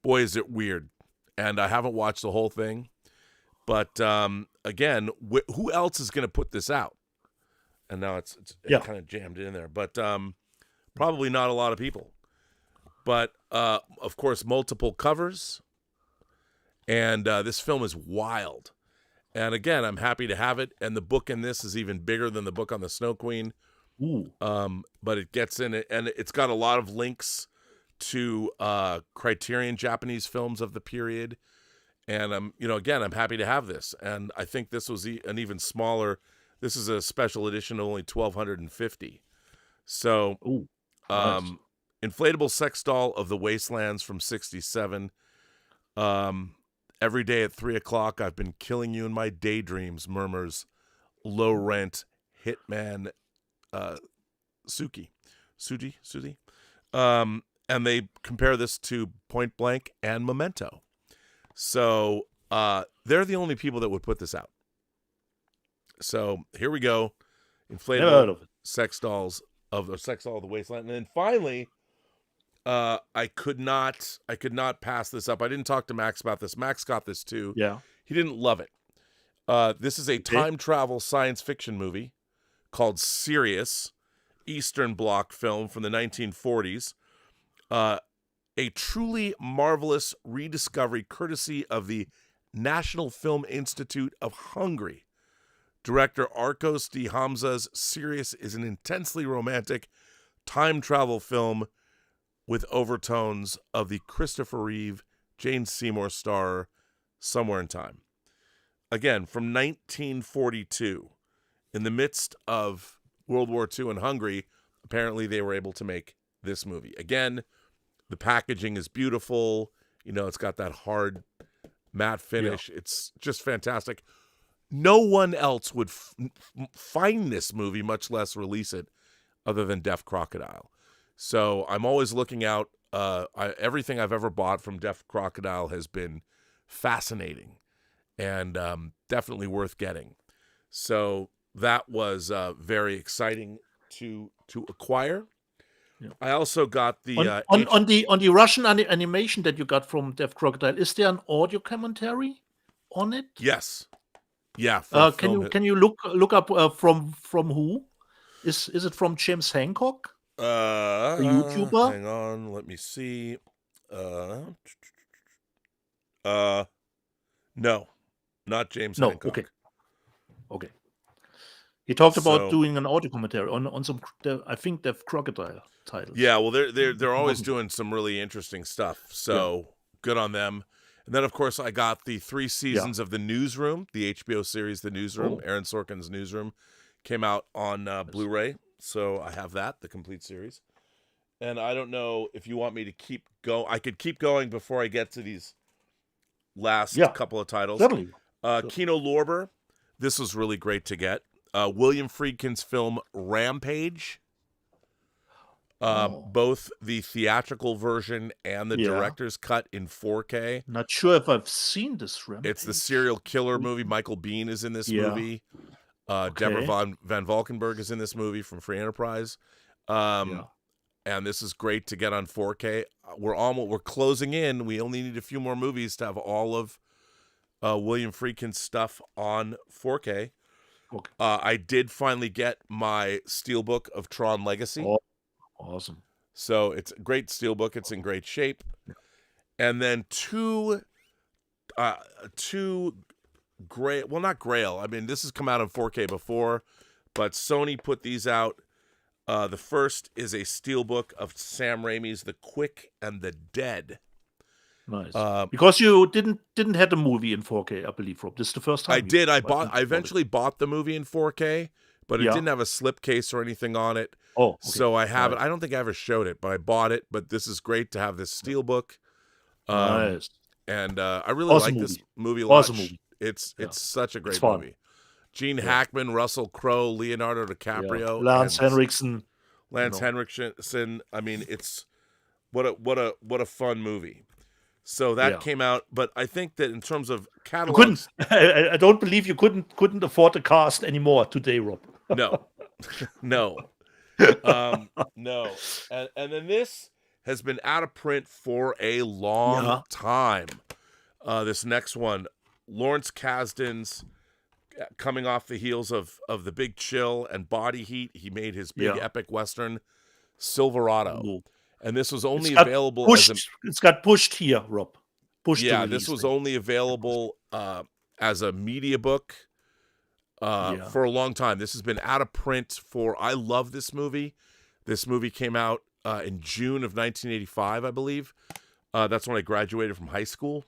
Boy, is it weird. And I haven't watched the whole thing. But again, who else is going to put this out? And now it's kind of jammed in there. But probably not a lot of people. But, of course, multiple covers. And this film is wild. And, again, I'm happy to have it. And the book in this is even bigger than the book on the Snow Queen. Ooh. But it gets in it. And it's got a lot of links to Criterion Japanese films of the period. And, again, I'm happy to have this. And I think this was an even smaller... This is a special edition of only 1,250. So, Nice. Inflatable Sex Doll of the Wastelands from 1967. Every day at 3 o'clock, I've been killing you in my daydreams, murmurs low rent hitman Suji. And they compare this to Point Blank and Memento. So they're the only people that would put this out. So here we go. Never heard of it. Sex Doll of the Wasteland. And then finally, I could not pass this up. I didn't talk to Max about this. Max got this too. Yeah. He didn't love it. This is a time travel science fiction movie called Sirius, Eastern Bloc film from the 1940s. A truly marvelous rediscovery courtesy of the National Film Institute of Hungary. Director Arcos D. Hamza's Sirius is an intensely romantic time travel film with overtones of the Christopher Reeve, Jane Seymour star Somewhere in Time. Again, from 1942, in the midst of World War II in Hungary, apparently they were able to make this movie. Again, the packaging is beautiful. You know, it's got that hard matte finish. Yeah. It's just fantastic. No one else would find this movie, much less release it, other than Deaf Crocodile. So I'm always looking out. Everything I've ever bought from Deaf Crocodile has been fascinating and definitely worth getting. So that was very exciting to acquire. Yeah. I also got the on the Russian animation that you got from Deaf Crocodile. Is there an audio commentary on it? Yes. Yeah. Can you look up from who? Is it from James Hancock? A YouTuber? Hang on, let me see. No, not James Hancock. Okay. He talked about doing an audio commentary on some, I think, Deaf Crocodile titles. Yeah, well, they're always doing some really interesting stuff. So good on them. And then, of course, I got the 3 seasons of The Newsroom, the HBO series The Newsroom. Aaron Sorkin's Newsroom came out on Blu-ray. So I have that, the complete series. And I don't know if you want me to keep going. I could keep going before I get to these last couple of titles. Certainly. Kino Lorber. This was really great to get. William Friedkin's film Rampage. Both the theatrical version and the director's cut in 4K. Not sure if I've seen this Rampage. It's the serial killer movie. Michael Biehn is in this movie. Deborah Van Valkenburg is in this movie from Free Enterprise. And this is great to get on 4K. We're closing in. We only need a few more movies to have all of William Friedkin's stuff on 4K. Okay. I did finally get my steelbook of Tron Legacy. Oh, awesome. So it's a great steelbook. It's in great shape. And then two Grail, well, not Grail. I mean, this has come out in 4K before, but Sony put these out. The first is a steelbook of Sam Raimi's The Quick and the Dead. Nice. Because you didn't have the movie in 4K, I believe, Rob. This is the first time. I did. I eventually bought the movie in 4K, but it didn't have a slipcase or anything on it. Oh, okay. So I have it. I don't think I ever showed it, but I bought it. But this is great to have this steelbook. Nice. And I really like this movie a lot. Awesome movie. It's such a great movie. Gene Hackman, Russell Crowe, Leonardo DiCaprio, Lance Henriksen. I mean, it's what a fun movie. So that came out, but I think that in terms of catalogs, I don't believe you couldn't afford the cast anymore today, Rob. No. No. No. And then this has been out of print for a long time. This next one, Lawrence Kasdan's, coming off the heels of The Big Chill and Body Heat, he made his big epic Western, Silverado. Ooh. And this was only available it's got pushed here, Rob. This was only available as a media book for a long time. This has been out of print I love this movie. This movie came out in June of 1985, I believe. That's when I graduated from high school.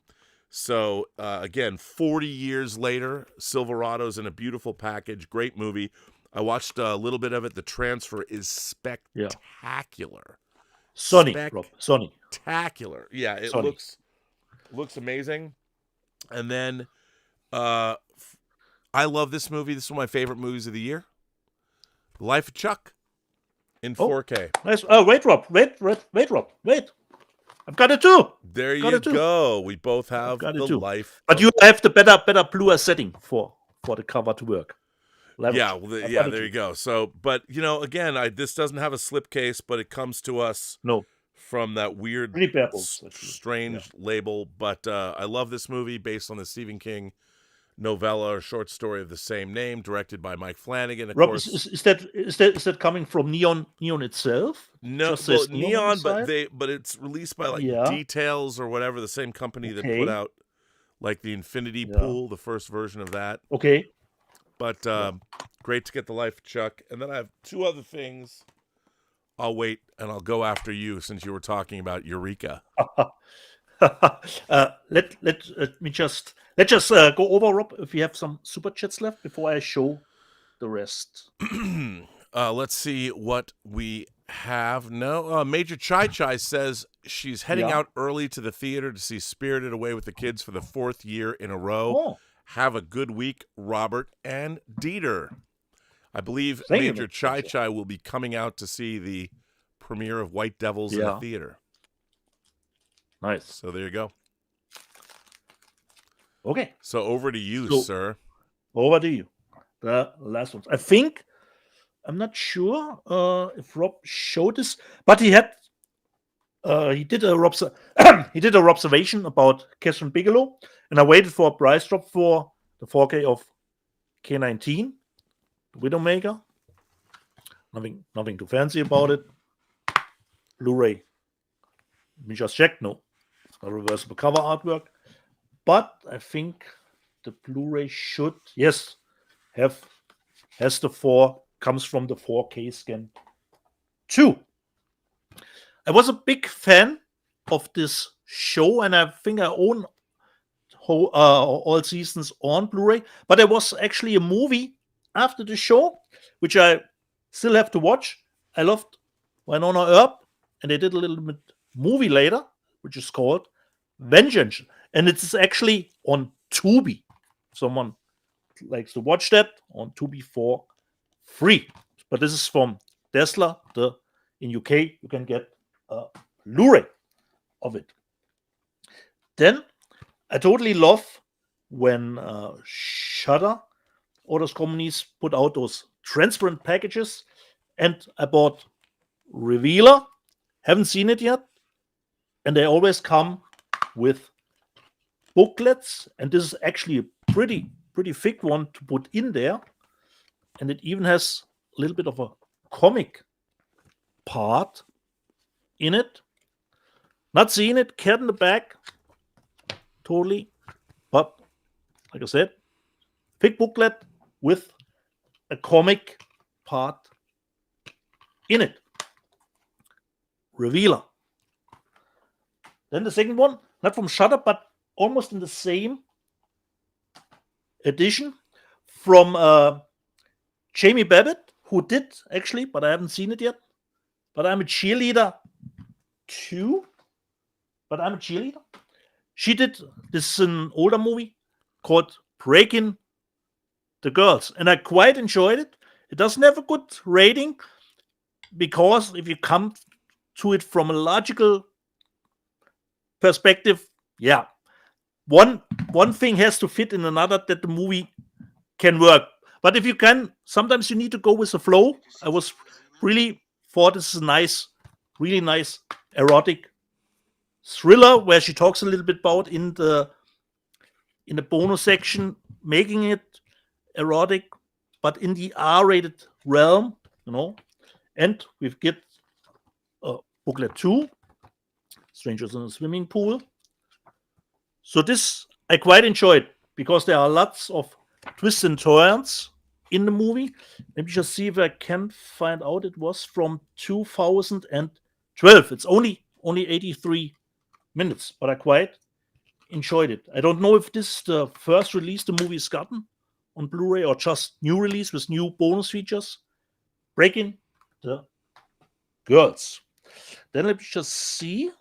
So, again, 40 years later, Silverado's in a beautiful package. Great movie. I watched a little bit of it. The transfer is spectacular. Sony. Spectacular. Yeah, it looks amazing. And then I love this movie. This is one of my favorite movies of the year. The Life of Chuck in 4K. Nice. Oh, wait, Rob. Wait. I've got it too. There you go. We both have the Life. But you have the better Blu-ray setting for the cover to work. There you go. So, but again, this doesn't have a slipcase, but it comes to us from that weird, strange label. But I love this movie, based on the Stephen King novella or short story of the same name, directed by Mike Flanagan. Of course, is that coming from Neon itself? No, Neon, but it's released by Details or whatever, the same company that put out like the Infinity Pool, the first version of that. Okay. But great to get the Life of Chuck. And then I have two other things. I'll wait and I'll go after you since you were talking about Eureka. Let's just go over, Rob, if we have some super chats left before I show the rest. Let's see what we have. No, Major Chai Chai says she's heading out early to the theater to see Spirited Away with the kids for the 4th year in a row. Oh. Have a good week, Robert and Dieter. I believe Thank you, Major Chai Chai will be coming out to see the premiere of White Devils in the theater. Nice. So there you go. Okay. So over to you, sir. Over to you. The last ones. I think, I'm not sure if Rob showed this, but he did a observation about Catherine Bigelow, and I waited for a price drop for the 4K of K19, the Widowmaker. Nothing too fancy about it. Blu-ray. Let me just check. No, it's not reversible cover artwork, but I think the Blu-ray should comes from the 4K scan too. I was a big fan of this show, and I think I own all seasons on Blu-ray, but there was actually a movie after the show, which I still have to watch. I loved Winona Earp, and they did a little bit movie later, which is called Vengeance, and it's actually on Tubi. Someone likes to watch that on Tubi for free, but this is from Tesla. In UK you can get a Blu-ray of it. Then I totally love when Shudder or those companies put out those transparent packages, and I bought Revealer. Haven't seen it yet, and they always come with booklets, and this is actually a pretty thick one to put in there, and it even has a little bit of a comic part in it. Not seeing it, cat in the bag, totally, but like I said, thick booklet with a comic part in it. Revealer. Then the second one, not from Shudder, but almost in the same edition, from Jamie Babbitt, who did actually, but I haven't seen it yet. But I'm a Cheerleader 2. But I'm a Cheerleader. She did, this is an older movie called Breaking the Girls, and I quite enjoyed it. It doesn't have a good rating because if you come to it from a logical perspective, one thing has to fit in another that the movie can work. But if you can, sometimes you need to go with the flow. I was really thought this is a nice, really nice erotic thriller where she talks a little bit about in the bonus section, making it erotic, but in the R-rated realm, And we get booklet 2, Strangers in a Swimming Pool. So this I quite enjoyed because there are lots of twists and turns in the movie. Let me just see if I can find out. It was from 2012. It's only 83 minutes, but I quite enjoyed it. I don't know if this is the first release the movie has gotten on Blu-ray or just new release with new bonus features. Breaking the Girls. Then let me just see.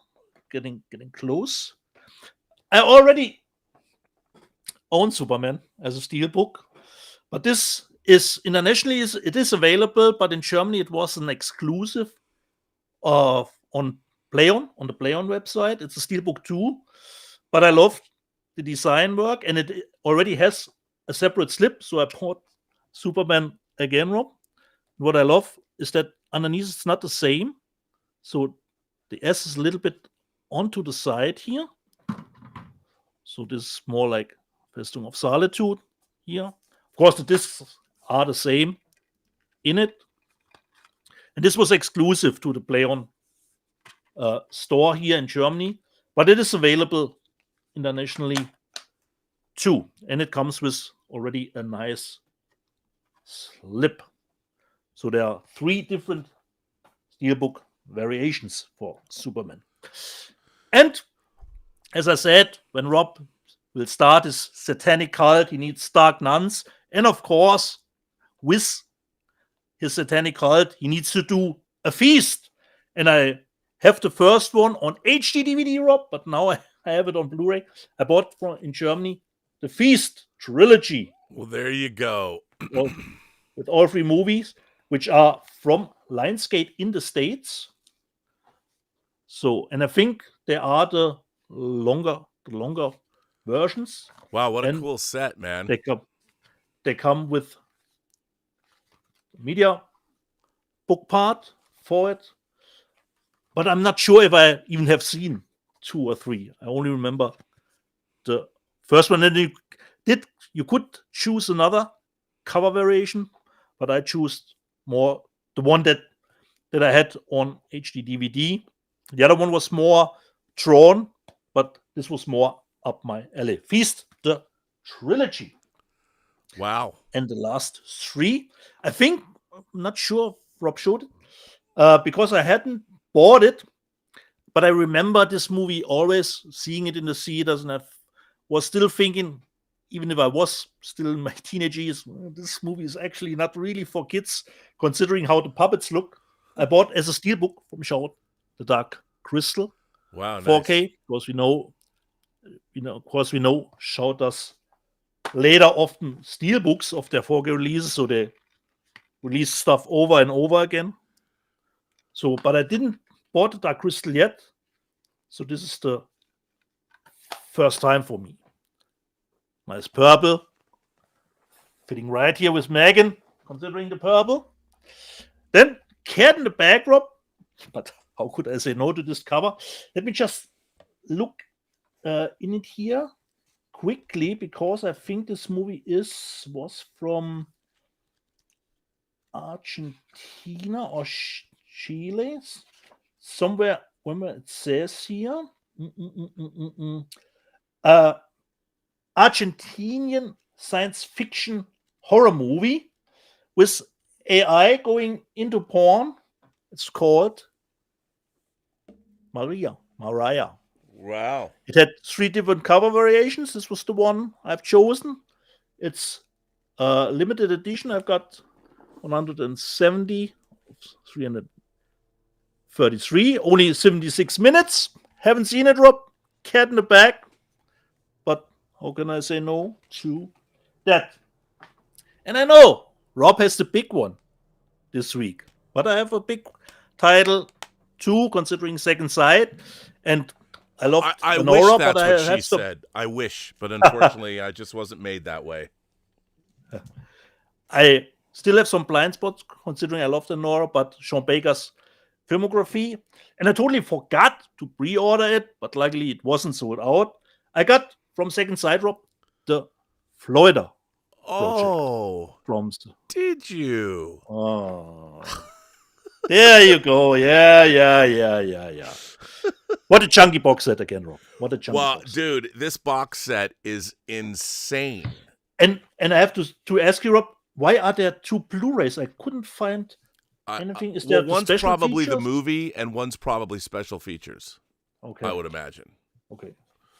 Getting close. I already own Superman as a steelbook, but this is internationally it is available, but in Germany it was an exclusive on PlayOn, on the PlayOn website. It's a steelbook too, but I love the design work, and it already has a separate slip, so I bought Superman again, Rob. What I love is that underneath it's not the same, so the S is a little bit onto the side here. So this is more like Festung of Solitude here. Of course, the discs are the same in it. And this was exclusive to the PlayOn store here in Germany, but it is available internationally too. And it comes with already a nice slip. So there are 3 different steelbook variations for Superman. And as I said, when Rob will start his satanic cult, he needs dark nuns. And of course, with his satanic cult, he needs to do a feast. And I have the first one on HD DVD, Rob, but now I have it on Blu-ray. I bought in Germany the Feast trilogy. Well, there you go. With all 3 movies, which are from LIONSGATE in the States. So, and I think they are the longer versions. Wow, what a And cool set, man. They come with media book part for it. But I'm not sure if I even have seen 2 or 3. I only remember the first one. And you could choose another cover variation, but I chose more the one that I had on HD DVD. The other one was more Tron, but this was more up my alley. Feast, the trilogy. Wow. And the last 3, I think, I'm not sure if Rob showed it, because I hadn't bought it, but I remember this movie always seeing it in the theaters, and I was still thinking, even if I was still in my teenage years, this movie is actually not really for kids, considering how the puppets look. I bought as a steelbook from Shout the Dark Crystal. Wow, nice. 4K, because we know Shout does later often steelbooks of their 4K releases, so they release stuff over and over again. So, but I didn't bought the Dark Crystal yet, so this is the first time for me. Nice purple, fitting right here with Megan, considering the purple. Then Cat in the backdrop, but how could I say no to this cover? Let me just look in it here quickly, because I think this movie was from Argentina or Chile, somewhere. Remember, it says here, Argentinian science fiction horror movie with AI going into porn. It's called Mariah. Wow. It had 3 different cover variations. This was the one I've chosen. It's a limited edition. I've got 170, 333, only 76 minutes. Haven't seen it, Rob. Cat in the bag. But how can I say no to that? And I know Rob has the big one this week, but I have a big title too, considering Second Sight. And I love I Nora, wish that's but I what have she said. I wish, but unfortunately, I just wasn't made that way. I still have some blind spots, considering I love the Nora, but Sean Baker's filmography. And I totally forgot to pre-order it, but luckily it wasn't sold out. I got from Second Sight, Rob, the Florida Oh, from. did you? Oh, there you go. Yeah. What a chunky box set again, Rob. What a chunky box set. Dude, this box set is insane. And I have to ask you, Rob, why are there 2 Blu-rays? I couldn't find anything. Is there one's special probably the features? movie, and one's probably special features. Okay. I would imagine. Okay.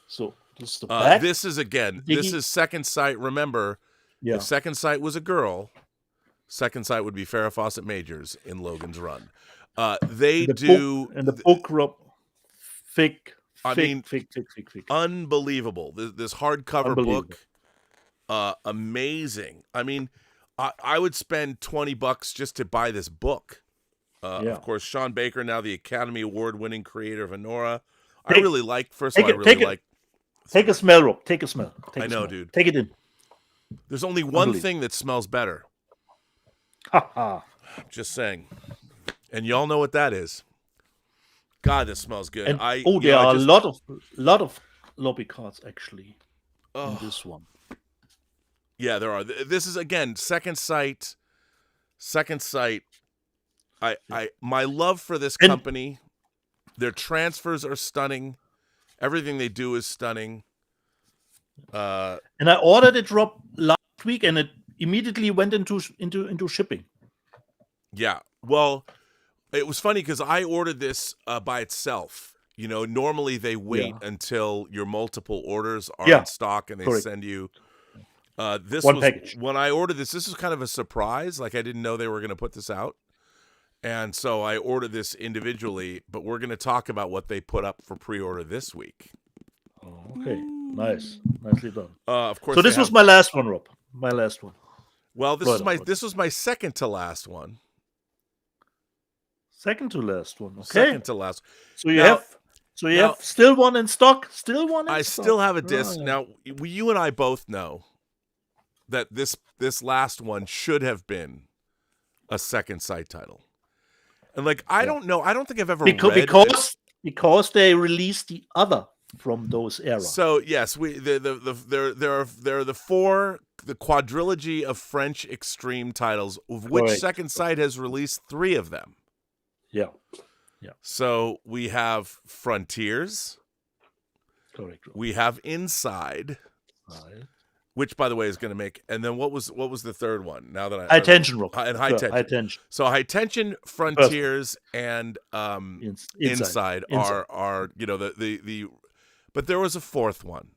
So this is the back. This is Second Sight. Remember, if Second Sight was a girl, Second Sight would be Farrah Fawcett Majors in Logan's Run. The book, Rob, thick. Unbelievable. This hardcover book, amazing. I mean, I would spend $20 just to buy this book. Of course, Sean Baker, now the Academy Award-winning creator of Anora. Take a smell, Rob. Take a smell. I know, dude. Take it in. There's only one thing that smells better. Just saying. And y'all know what that is. God, this smells good. And, there are a lot of lobby cards actually in this one. Yeah, there are. This is again Second Sight. My love for this company. Their transfers are stunning. Everything they do is stunning. And I ordered it, Rob, last week, and immediately went into shipping. Yeah. Well, it was funny because I ordered this by itself. Normally they wait until your multiple orders are in stock and they send you. This one was package. When I ordered this. This was kind of a surprise. Like I didn't know they were going to put this out, and so I ordered this individually. But we're going to talk about what they put up for pre-order this week. Okay, nicely done. Of course. So this was my last one, Rob. My last one. Well, this was my second to last one. Second to last one. Okay. Second to last. So you have still one in stock. Still one. I still have a disc now. You and I both know that this last one should have been a second sight title, and like I don't know. I don't think I've ever read because they released the other from those eras. So yes, there are the quadrilogy of French extreme titles, of which Second Sight has released 3 of them. Yeah. So we have Frontiers. Correct. We have Inside, which, by the way, is going to make. And then what was the third one? Now that High Tension, Rob. And High Tension. So High Tension, Frontiers, and Inside are the. But there was a 4th one.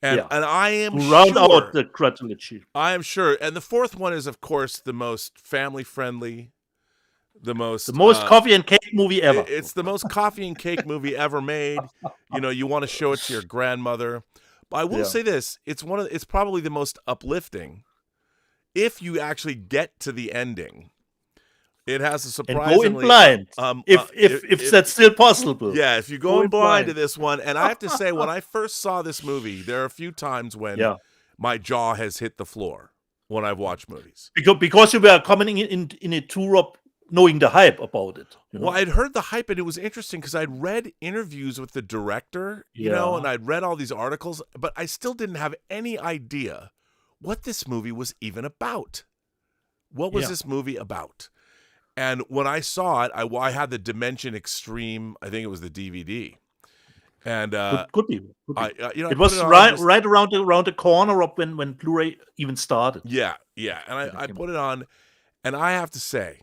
And I am round out the quadrilogy. I am sure. And the 4th one is, of course, the most family-friendly, the most coffee and cake movie ever. It's the most coffee and cake movie ever made. You want to show it to your grandmother. But I will say this: it's probably the most uplifting. If you actually get to the ending, it has a surprisingly and go in blind. If that's still possible. Yeah, if you go in blind to this one, and I have to say, when I first saw this movie, there are a few times when my jaw has hit the floor when I've watched movies. Because you were coming in a tour up knowing the hype about it. Well, I'd heard the hype, and it was interesting because I'd read interviews with the director, and I'd read all these articles, but I still didn't have any idea what this movie was even about. What was this movie about? And when I saw it, I had the Dimension Extreme. I think it was the DVD, and could be. It was right around the corner up when Blu-ray even started. Yeah, and I put it on, and I have to say,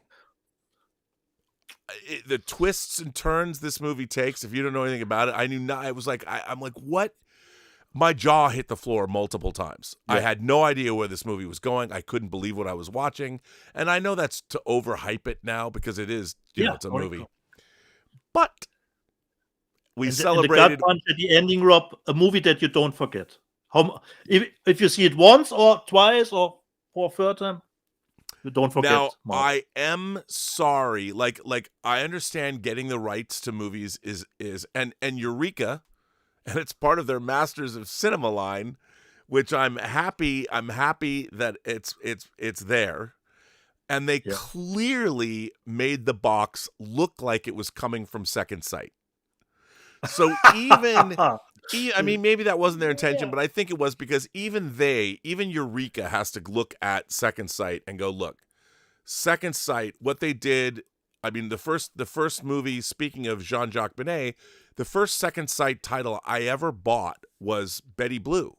the twists and turns this movie takes. If you don't know anything about it, I knew not. I was like, I'm like, what? My jaw hit the floor multiple times. I had no idea where this movie was going. I couldn't believe what I was watching. And I know that's to overhype it now because it is, it's a movie. But we celebrated. And the gut punch at the ending, Rob, a movie that you don't forget. If you see it once or twice or for a third time, you don't forget. Now, I am sorry. Like I understand getting the rights to movies is and Eureka. And it's part of their Masters of Cinema line, which I'm happy that it's there. And they clearly made the box look like it was coming from Second Sight. So I mean, maybe that wasn't their intention, but I think it was because even Eureka has to look at Second Sight and go, look, Second Sight, what they did. I mean, the first movie, speaking of Jean-Jacques Bonnat, the first Second Sight title I ever bought was Betty Blue.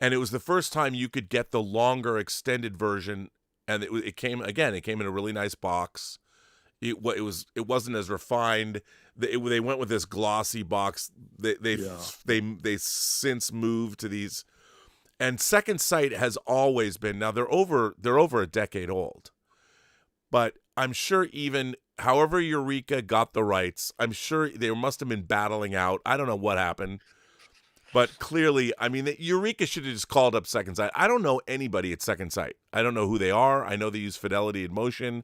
And it was the first time you could get the longer extended version. And it came in a really nice box. It wasn't as refined. They went with this glossy box. They since moved to these. And Second Sight has always been, now they're over a decade old. But I'm sure even however Eureka got the rights, I'm sure they must have been battling out. I don't know what happened. But clearly, I mean, Eureka should have just called up Second Sight. I don't know anybody at Second Sight. I don't know who they are. I know they use Fidelity in Motion.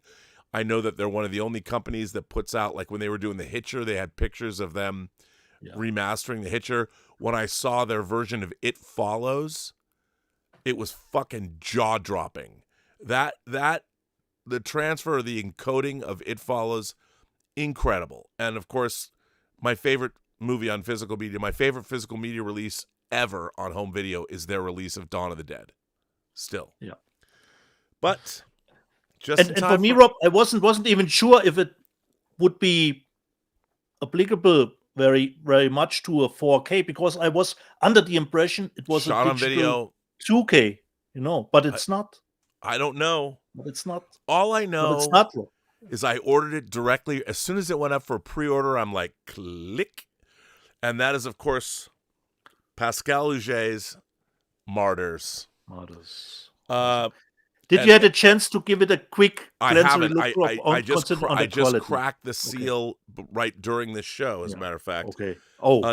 I know that they're one of the only companies that puts out, like when they were doing The Hitcher, they had pictures of them remastering The Hitcher. When I saw their version of It Follows, it was fucking jaw-dropping. The transfer, the encoding of It Follows, incredible. And of course, my favorite movie on physical media, my favorite physical media release ever on home video is their release of Dawn of the Dead. Still. Yeah. But and for me, Rob, I wasn't even sure if it would be applicable very, very much to a 4K because I was under the impression it was shot a on video 2K. But it's not. I don't know. But it's not. All I But know it's not, Rob. is I ordered it directly. As soon as it went up for pre-order, I'm like, click. And that is, of course, Pascal Auger's Martyrs. Did you have a chance to give it a quick I glance haven't. look, Rob, I just quality? cracked the seal right during this show, as a matter of fact. Okay.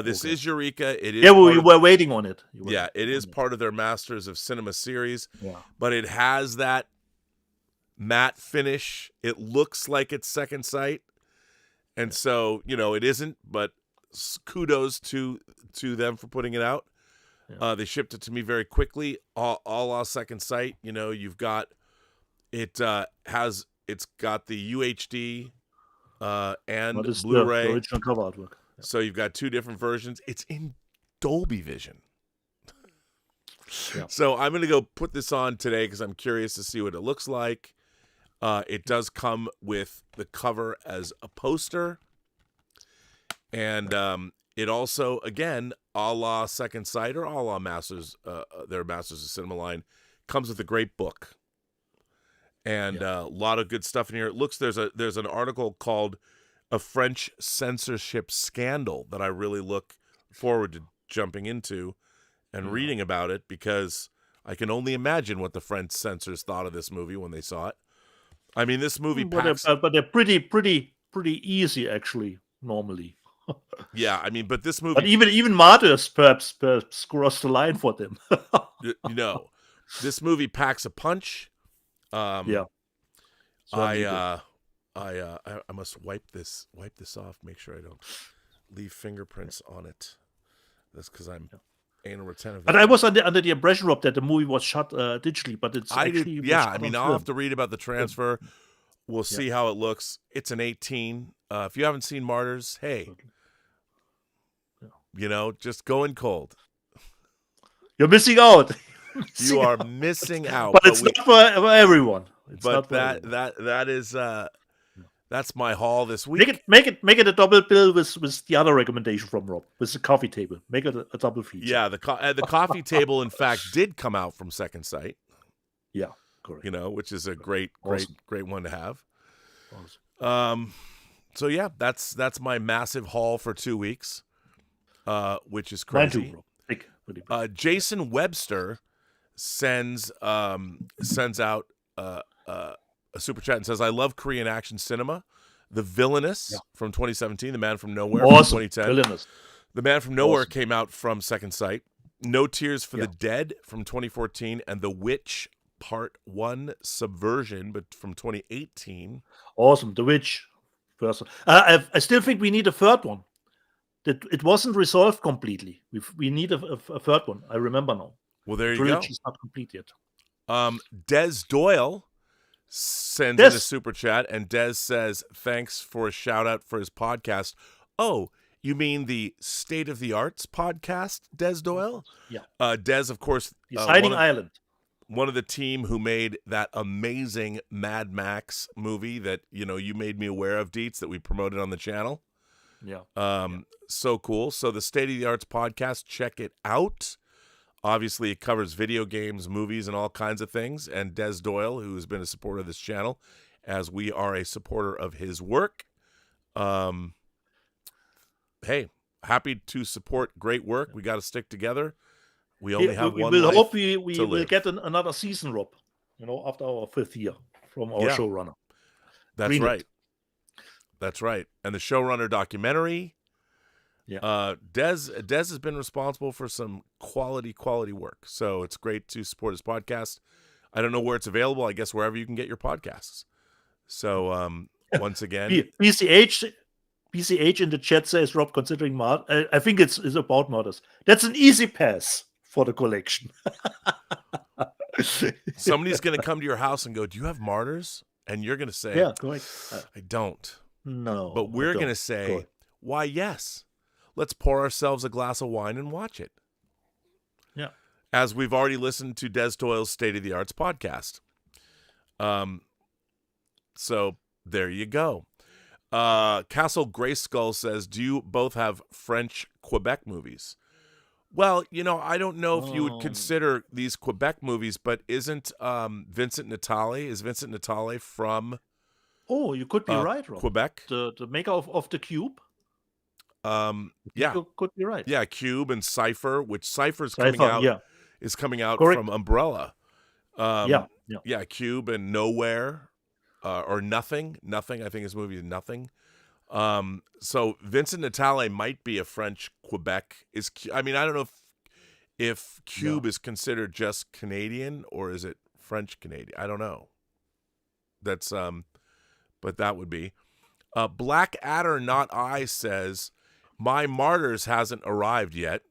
This is Eureka. It is. Yeah, we were waiting on it. It is part of their Masters of Cinema series. Yeah. But it has that matte finish. It looks like it's Second Sight, and so it isn't. But kudos to them for putting it out. Yeah. They shipped it to me very quickly. All Second Sight. You've got it. It's got the UHD and Blu-ray. The original cover artwork. Yeah. So you've got two different versions. It's in Dolby Vision. Yeah. So I'm going to go put this on today because I'm curious to see what it looks like. It does come with the cover as a poster. And it also, again, a la Second Sight or a la their Masters of Cinema line, comes with a great book. And a lot of good stuff in here. It looks, there's an article called A French Censorship Scandal that I really look forward to jumping into and reading about it, because I can only imagine what the French censors thought of this movie when they saw it. I mean, this movie packs... But they're pretty easy, actually, normally. Yeah, I mean, but this movie... But even Martyrs perhaps crossed the line for them. This movie packs a punch. Yeah. I must wipe this off, make sure I don't leave fingerprints on it. That's because I'm anal retentive. But I was under the impression, Rob, that the movie was shot digitally, but it's actually... I mean, I'll have to read about the transfer. We'll see how it looks. It's an 18. If you haven't seen Martyrs, hey, just go in cold. You're missing out. You are missing out. But it's not for everyone. That is that's my haul this week. Make it a double bill with the other recommendation from Rob, with the coffee table. Make it a double feature. Yeah, the coffee table, in fact, did come out from Second Sight. Yeah, correct. Which is a great one to have. Awesome. So yeah, that's my massive haul for 2 weeks, which is crazy. Mine too, Rob. Big. Jason Webster sends out a super chat and says, "I love Korean action cinema. The Villainous from 2017, The Man from Nowhere from 2010. Villainous. The Man from Nowhere came out from Second Sight. No Tears for the Dead from 2014, and The Witch Part 1 Subversion, but from 2018. Awesome. The Witch. First. I still think we need a third one. That it wasn't resolved completely. We need a third one. I remember now. Well, there you Trilogy go. is not complete yet. Des Doyle sends in a super chat, and Des says, "Thanks for a shout out for his podcast." Oh, you mean the State of the Arts podcast, Des Doyle? Yeah. Des, of course, Deciding Island. One of the team who made that amazing Mad Max movie that you made me aware of, Dietz, that we promoted on the channel. Yeah. So cool. So the State of the Arts podcast, check it out. Obviously, it covers video games, movies, and all kinds of things. And Des Doyle, who has been a supporter of this channel, as we are a supporter of his work. Hey, happy to support great work. We got to stick together. We only have one life. We will hope we to will live. get another season, Rob. After our 5th year from our showrunner. That's Green right. it. That's right. And the showrunner documentary. Yeah. Des has been responsible for some quality work. So it's great to support his podcast. I don't know where it's available. I guess wherever you can get your podcasts. So once again, PCH in the chat says, Rob, considering I think it's about Martyrs. That's an easy pass for the collection. somebody's going to come to your house and go, "Do you have Martyrs?" And you're going to say, "Yeah, go ahead." I don't. No. But we're going to say, "Why, yes. Let's pour ourselves a glass of wine and watch it." Yeah. As we've already listened to Des Doyle's State of the Arts podcast. So there you go. Castle Grayskull says, "Do you both have French Quebec movies?" Well, I don't know if you would Um, consider these Quebec movies, but isn't Vincent Natali from Oh, you could be right, Rob. Quebec? The maker of the Cube. Yeah, You could be right. yeah, Cube and Cypher, which Cypher's Cypher, yeah. is coming out Correct. from Umbrella. Yeah. Yeah, Cube and Nowhere, or Nothing. Nothing. I think his movie is Nothing. So Vincent Natali might be a French Quebec. I don't know if Cube is considered just Canadian or is it French Canadian. I don't know. That's but that would be. Blackadder Not I says, my Martyrs hasn't arrived yet.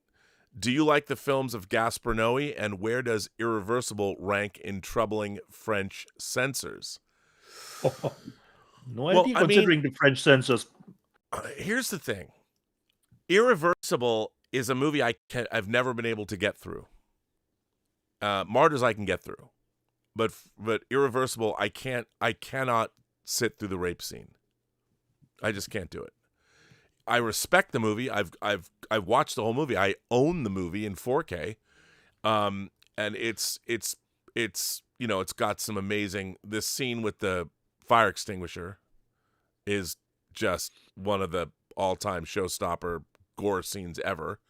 Do you like the films of Gaspar Noé, and where does Irreversible rank in troubling French censors? No Well, idea, considering the French censors. Here's the thing. Irreversible is a movie I've never been able to get through. Martyrs I can get through. But Irreversible I cannot sit through the rape scene. I just can't do it. I respect the movie. I've watched the whole movie. I own the movie in 4K. And it's got some amazing, this scene with the fire extinguisher is just one of the all-time showstopper gore scenes ever.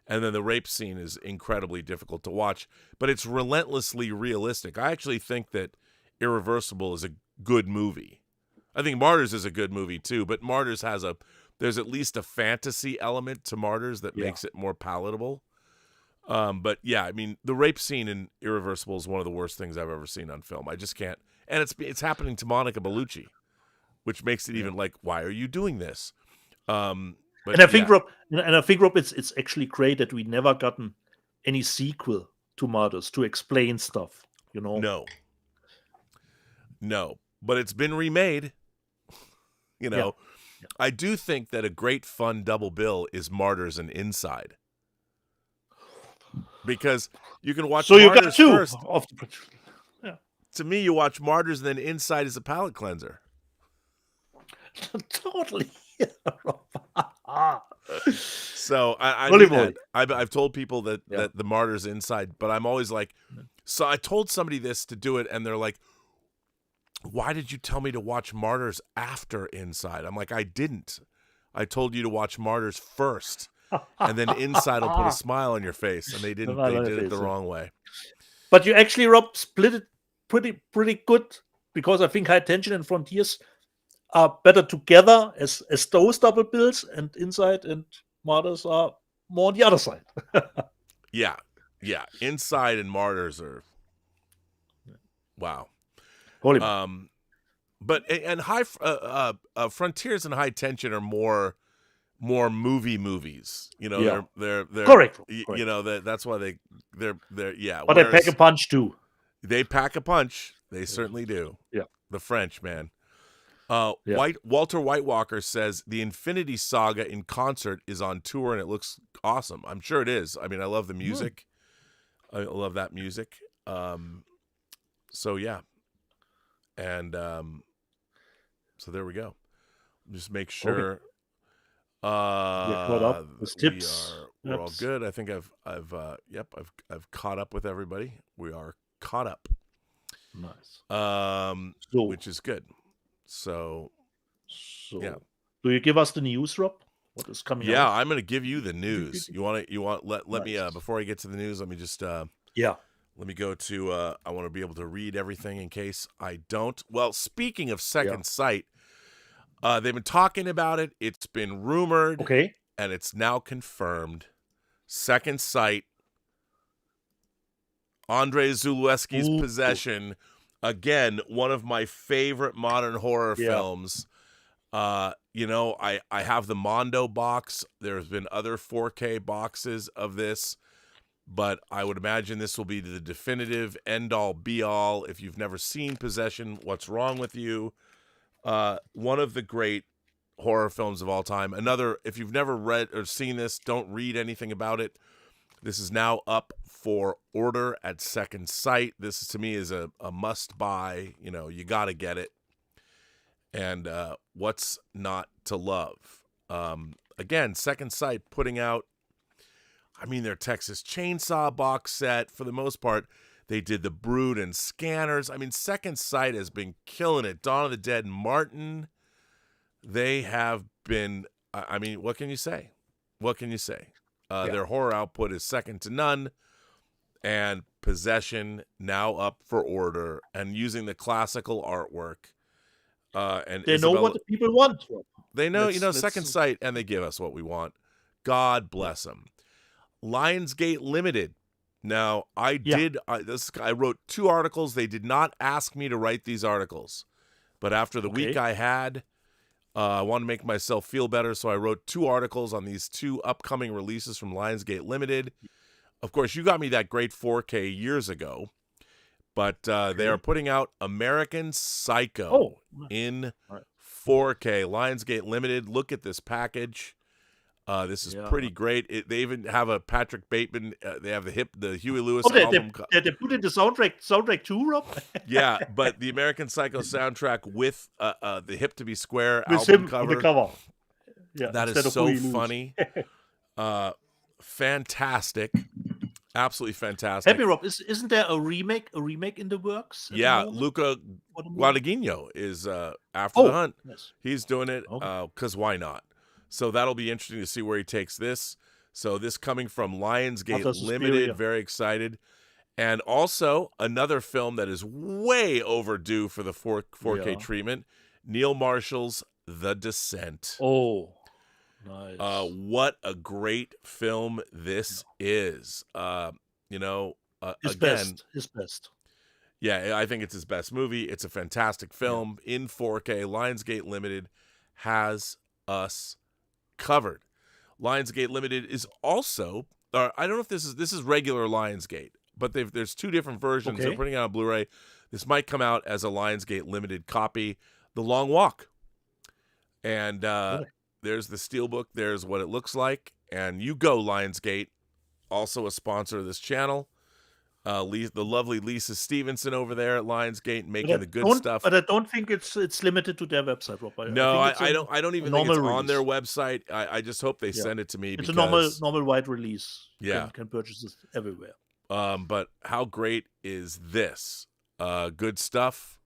And then the rape scene is incredibly difficult to watch, but it's relentlessly realistic. I actually think that Irreversible is a good movie. I think Martyrs is a good movie too, but Martyrs there's at least a fantasy element to Martyrs that makes it more palatable. But yeah, I mean, the rape scene in Irreversible is one of the worst things I've ever seen on film. I just can't. And it's happening to Monica Bellucci, which makes it even like, why are you doing this? But And I think, Rob, it's actually great that we never gotten any sequel to Martyrs to explain stuff. No, but it's been remade. I do think that a great fun double bill is Martyrs and Inside, because you can watch. So you Martyrs got two first. of the. Yeah. To me, you watch Martyrs, and then Inside is a palate cleanser. Totally. So I Holy do that. moly. I've told people that the Martyrs Inside, but I'm always like, so I told somebody this to do it, and they're like, why did you tell me to watch Martyrs after Inside? I'm like, I didn't. I told you to watch Martyrs first, and then Inside will put a smile on your face, and they didn't. They did it the wrong way. But you actually, Rob, split it pretty good, because I think High Tension and Frontiers are better together as those double bills, and Inside and Martyrs are more on the other side. Yeah. Inside and Martyrs are wow. Holy But and Frontiers and High Tension are more movies. They're correct. That's why they're But they pack a punch too. They pack a punch. They certainly do. Yeah. The French, man. Walter Whitewalker says the Infinity Saga in concert is on tour and it looks awesome. I'm sure it is. I mean, I love the music. I love that music. So yeah. And so there we go. Just make sure caught up with tips. we're all good. I think I've caught up with everybody. We are caught up. Nice. Which is good. So yeah. Do you give us the news, Rob? What is coming out? Yeah, I'm going to give you the news. Let me before I get to the news, let me just let me go to I want to be able to read everything in case I don't. Well, speaking of Second Sight, they've been talking about it. It's been rumored. Okay. And it's now confirmed. Second Sight, Andrei Zulewski's Possession. Again, one of my favorite modern horror films. I have the Mondo box. There's been other 4K boxes of this, but I would imagine this will be the definitive end-all, be-all. If you've never seen Possession, what's wrong with you? One of the great horror films of all time. Another, if you've never read or seen this, don't read anything about it. This is now up for order at Second Sight. This, to me, is a must-buy. You got to get it. And what's not to love? Again, Second Sight putting out I mean, their Texas Chainsaw box set, for the most part, they did the Brood and Scanners. I mean, Second Sight has been killing it. Dawn of the Dead, Martin, they have been, I mean, what can you say? What can you say? Their horror output is second to none, and Possession now up for order and using the classical artwork. And They know what the people want. They know, Second Sight, and they give us what we want. God bless them. Lionsgate Limited. Now, I wrote 2 articles. They did not ask me to write these articles, but after the week I had, I wanted to make myself feel better, so I wrote 2 articles on these 2 upcoming releases from Lionsgate Limited. Of course, you got me that great 4K years ago, but they are putting out American Psycho in 4K. Lionsgate Limited, look at this package. This is pretty great. They even have a Patrick Bateman. They have the Huey Lewis album. They put in the soundtrack too, Rob? Yeah, but the American Psycho soundtrack with the Hip to Be Square with album him cover. on the cover. Yeah, that is so funny. Fantastic. Absolutely fantastic. Happy Rob, isn't there a remake in the works? Yeah, Luca Guadagnino is after the hunt. Yes. He's doing it because why not? So that'll be interesting to see where he takes this. So this coming from Lionsgate Limited, very excited. And also another film that is way overdue for the 4K treatment, Neil Marshall's The Descent. Oh, nice. What a great film this is. His best. Yeah, I think it's his best movie. It's a fantastic film in 4K. Lionsgate Limited has us covered. Lionsgate Limited is also, I don't know if this is regular Lionsgate, but there's 2 different versions. They're putting out on Blu-ray. This might come out as a Lionsgate Limited copy. The Long Walk. And there's the steelbook. There's what it looks like. And you go, Lionsgate, also a sponsor of this channel. The lovely Lisa Stevenson over there at Lionsgate making the good stuff. But I don't think it's limited to their website, Rob. I don't even think it's on their website. I just hope they send it to me. It's a normal wide release. You can purchase this everywhere. But how great is this? Good stuff,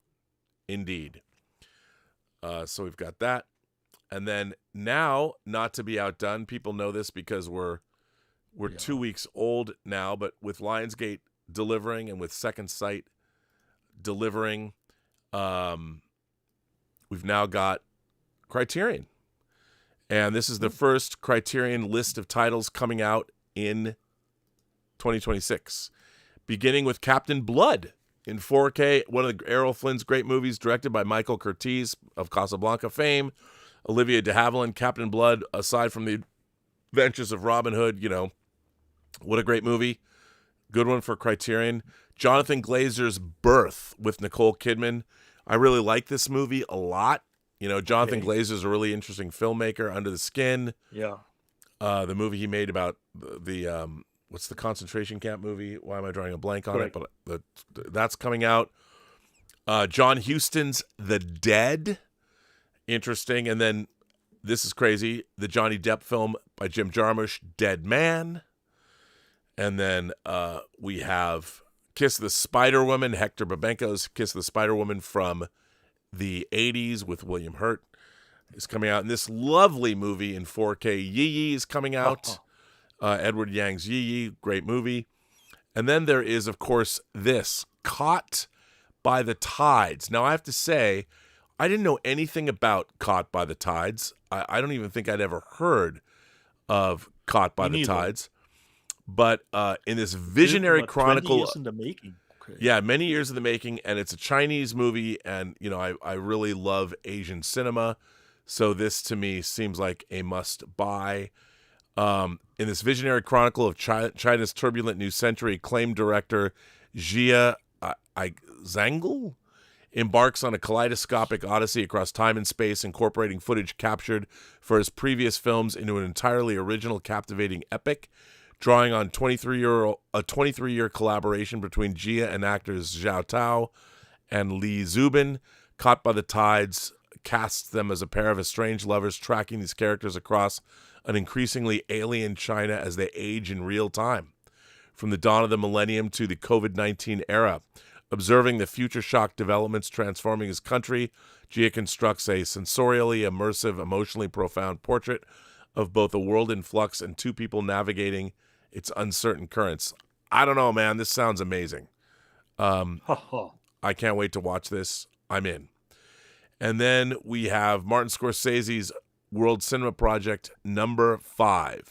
indeed. So we've got that. And then now, not to be outdone, people know this because we're 2 weeks old now, but with Lionsgate delivering and with Second Sight delivering, we've now got Criterion. And this is the first Criterion list of titles coming out in 2026, beginning with Captain Blood in 4K, one of Errol Flynn's great movies, directed by Michael Curtiz of Casablanca fame. Olivia de Havilland, Captain Blood, aside from the adventures of Robin Hood, what a great movie. Good one for Criterion. Jonathan Glazer's Birth with Nicole Kidman. I really like this movie a lot. Jonathan Glazer's a really interesting filmmaker, Under the Skin. Yeah. The movie he made about the what's the concentration camp movie? Why am I drawing a blank on it? But that's coming out. John Huston's The Dead. Interesting. And then this is crazy. The Johnny Depp film by Jim Jarmusch, Dead Man. And then we have Kiss the Spider Woman, Hector Babenco's Kiss the Spider Woman from the 80s with William Hurt is coming out. And this lovely movie in 4K, Yi Yi, is coming out. Edward Yang's Yi Yi, great movie. And then there is, of course, this, Caught by the Tides. Now, I have to say, I didn't know anything about Caught by the Tides. I don't even think I'd ever heard of Caught by the Tides. But in this visionary chronicle, 20 years in the making. Yeah, many years in the making, and it's a Chinese movie, and I really love Asian cinema, so this to me seems like a must-buy. In this visionary chronicle of China's turbulent new century, acclaimed director Jia Zhangul embarks on a kaleidoscopic odyssey across time and space, incorporating footage captured for his previous films into an entirely original, captivating epic. Drawing on a 23-year collaboration between Jia and actors Zhao Tao and Li Zubin, Caught by the Tides casts them as a pair of estranged lovers tracking these characters across an increasingly alien China as they age in real time. From the dawn of the millennium to the COVID-19 era, observing the future shock developments transforming his country, Jia constructs a sensorially immersive, emotionally profound portrait of both a world in flux and two people navigating its uncertain currents. I don't know, man. This sounds amazing. I can't wait to watch this. I'm in. And then we have Martin Scorsese's World Cinema Project #5.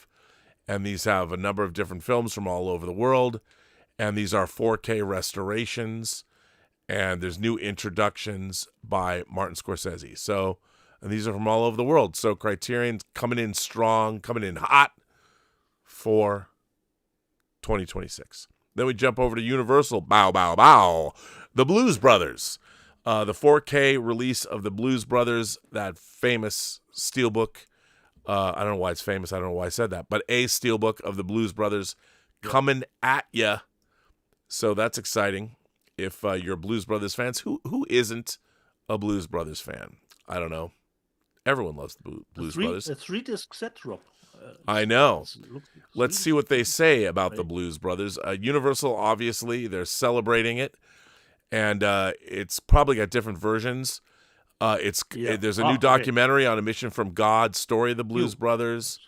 And these have a number of different films from all over the world. And these are 4K restorations. And there's new introductions by Martin Scorsese. So, and these are from all over the world. So Criterion's coming in strong, coming in hot for 2026. Then we jump over to Universal. Bow, bow, bow. The Blues Brothers. The 4K release of the Blues Brothers, that famous steelbook. I don't know why it's famous. I don't know why I said that. But a steelbook of the Blues Brothers coming at ya. So that's exciting. If you're Blues Brothers fans, who isn't a Blues Brothers fan? I don't know. Everyone loves the Blues Brothers. A 3-disc set drop. I know. Let's see what they say about the Blues Brothers. Universal, obviously, they're celebrating it. And it's probably got different versions. There's a new documentary on A Mission from God, Story of the Blues Brothers.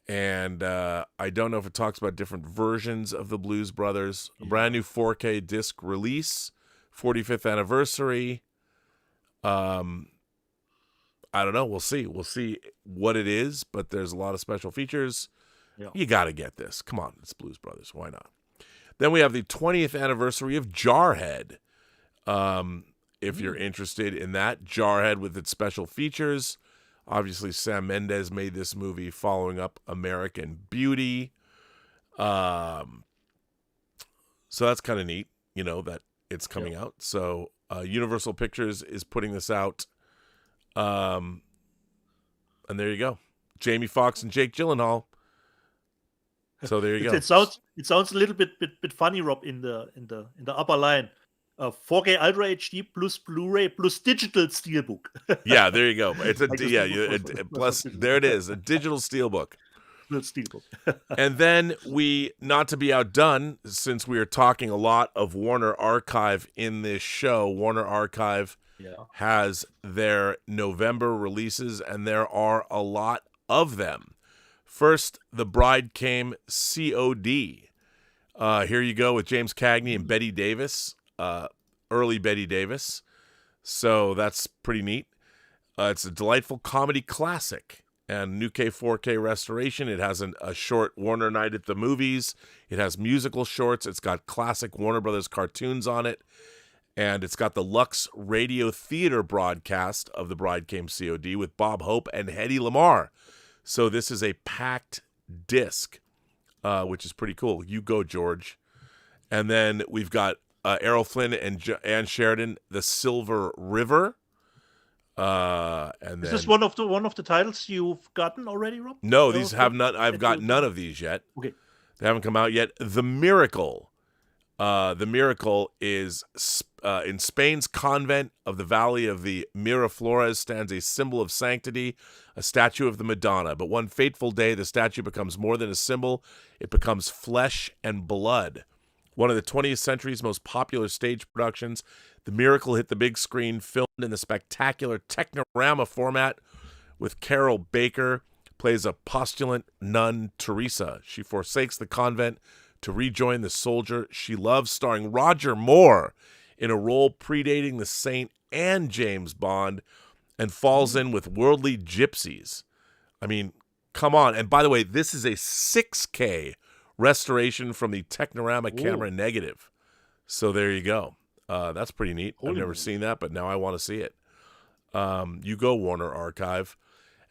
And I don't know if it talks about different versions of the Blues Brothers. A brand new 4K disc release, 45th anniversary. I don't know. We'll see. We'll see what it is, but there's a lot of special features. Yeah. You got to get this. Come on, it's Blues Brothers. Why not? Then we have the 20th anniversary of Jarhead. If you're interested in that, Jarhead with its special features. Obviously, Sam Mendes made this movie following up American Beauty. So that's kind of neat, that it's coming out. So Universal Pictures is putting this out. And there you go. Jamie Foxx and Jake Gyllenhaal. So there you go. It sounds a little bit funny, Rob, in the upper line. 4K Ultra HD plus Blu-ray plus digital steelbook. Yeah, there you go. It's plus there it is, a digital steelbook. And then not to be outdone, since we are talking a lot of Warner Archive in this show, Warner Archive has their November releases, and there are a lot of them. First, The Bride Came COD. Here you go with James Cagney and Bette Davis. Early Bette Davis. So that's pretty neat. It's a delightful comedy classic and new 4K restoration. It has a short Warner Night at the Movies. It has musical shorts. It's got classic Warner Brothers cartoons on it. And it's got the Lux Radio Theater broadcast of The Bride Came COD with Bob Hope and Hedy Lamarr. So this is a packed disc, which is pretty cool. You go, George. And then we've got Errol Flynn and Ann Sheridan, The Silver River. And is this one of the titles you've gotten already, Rob? No, these have not. I've got none of these yet. Okay, they haven't come out yet. The Miracle. The Miracle is in Spain's convent of the Valley of the Miraflores stands a symbol of sanctity, a statue of the Madonna. But one fateful day, the statue becomes more than a symbol; it becomes flesh and blood. One of the 20th century's most popular stage productions, The Miracle hit the big screen, filmed in the spectacular Technorama format with Carol Baker, plays a postulant nun, Teresa. She forsakes the convent to rejoin the soldier she loves, starring Roger Moore in a role predating the Saint and James Bond, and falls in with worldly gypsies. I mean, come on. And by the way, this is a 6K restoration from the Technorama camera negative. So there you go. That's pretty neat. I've never seen that, but now I want to see it. You go, Warner Archive.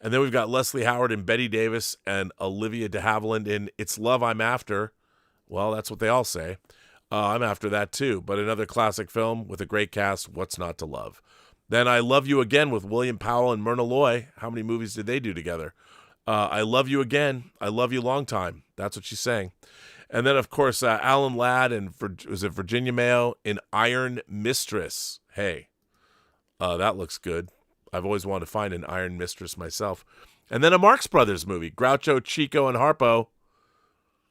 And then we've got Leslie Howard and Bette Davis and Olivia de Havilland in It's Love I'm After. Well, that's what they all say. I'm after that too. But another classic film with a great cast. What's not to love? Then I Love You Again with William Powell and Myrna Loy. How many movies did they do together? I Love You Again. I Love You Long Time. That's what she's saying. And then, of course, Alan Ladd and Virginia Mayo in Iron Mistress. Hey, that looks good. I've always wanted to find an Iron Mistress myself. And then a Marx Brothers movie, Groucho, Chico, and Harpo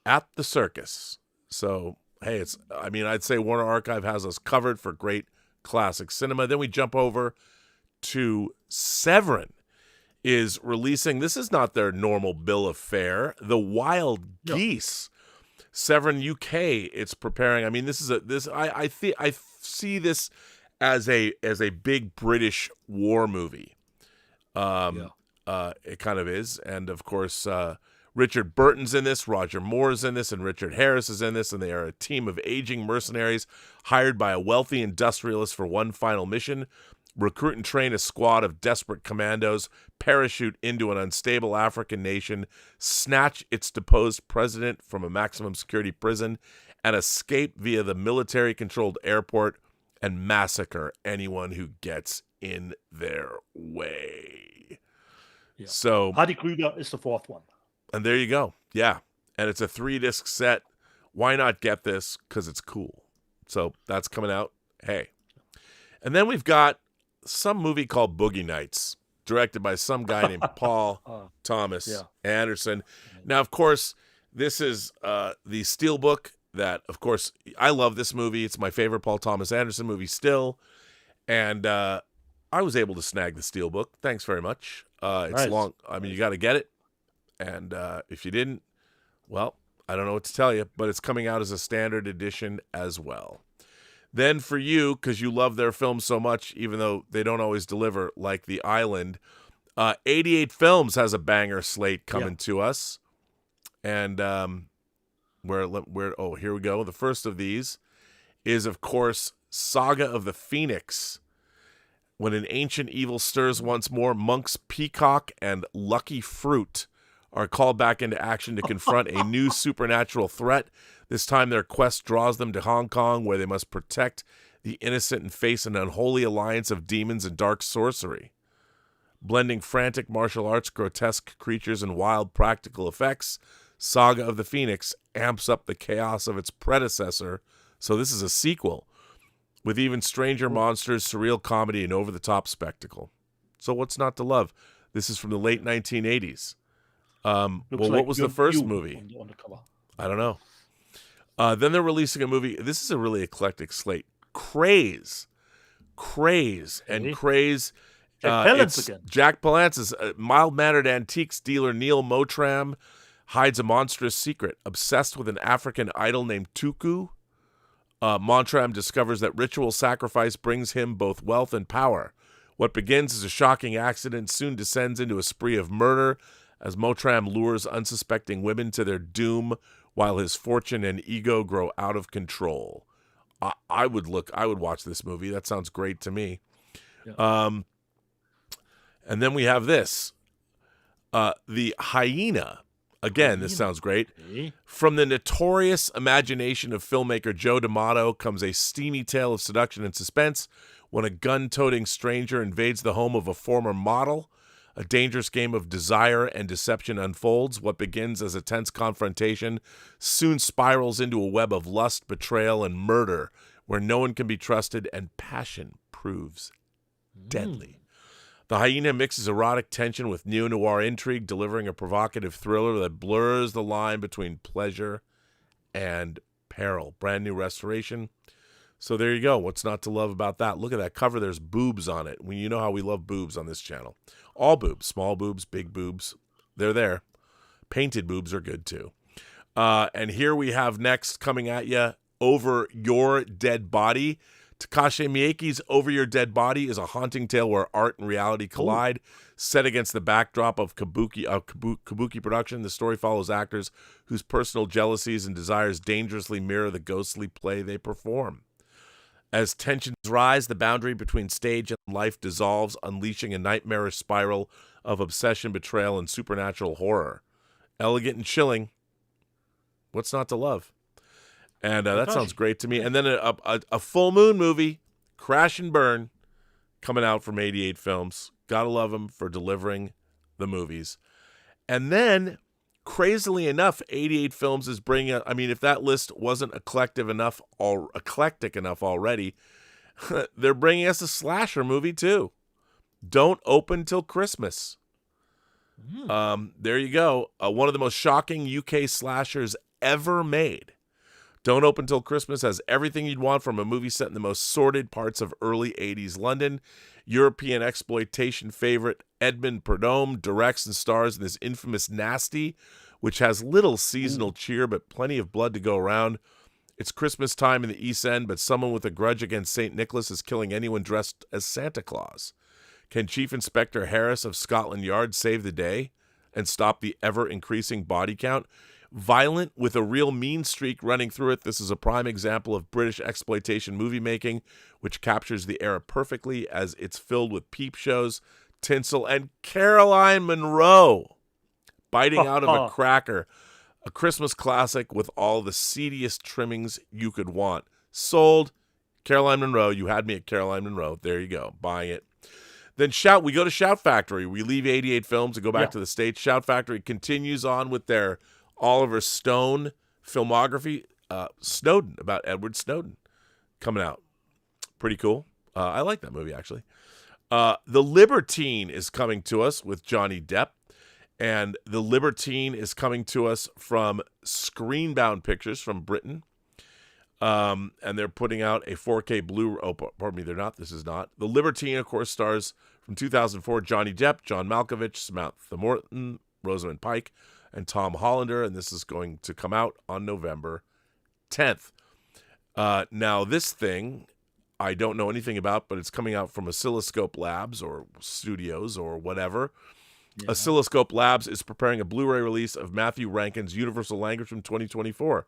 at the circus. So, hey, I'd say Warner Archive has us covered for great classic cinema. Then we jump over to Severin is releasing, this is not their normal bill of fare, The Wild Geese. Severin UK, it's preparing. I mean, I see this as a big British war movie. It kind of is. And of course, Richard Burton's in this, Roger Moore's in this, and Richard Harris is in this, and they are a team of aging mercenaries hired by a wealthy industrialist for one final mission: recruit and train a squad of desperate commandos, parachute into an unstable African nation, snatch its deposed president from a maximum security prison, and escape via the military-controlled airport and massacre anyone who gets in their way. Yeah. So Hardy Krüger is the fourth one. And there you go. Yeah. And it's a 3-disc set. Why not get this? Because it's cool. So that's coming out. Hey. And then we've got some movie called Boogie Nights, directed by some guy named Paul Thomas Anderson. Now, of course, this is the Steelbook that, of course, I love this movie. It's my favorite Paul Thomas Anderson movie still. And I was able to snag the Steelbook. Thanks very much. It's Nice. long. I mean, you got to get it. And if you didn't, well, I don't know what to tell you, but it's coming out as a standard edition as well. Then for you, because you love their films so much, even though they don't always deliver, like The Island, 88 Films has a banger slate coming to us. And here we go. The first of these is, of course, Saga of the Phoenix. When an ancient evil stirs once more, monks Peacock and Lucky Fruit are called back into action to confront a new supernatural threat. This time their quest draws them to Hong Kong, where they must protect the innocent and face an unholy alliance of demons and dark sorcery. Blending frantic martial arts, grotesque creatures, and wild practical effects, Saga of the Phoenix amps up the chaos of its predecessor. So this is a sequel, with even stranger monsters, surreal comedy, and over-the-top spectacle. So what's not to love? This is from the late 1980s. What was the first movie? On the cover. I don't know. Then they're releasing a movie. This is a really eclectic slate. Craze. And Craze. Jack Palance it's again. Jack Palance's mild-mannered antiques dealer Neil Motram hides a monstrous secret. Obsessed with an African idol named Tuku, Montram discovers that ritual sacrifice brings him both wealth and power. What begins as a shocking accident soon descends into a spree of murder as Motram lures unsuspecting women to their doom while his fortune and ego grow out of control. I would watch this movie. That sounds great to me. Yeah. And then we have this. The Hyena. Again, this sounds great. Okay. From the notorious imagination of filmmaker Joe D'Amato comes a steamy tale of seduction and suspense. When a gun-toting stranger invades the home of a former model, a dangerous game of desire and deception unfolds. What begins as a tense confrontation soon spirals into a web of lust, betrayal, and murder, where no one can be trusted and passion proves deadly. The Hyena mixes erotic tension with neo-noir intrigue, delivering a provocative thriller that blurs the line between pleasure and peril. Brand new restoration. So there you go. What's not to love about that? Look at that cover. There's boobs on it. You know how we love boobs on this channel. All boobs. Small boobs, big boobs. They're there. Painted boobs are good too. And here we have next coming at you, Over Your Dead Body. Takashi Miike's Over Your Dead Body is a haunting tale where art and reality collide. Set against the backdrop of kabuki production, the story follows actors whose personal jealousies and desires dangerously mirror the ghostly play they perform. As tensions rise, the boundary between stage and life dissolves, unleashing a nightmarish spiral of obsession, betrayal, and supernatural horror. Elegant and chilling. What's not to love? And that sounds great to me. And then a full moon movie, Crash and Burn, coming out from 88 Films. Gotta love them for delivering the movies. And then, crazily enough, 88 Films is bringing. I mean, if that list wasn't eclectic enough already, they're bringing us a slasher movie too. Don't Open Till Christmas. There you go. One of the most shocking UK slashers ever made. Don't Open Till Christmas has everything you'd want from a movie set in the most sordid parts of early 80s London. European exploitation favorite Edmund Perdome directs and stars in this infamous Nasty, which has little seasonal cheer but plenty of blood to go around. It's Christmas time in the East End, but someone with a grudge against St. Nicholas is killing anyone dressed as Santa Claus. Can Chief Inspector Harris of Scotland Yard save the day and stop the ever-increasing body count? Violent with a real mean streak running through it, this is a prime example of British exploitation movie making, which captures the era perfectly as it's filled with peep shows, tinsel, and Caroline Munro biting out of a cracker. A Christmas classic with all the seediest trimmings you could want. Sold. Caroline Munro. You had me at Caroline Munro. There you go. Buying it. Then we go to Shout Factory. We leave 88 Films and go back to the States. Shout Factory continues on with their Oliver Stone filmography. Snowden, about Edward Snowden, coming out. Pretty cool. I like that movie, actually. The Libertine is coming to us with Johnny Depp. And The Libertine is coming to us from Screenbound Pictures from Britain. And they're putting out a 4K Blu-ray. Oh, pardon me, they're not. This is not. The Libertine, of course, stars from 2004 Johnny Depp, John Malkovich, Samantha Morton, Rosamund Pike, and Tom Hollander. And this is going to come out on November 10th. Now, this thing I don't know anything about, but it's coming out from Oscilloscope Labs or Studios or whatever. Yeah. Oscilloscope Labs is preparing a Blu-ray release of Matthew Rankin's Universal Language from 2024.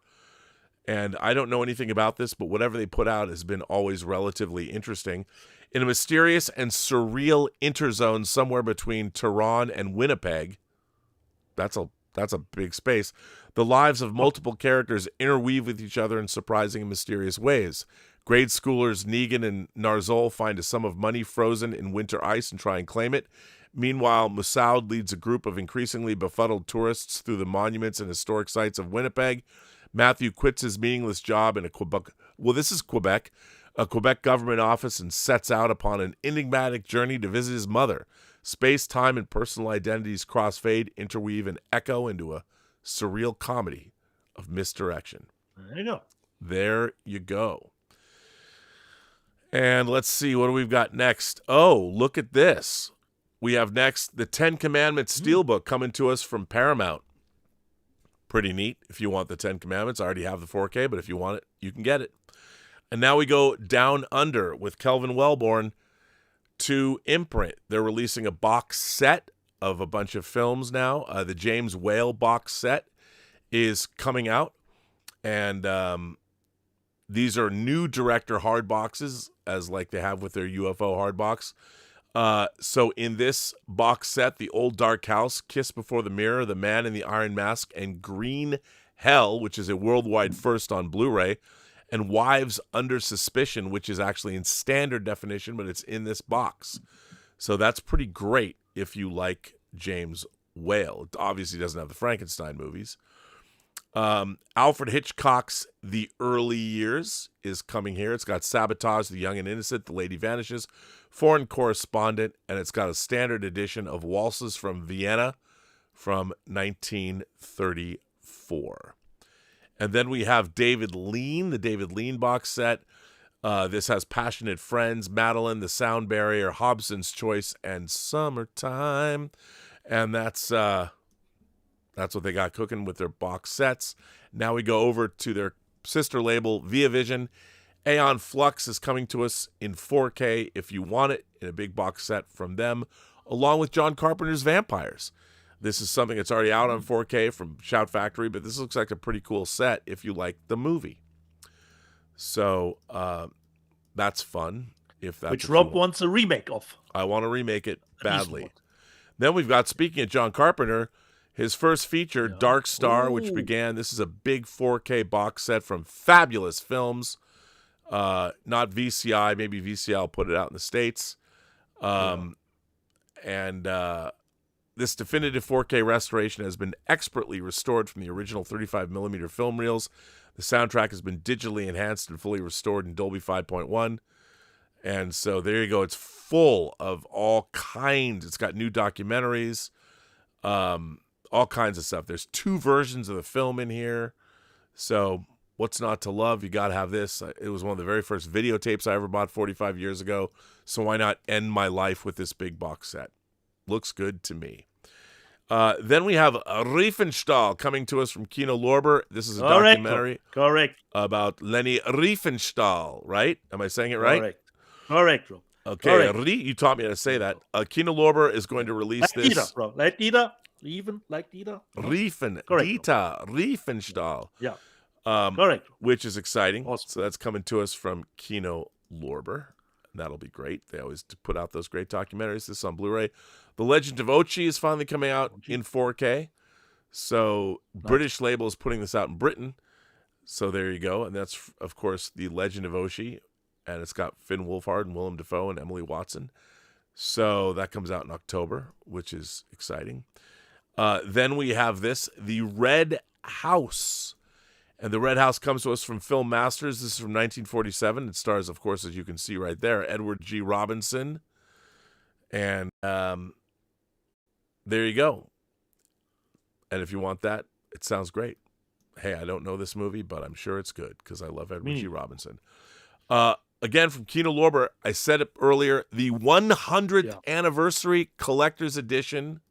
And I don't know anything about this, but whatever they put out has been always relatively interesting. In a mysterious and surreal interzone somewhere between Tehran and Winnipeg, that's a big space, the lives of multiple characters interweave with each other in surprising and mysterious ways. Grade schoolers Negan and Narzol find a sum of money frozen in winter ice and try and claim it. Meanwhile, Moussaoud leads a group of increasingly befuddled tourists through the monuments and historic sites of Winnipeg. Matthew quits his meaningless job in a Quebec government office and sets out upon an enigmatic journey to visit his mother. Space, time, and personal identities crossfade, interweave, and echo into a surreal comedy of misdirection. There you go. There you go. And let's see, what do we've got next? Oh, look at this. We have next the 10 Commandments Steelbook coming to us from Paramount. Pretty neat. If you want the 10 Commandments, I already have the 4K, but if you want it, you can get it. And now we go Down Under with Kelvin Wellborn to Imprint. They're releasing a box set of a bunch of films now. The James Whale box set is coming out. And these are new director hard boxes, as like they have with their UFO hard box. So in this box set, The Old Dark House, Kiss Before the Mirror, The Man in the Iron Mask, and Green Hell, which is a worldwide first on Blu-ray, and Wives Under Suspicion, which is actually in standard definition, but it's in this box. So that's pretty great if you like James Whale. It obviously doesn't have the Frankenstein movies. Alfred Hitchcock's The Early Years is coming here. It's got Sabotage, The Young and Innocent, The Lady Vanishes, Foreign Correspondent, and it's got a standard edition of Waltzes from Vienna from 1934. And then we have David Lean, the David Lean box set. This has Passionate Friends, Madeline, The Sound Barrier, Hobson's Choice, and Summertime. And that's what they got cooking with their box sets. Now we go over to their sister label, Via Vision. Aeon Flux is coming to us in 4K if you want it, in a big box set from them, along with John Carpenter's Vampires. This is something that's already out on 4K from Shout Factory, but this looks like a pretty cool set if you like the movie. So that's fun. If that's Which Rob wants a remake of. I want to remake it badly. Then we've got, speaking of John Carpenter, his first feature, Dark Star, which began, this is a big 4K box set from Fabulous Films. Not VCI, maybe VCI will put it out in the States. And this definitive 4K restoration has been expertly restored from the original 35mm film reels. The soundtrack has been digitally enhanced and fully restored in Dolby 5.1. And so there you go. It's full of all kinds. It's got new documentaries, all kinds of stuff. There's 2 versions of the film in here. So what's not to love? You got to have this. It was one of the very first videotapes I ever bought 45 years ago. So why not end my life with this big box set? Looks good to me. Then we have Riefenstahl coming to us from Kino Lorber. This is a documentary about Leni Riefenstahl, right? Am I saying it right? Correct, bro. Okay, Correct. you taught me how to say that. Kino Lorber is going to release Like this. Dieter, bro. Like Dieter. Even like Dieter. Riefenstahl. Yeah. Correct. Which is exciting. Awesome. So that's coming to us from Kino Lorber. That'll be great. They always put out those great documentaries. This is on Blu-ray. The Legend of Ochi is finally coming out in 4K. So British label is putting this out in Britain. So there you go. And that's, of course, The Legend of Ochi. And it's got Finn Wolfhard and Willem Dafoe and Emily Watson. So that comes out in October, which is exciting. Then we have this, The Red House. And The Red House comes to us from Film Masters. This is from 1947. It stars, of course, as you can see right there, Edward G. Robinson. And there you go. And if you want that, it sounds great. Hey, I don't know this movie, but I'm sure it's good because I love Edward G. Robinson. Again, from Kino Lorber, I said it earlier, the 100th anniversary collector's edition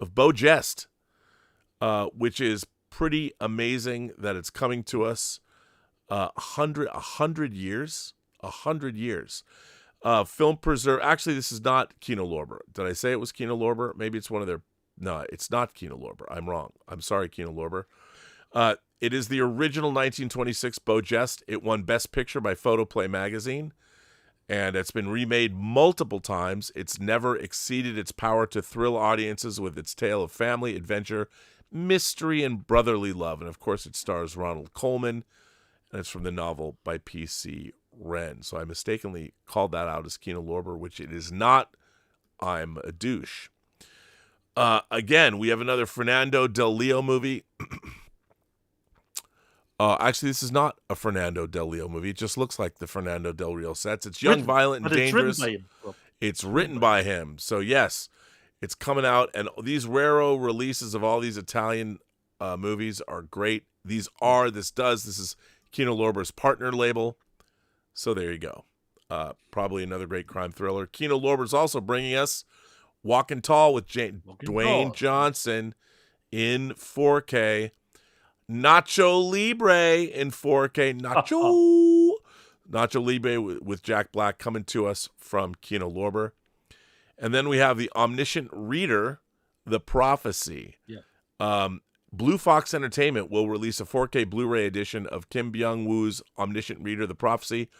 of Beau Geste, which is pretty amazing that it's coming to us 100 years. 100 years. Film Preserve. Actually, this is not Kino Lorber. Did I say it was Kino Lorber? Maybe it's one of their. No, it's not Kino Lorber. I'm wrong. I'm sorry, Kino Lorber. It is the original 1926 Beau Geste. It won Best Picture by Photoplay magazine, and it's been remade multiple times. It's never exceeded its power to thrill audiences with its tale of family, adventure, mystery, and brotherly love. And, of course, it stars Ronald Colman, and it's from the novel by P.C. Wren. So I mistakenly called that out as Kino Lorber, which it is not. I'm a douche. Again, we have another Fernando Del Leo movie. Actually, this is not a Fernando Del Leo movie. It just looks like the Fernando Del Rio sets. It's young, violent, and dangerous. It's written by him. So, yes, it's coming out. And these raro releases of all these Italian movies are great. This is Kino Lorber's partner label. So there you go. Probably another great crime thriller. Kino Lorber's also bringing us Walking Tall with Dwayne Johnson in 4K. Nacho Libre in 4K. Nacho Libre with Jack Black coming to us from Kino Lorber. And then we have the Omniscient Reader, The Prophecy. Yeah. Blue Fox Entertainment will release a 4K Blu-ray edition of Kim Byung-woo's Omniscient Reader, The Prophecy.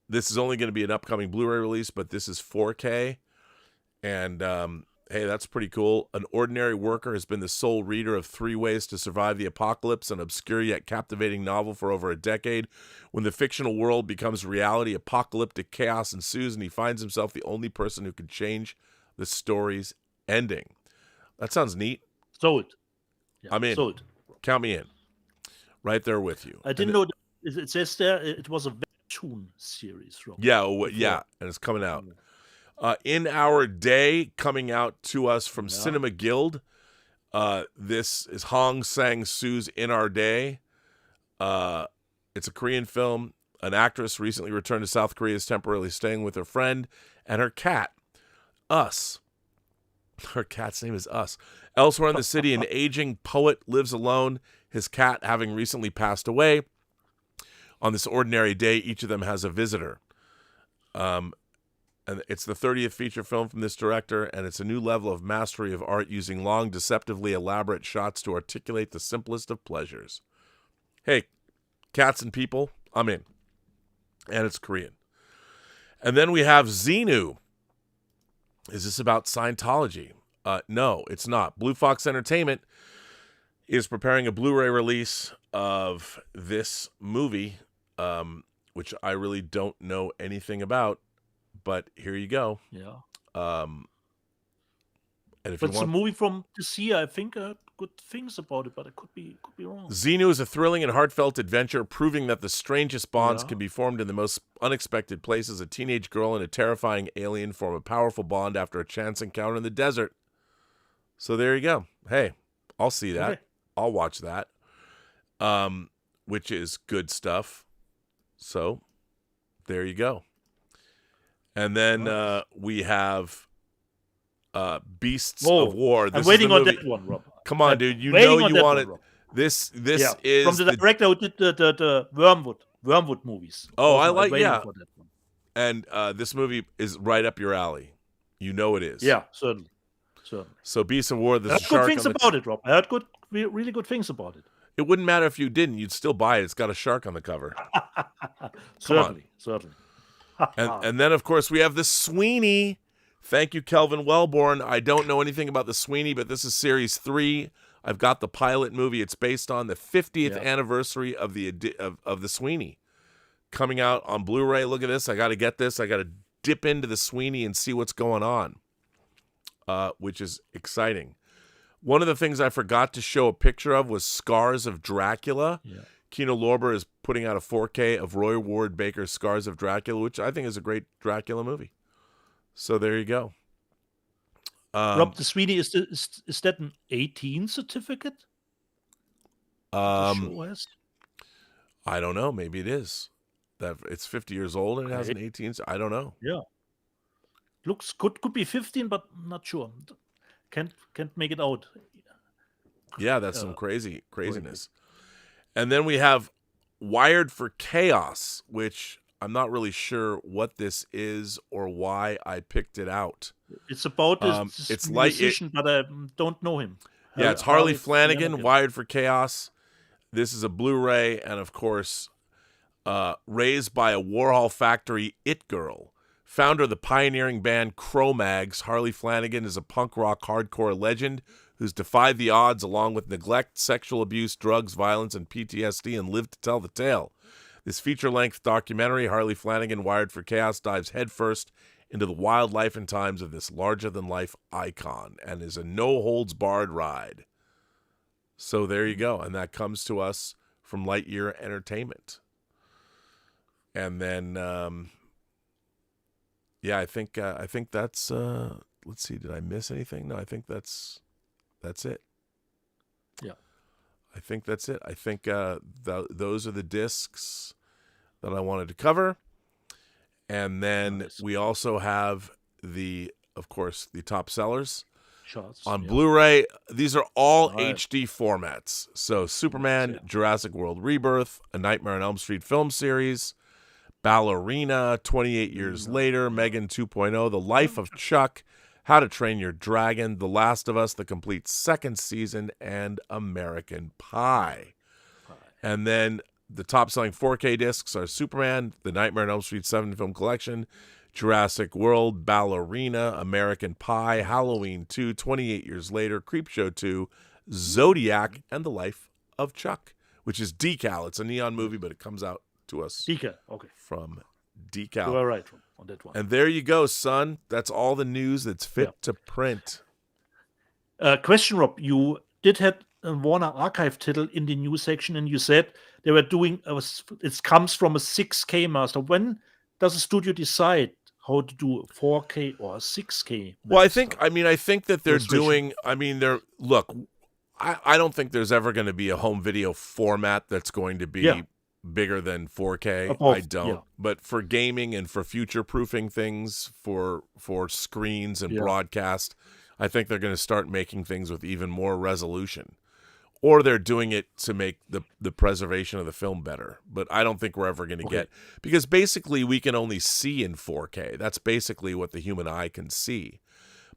This is only going to be an upcoming Blu-ray release, but this is 4K. And hey, that's pretty cool. An ordinary worker has been the sole reader of 3 Ways to Survive the Apocalypse, an obscure yet captivating novel for over a decade. When the fictional world becomes reality, apocalyptic chaos ensues, and he finds himself the only person who can change the story's ending. That sounds neat. Sold. Yeah, I'm in. Sold. Count me in. Right there with you. I didn't know. It says there it was a webtoon series. From yeah, and it's coming out. In Our Day, coming out to us from Cinema Guild. This is Hong Sang-soo's In Our Day. It's a Korean film. An actress recently returned to South Korea, is temporarily staying with her friend and her cat, Us. Her cat's name is Us. Elsewhere in the city, an aging poet lives alone, his cat having recently passed away. On this ordinary day, each of them has a visitor. And it's the 30th feature film from this director, and it's a new level of mastery of art using long, deceptively elaborate shots to articulate the simplest of pleasures. Hey, cats and people, I'm in. And it's Korean. And then we have Xenu. Is this about Scientology? No, it's not. Blue Fox Entertainment is preparing a Blu-ray release of this movie, which I really don't know anything about. But here you go. Yeah. And if But it's a movie from this year, I think, good things about it, but it could be wrong. Xenu is a thrilling and heartfelt adventure, proving that the strangest bonds Yeah. can be formed in the most unexpected places. A teenage girl and a terrifying alien form a powerful bond after a chance encounter in the desert. So there you go. Hey, I'll see that. Okay. I'll watch that. Which is good stuff. So there you go. And then we have Beasts of War. I'm waiting on that one, Rob. Come on, dude. You waiting know on you that want one, it. Rob. This Yeah, is from the director who did the Wormwood movies. Oh, I I'm like waiting yeah. for that one. And this movie is right up your alley. You know it is. Yeah, certainly. So Beasts of War, I there's heard a good shark things on the about it, Rob. I heard really good things about it. It wouldn't matter if you didn't. You'd still buy it. It's got a shark on the cover. Certainly. And then, of course, we have the Sweeney. Thank you, Kelvin Wellborn. I don't know anything about the Sweeney, but this is series 3. I've got the pilot movie. It's based on the 50th anniversary of the Sweeney. Coming out on Blu-ray. Look at this. I got to get this. I got to dip into the Sweeney and see what's going on, which is exciting. One of the things I forgot to show a picture of was Scars of Dracula. Yeah. Kino Lorber is putting out a 4K of Roy Ward Baker's Scars of Dracula, which I think is a great Dracula movie. So there you go. Rob, the Sweeney, is that an 18 certificate? The show has? I don't know. Maybe it is. That it's 50 years old and it has an 18. I don't know. Yeah. Looks could be 15, but not sure. Can't make it out. Yeah, that's some craziness. And then we have Wired for Chaos, which I'm not really sure what this is or why I picked it out. It's about this it's musician, but I don't know him. Yeah, it's Harley Flanagan, Wired for Chaos. This is a Blu-ray, and of course, raised by a Warhol Factory it girl. Founder of the pioneering band Cro-Mags, Harley Flanagan is a punk rock hardcore legend who's defied the odds along with neglect, sexual abuse, drugs, violence, and PTSD and lived to tell the tale. This feature-length documentary, Harley Flanagan, Wired for Chaos, dives headfirst into the wild life and times of this larger-than-life icon and is a no-holds-barred ride. So there you go, and that comes to us from Lightyear Entertainment. And then, I think that's. Let's see, did I miss anything? No, I think that's it. Yeah, I think that's it. I think those are the discs that I wanted to cover, and then we also have of course, the top sellers. Shots, on Blu-ray. These are all HD formats. So Superman, Jurassic World Rebirth, A Nightmare on Elm Street film series, Ballerina, 28 Years Later, Megan 2.0, The Life of Chuck, How to Train Your Dragon, The Last of Us, the complete second season, and American Pie. And then the top-selling 4K discs are Superman, The Nightmare on Elm Street 7 film collection, Jurassic World, Ballerina, American Pie, Halloween 2, 28 Years Later, Creepshow 2, Zodiac, and The Life of Chuck, which is Decal. It's a neon movie, but it comes out to us from Decal. You are right on that one. And there you go, son. That's all the news that's fit to print. Question, Rob. You did have a Warner Archive title in the news section, and you said they were doing, it comes from a 6K master. When does a studio decide how to do 4K or 6K? Well, I think that they're doing, look, I don't think there's ever going to be a home video format that's going to be bigger than 4K. I don't. Yeah. But for gaming and for future-proofing things, for screens and broadcast, I think they're going to start making things with even more resolution. Or they're doing it to make the preservation of the film better. But I don't think we're ever going to get... Because basically we can only see in 4K. That's basically what the human eye can see.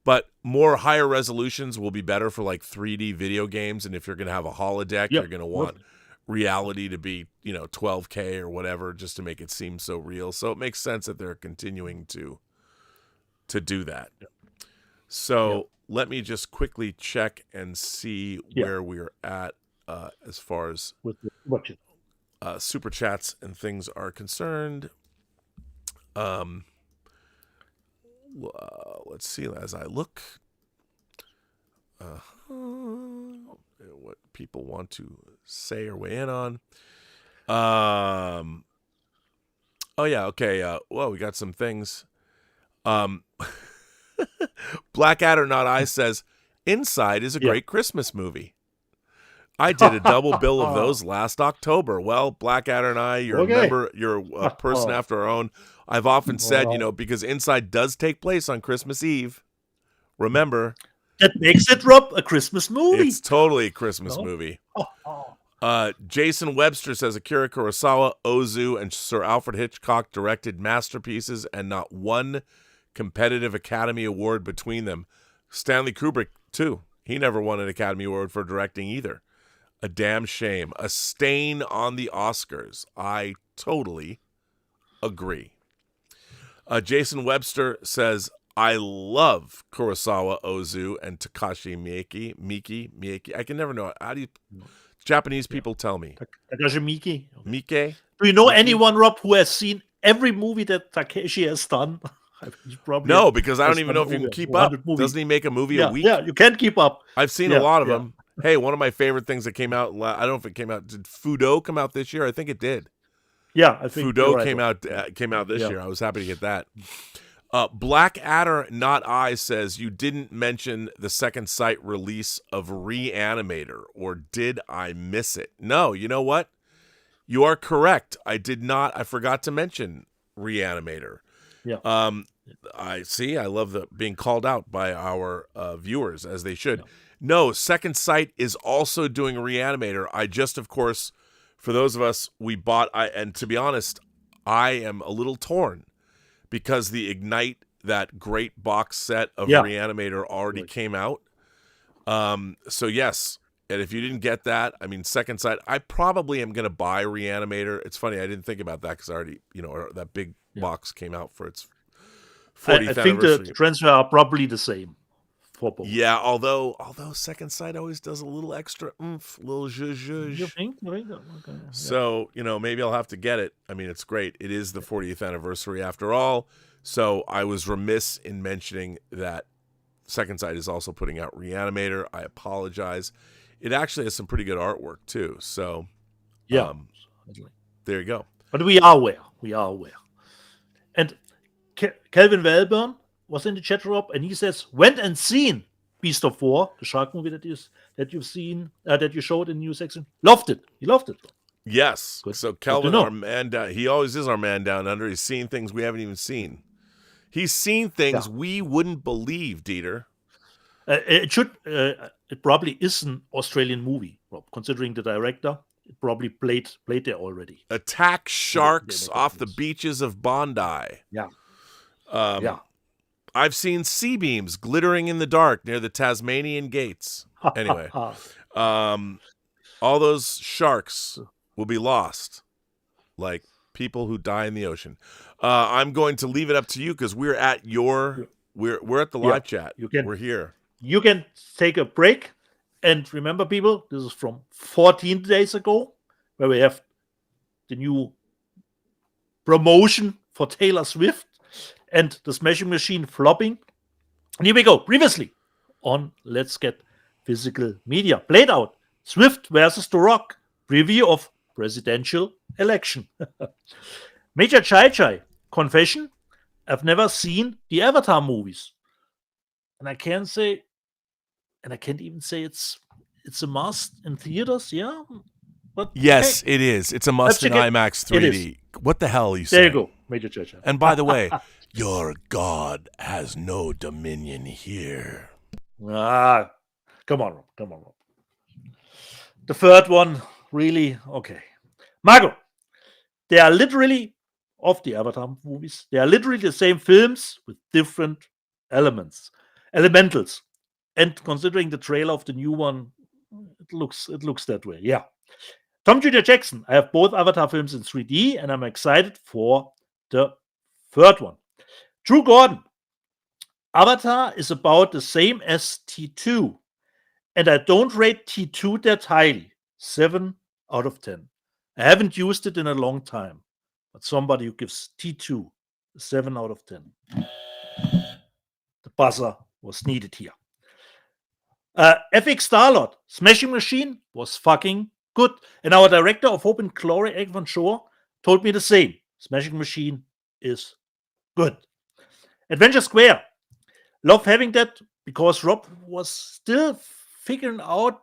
But more higher resolutions will be better for like 3D video games. And if you're going to have a holodeck, you're going to want reality to be, 12K or whatever, just to make it seem so real. So it makes sense that they're continuing to do that. So let me just quickly check and see where we're at as far as super chats and things are concerned. Let's see as I look. people want to say or weigh in on. Oh yeah, okay. Well, we got some things. Blackadder Not I says Inside is a great Christmas movie. I did a double bill of those last October. Well, Blackadder and I, you're a person after our own. I've often said, because Inside does take place on Christmas Eve. Remember, that makes it, Rob, a Christmas movie. It's totally a Christmas movie. Jason Webster says Akira Kurosawa, Ozu, and Sir Alfred Hitchcock directed masterpieces and not one competitive Academy Award between them. Stanley Kubrick, too. He never won an Academy Award for directing either. A damn shame. A stain on the Oscars. I totally agree. Jason Webster says, I love Kurosawa, Ozu, and Takashi Miike. I can never know. How do you... Japanese people tell me. Takashi Miike. Miike? Do you know anyone, Rob, who has seen every movie that Takeshi has done? No, because I don't even know if you can keep up. Doesn't he make a movie a week? Yeah, you can keep up. I've seen a lot of them. Hey, one of my favorite things that came out, I don't know if it came out, did Fudo come out this year? I think it did. Yeah, I think Fudo came out this year. I was happy to get that. Blackadder Not I says, you didn't mention the Second Sight release of Reanimator, or did I miss it? No, you know what? You are correct. I did not. I forgot to mention Reanimator. Yeah. I love being called out by our viewers, as they should. Yeah. No, Second Sight is also doing Reanimator. I just, of course, for those of us we bought, and to be honest, I am a little torn because the Ignite, that great box set of Reanimator already came out. So yes, and if you didn't get that, I mean, Second Sight, I probably am going to buy Reanimator. It's funny, I didn't think about that because I already, that big box came out for its 40th I think anniversary. The transfer are probably the same for both. Yeah, although Second Sight always does a little extra oomph, little zhuzh. You think? Okay. So, maybe I'll have to get it. I mean, it's great. It is the 40th anniversary after all. So I was remiss in mentioning that Second Sight is also putting out Reanimator. I apologize. It actually has some pretty good artwork too. So, there you go. But we are aware. And Calvin Wellburn was in the chat, Rob, and he says, went and seen Beast of War, the shark movie that you've seen, that you showed in the news section. Loved it. He loved it. Yes. Good. So Calvin, our man down, he always is our man down under. He's seen things we haven't even seen. He's seen things we wouldn't believe, Dieter. It probably is an Australian movie, Rob, considering the director. It probably played there already. Attack sharks off the beaches of Bondi. Yeah. I've seen sea beams glittering in the dark near the Tasmanian gates. Anyway, all those sharks will be lost, like people who die in the ocean. I'm going to leave it up to you because we're at we're at the live chat. We're here. You can take a break. And remember, people, this is from 14 days ago, where we have the new promotion for Taylor Swift and the Smashing Machine flopping. And here we go. Previously on Let's Get Physical Media. Played out. Swift versus The Rock. Preview of presidential election. Major Chai. Confession. I've never seen the Avatar movies. And I can't even say it's a must in theaters, yeah? But yes, it is. It's a must in IMAX 3D. What the hell are you saying? There you go, Major Church. And by the way, your God has no dominion here. Come on, Rob. The third one, really? Okay. Marco, they are literally, of the Avatar movies, they are literally the same films with different elementals. And considering the trailer of the new one, it looks that way. Yeah. Tom Jr. Jackson. I have both Avatar films in 3D, and I'm excited for the third one. Drew Gordon. Avatar is about the same as T2, and I don't rate T2 that highly. 7 out of 10. I haven't used it in a long time, but somebody who gives T2 a 7 out of 10. The buzzer was needed here. FX Starlord, Smashing Machine was fucking good. And our director of Hope and Glory, Eric Van Shore, told me the same. Smashing Machine is good. Adventure Square. Love having that because Rob was still figuring out,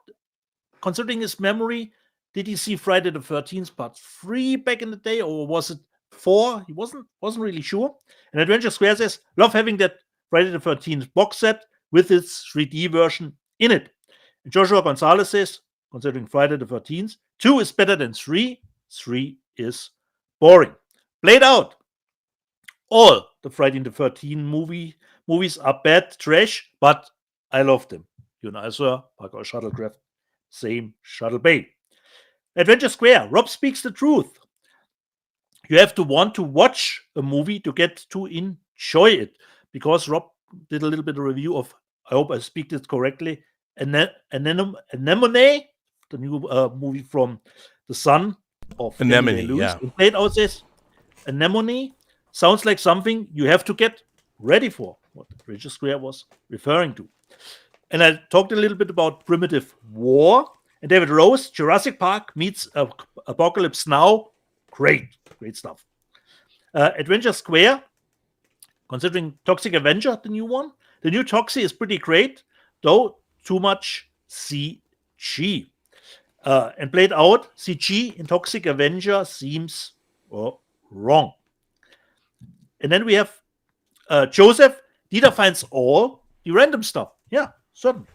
considering his memory, did he see Friday the 13th Part 3 back in the day, or was it 4? He wasn't really sure. And Adventure Square says, love having that Friday the 13th box set with its 3D version in it. And Joshua Gonzalez says, considering Friday the 13th, 2 is better than 3. 3 is boring. Played out. All the Friday the 13th movies are bad trash, but I love them. Sir, Parker Shuttlecraft, same Shuttle Bay. Adventure Square, Rob speaks the truth. You have to want to watch a movie to get to enjoy it. Because Rob did a little bit of review of, I hope I speak this correctly, Anemone, the new movie from the son of Anemone, Lewis. yeah. And played out says, Anemone sounds like something you have to get ready for, what Adventure Square was referring to. And I talked a little bit about Primitive War. And David Rose, Jurassic Park meets Apocalypse Now. Great stuff. Adventure Square, considering Toxic Avenger, the new one. The new Toxie is pretty great, though too much CG. And played out, CG in Toxic Avenger seems wrong. And then we have Joseph. Dieter finds all the random stuff. Yeah, certainly.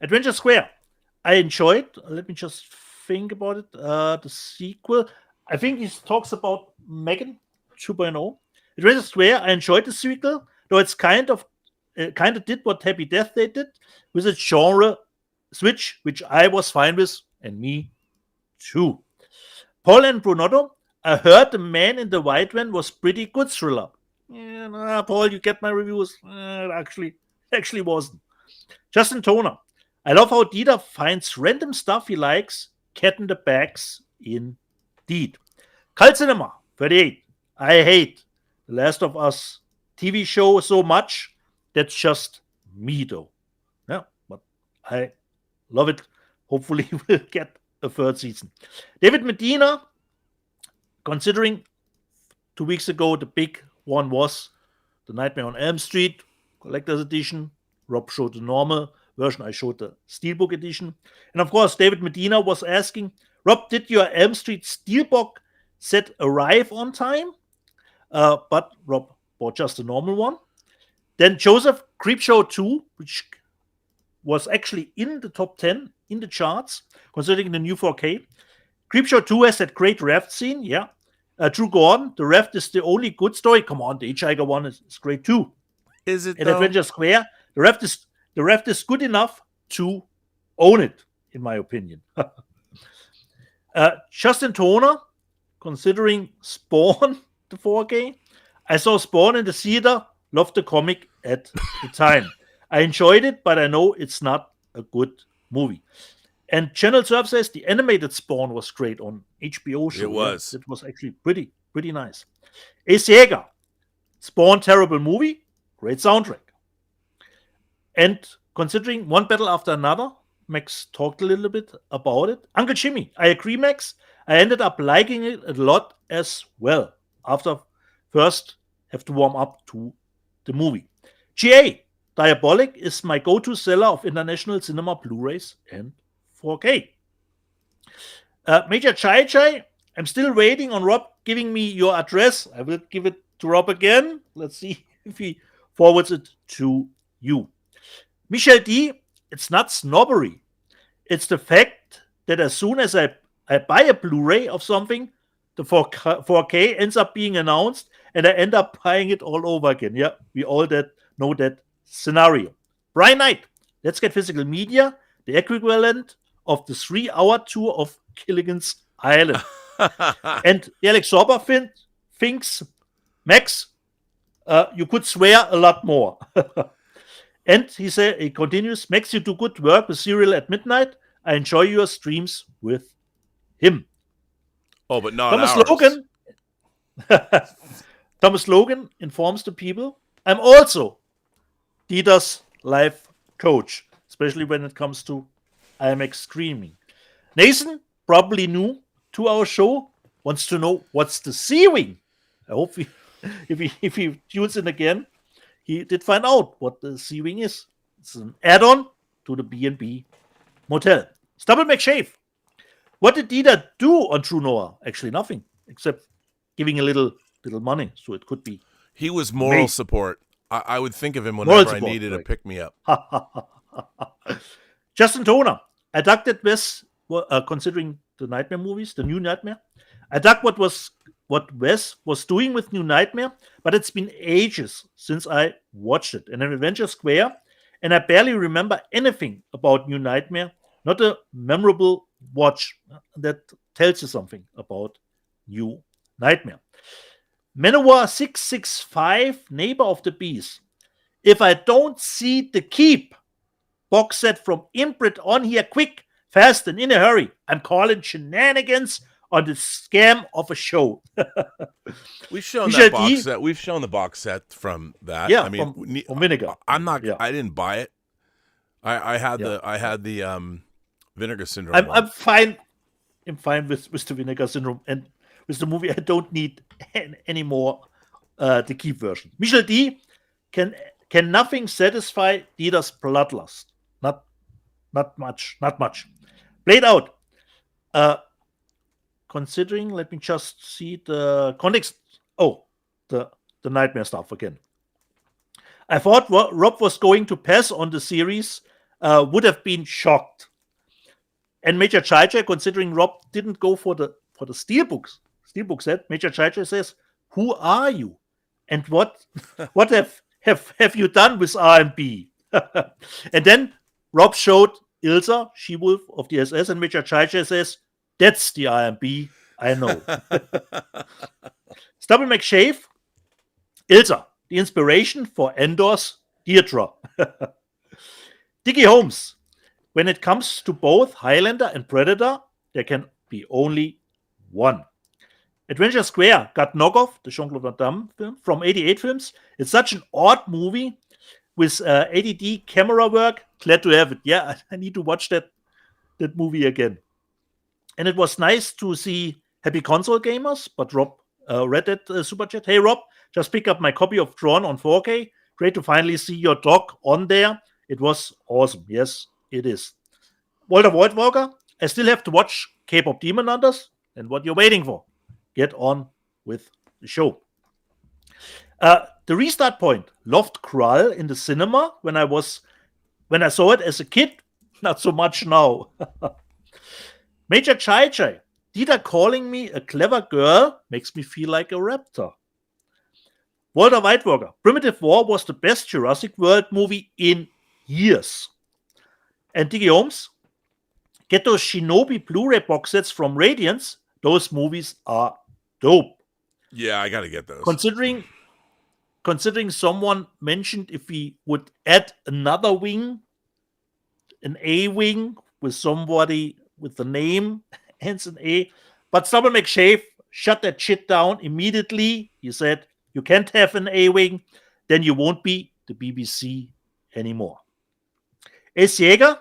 Adventure Square. I enjoyed. Let me just think about it. The sequel. I think he talks about Megan 2.0. Adventure Square. I enjoyed the sequel, though it's kind of did what Happy Death Day did with a genre switch, which I was fine with, and me too. Paul and Brunotto. I heard The Man in the White Van was pretty good thriller. Yeah, Paul, you get my reviews. Actually wasn't. Justin Toner. I love how Dieter finds random stuff he likes. Cat in the bags, indeed. Cult Cinema, 38. I hate The Last of Us TV show so much. That's just me, though. Yeah, but I love it. Hopefully we'll get a third season. David Medina, considering 2 weeks ago the big one was The Nightmare on Elm Street Collector's Edition. Rob showed the normal version. I showed the Steelbook edition. And of course, David Medina was asking, Rob, did your Elm Street Steelbook set arrive on time? But Rob bought just a normal one. Then Joseph, Creepshow 2, which was actually in the top 10 in the charts, considering the new 4K. Creepshow 2 has that great raft scene, yeah. Drew Gordon, the raft is the only good story. Come on, the Hitchhiker one is great too. Is it In though? Adventure Square, the raft is good enough to own it, in my opinion. Justin Toner, considering Spawn, the 4K. I saw Spawn in the theater, loved the comic at the time. I enjoyed it, but I know it's not a good movie. And Channel Surf says the animated Spawn was great on HBO show. It was. It was actually pretty nice. Ace Jäger, Spawn, terrible movie, great soundtrack. And considering One Battle After Another, Max talked a little bit about it. Uncle Jimmy, I agree, Max. I ended up liking it a lot as well. After first have to warm up to the movie. GA, Diabolic is my go-to seller of international cinema Blu-rays and 4K. Major Chai Chai, I'm still waiting on Rob giving me your address. I will give it to Rob again. Let's see if he forwards it to you. Michel D, it's not snobbery. It's the fact that as soon as I buy a Blu-ray of something, the 4K ends up being announced and I end up buying it all over again. Yeah, we all know that scenario. Brian Knight, Let's Get Physical Media, the equivalent of the 3-hour tour of Gilligan's Island. And Alex Sorba thinks, Max, you could swear a lot more. And he continues, Max, you do good work with Serial at Midnight. I enjoy your streams with him. Oh, but not Thomas ours. Logan. Thomas Logan informs the people, I'm also Dieter's life coach. especially when it comes to IMAX streaming. Nathan, probably new to our show, wants to know what's the C-Wing. I hope if he tunes in again, he did find out what the C-Wing is. It's an add-on to the B&B Motel. Stubble McShave. What did Dieter do on True Noah? Actually, nothing except giving a little money, so it could be. He was moral Mate. support. I would think of him Moral whenever I support, needed a right. pick me up. Justin Toner. I dug that Wes, considering the Nightmare movies, the new Nightmare. I dug what Wes was doing with New Nightmare, but it's been ages since I watched it. And in Adventure Square, and I barely remember anything about New Nightmare. Not a memorable watch. That tells you something about New Nightmare. Manowar 665, Neighbor of the Beast. If I don't see the Keep box set from Imprint on here quick, fast, and in a hurry, I'm calling shenanigans on the scam of a show. We've shown Michel that box D. set. We've shown the box set from that. Yeah, I mean, from Vinegar. I'm not. Yeah. I didn't buy it. I had the Vinegar Syndrome. I'm fine. I'm fine with the Vinegar Syndrome, and with the movie, I don't need any more the Keep version. Michel D. Can nothing satisfy Dieter's bloodlust? Not much. Played out. Considering, let me just see the context. Oh, the Nightmare stuff again. I thought Rob was going to pass on the series. Would have been shocked. And Major Chaicha, considering Rob didn't go for the steelbook set, Major Chaicha says, "Who are you, and what have you done with R&B?" And then Rob showed Ilsa, She-Wolf of the SS, and Major Chaicha says, "That's the R&B I know." Stubble McShave, Ilsa, the inspiration for Endor's Deirdre. Dickie Holmes, when it comes to both Highlander and Predator, there can be only one. Adventure Square got Knockoff, the Jean-Claude Van Damme film, from 88 Films. It's such an odd movie with ADD camera work. Glad to have it. Yeah, I need to watch that movie again. And it was nice to see Happy Console Gamers, but Rob read that super chat. Hey, Rob, just pick up my copy of Tron on 4K. Great to finally see your doc on there. It was awesome. Yes, it is. Walter Voigtwalker, I still have to watch K-pop Demon Hunters. And what you're waiting for? Get on with the show. The restart point, Loft Krull in the cinema when I saw it as a kid. Not so much now. Major Chai Chai, Dieter calling me a clever girl makes me feel like a raptor. Walter Whitewalker, Primitive War was the best Jurassic World movie in years. And Dickie Holmes, get those Shinobi Blu-ray box sets from Radiance. Those movies are dope. Yeah, I got to get those. Considering someone mentioned if we would add another wing, an A wing with somebody with the name ends in A. But Stubble McShave shut that shit down immediately. He said, you can't have an A wing, then you won't be the BBC anymore. Ace Jäger,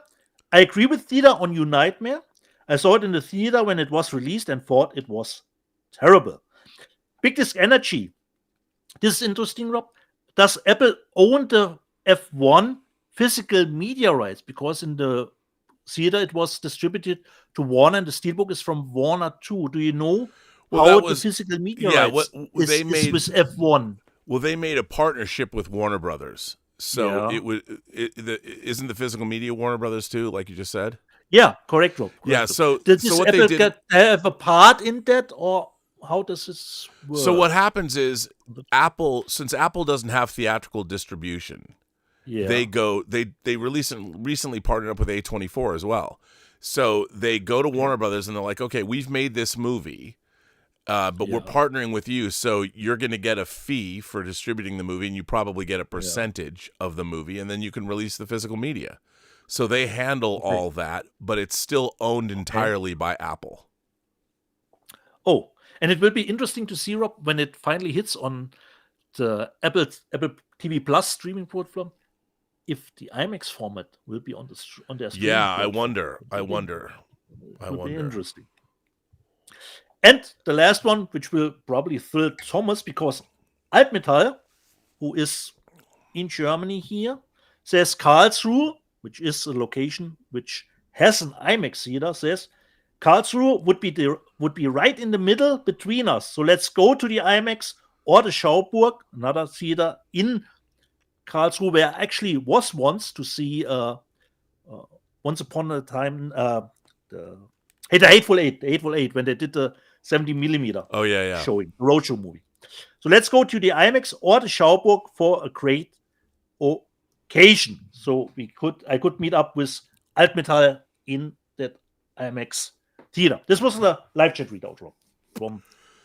I agree with Dieter on New Nightmare. I saw it in the theater when it was released and thought it was terrible. Big Disc Energy. This is interesting, Rob. Does Apple own the F1 physical media rights? Because in the theater it was distributed to Warner and the Steelbook is from Warner too. Do you know how the physical media rights is with F1? Well, they made a partnership with Warner Brothers. So isn't the physical media Warner Brothers too, like you just said? Yeah, correct, Rob. Yeah, so does what Apple they did, have a part in that, or how does this work? So what happens is since Apple doesn't have theatrical distribution, they recently partnered up with A24 as well. So they go to Warner Brothers and they're like, okay, we've made this movie, but we're partnering with you, so you're going to get a fee for distributing the movie, and you probably get a percentage of the movie, and then you can release the physical media. So they handle all that, but it's still owned entirely by Apple. Oh, and it will be interesting to see, Rob, when it finally hits on the Apple TV Plus streaming platform, if the IMAX format will be on their streaming Yeah, I platform. wonder. It would be interesting. And the last one, which will probably thrill Thomas, because Altmetall, who is in Germany here, says Karlsruhe, which is a location which has an IMAX theater, says Karlsruhe would be right in the middle between us. So let's go to the IMAX or the Schauburg, another theater in Karlsruhe, where I actually was once to see once upon a time the Hateful Eight, when they did the 70 millimeter Oh yeah. showing, roadshow movie. So let's go to the IMAX or the Schauburg for a great occasion. So I could meet up with Altmetall in that IMAX theater. This was the live chat readout, Rob, from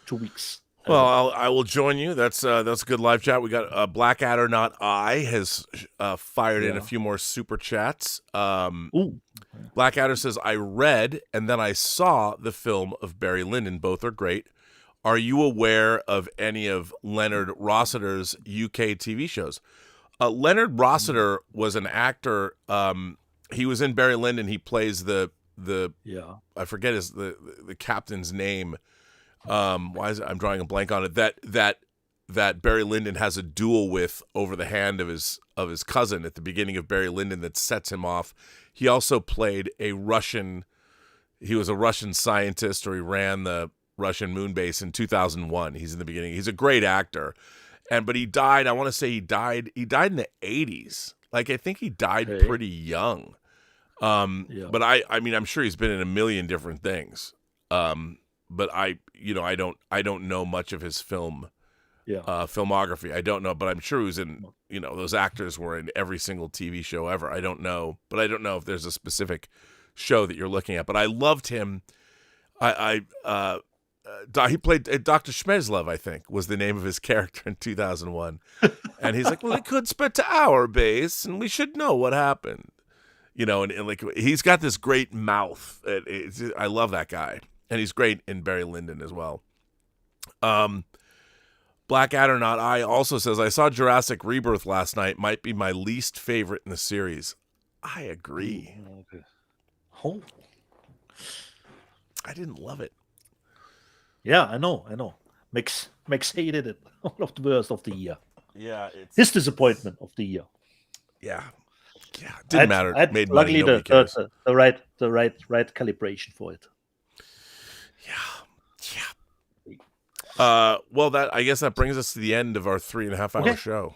2 weeks. Well, I will join you. That's a good live chat. We got Blackadder, not I, has fired in a few more super chats. Ooh. Blackadder says, I read and then I saw the film of Barry Lyndon. Both are great. Are you aware of any of Leonard Rossiter's UK TV shows? Leonard Rossiter was an actor. He was in Barry Lyndon. He plays the I forget the captain's name. Why is it? I'm drawing a blank on it. That Barry Lyndon has a duel with over the hand of his cousin at the beginning of Barry Lyndon that sets him off. He also played he was a Russian scientist, or he ran the Russian moon base in 2001. He's in the beginning. He's a great actor. But he died, I want to say he died in the 80s. Like, I think he died pretty young. But I mean, I'm sure he's been in a million different things. But I don't know much of his filmography. I don't know, but I'm sure he was in, those actors were in every single TV show ever. I don't know if there's a specific show that you're looking at, but I loved him. He played Dr. Schmezlov, I think, was the name of his character in 2001. And he's like, well, it could spread to our base, and we should know what happened. And like, he's got this great mouth. I love that guy. And he's great in Barry Lyndon as well. Blackadder Not I also says, I saw Jurassic Rebirth last night. Might be my least favorite in the series. I agree. Okay. Oh. I didn't love it. Yeah, I know. Max hated it. One of the worst of the year. Yeah, it's his disappointment of the year. Yeah. It didn't matter. It made money. Luckily, Nobody cares. the right calibration for it. Yeah. Well, I guess that brings us to the end of our 3.5 hour show.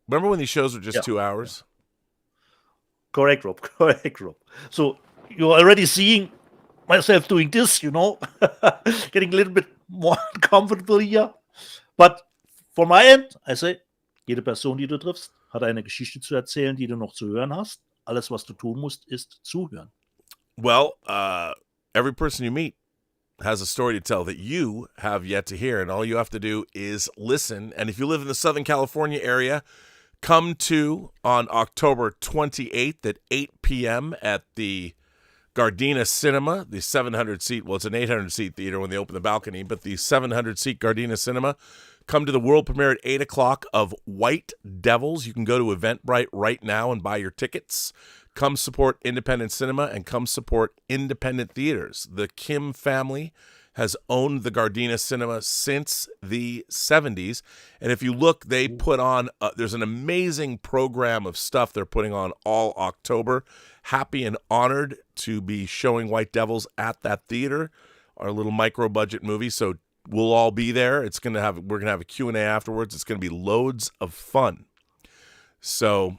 Remember when these shows were just 2 hours? Correct, Rob. So you're already seeing myself doing this, getting a little bit more comfortable here. But von my end, I say, jede Person, die du triffst, hat eine Geschichte zu erzählen, die du noch zu hören hast. Alles, was du tun musst, ist zuhören. Well, every person you meet has a story to tell that you have yet to hear, and all you have to do is listen. And if you live in the Southern California area, come to on October 28th at 8 p.m. at the Gardena Cinema, the 700-seat, well, it's an 800-seat theater when they open the balcony, but the 700-seat Gardena Cinema. Come to the world premiere at 8 o'clock of White Devils. You can go to Eventbrite right now and buy your tickets. Come support independent cinema and come support independent theaters. The Kim family has owned the Gardena Cinema since the 70s. And if you look, they put on, there's an amazing program of stuff they're putting on all October. Happy and honored to be showing White Devils at that theater, our little micro-budget movie. So we'll all be there. We're going to have a Q&A afterwards. It's going to be loads of fun. So,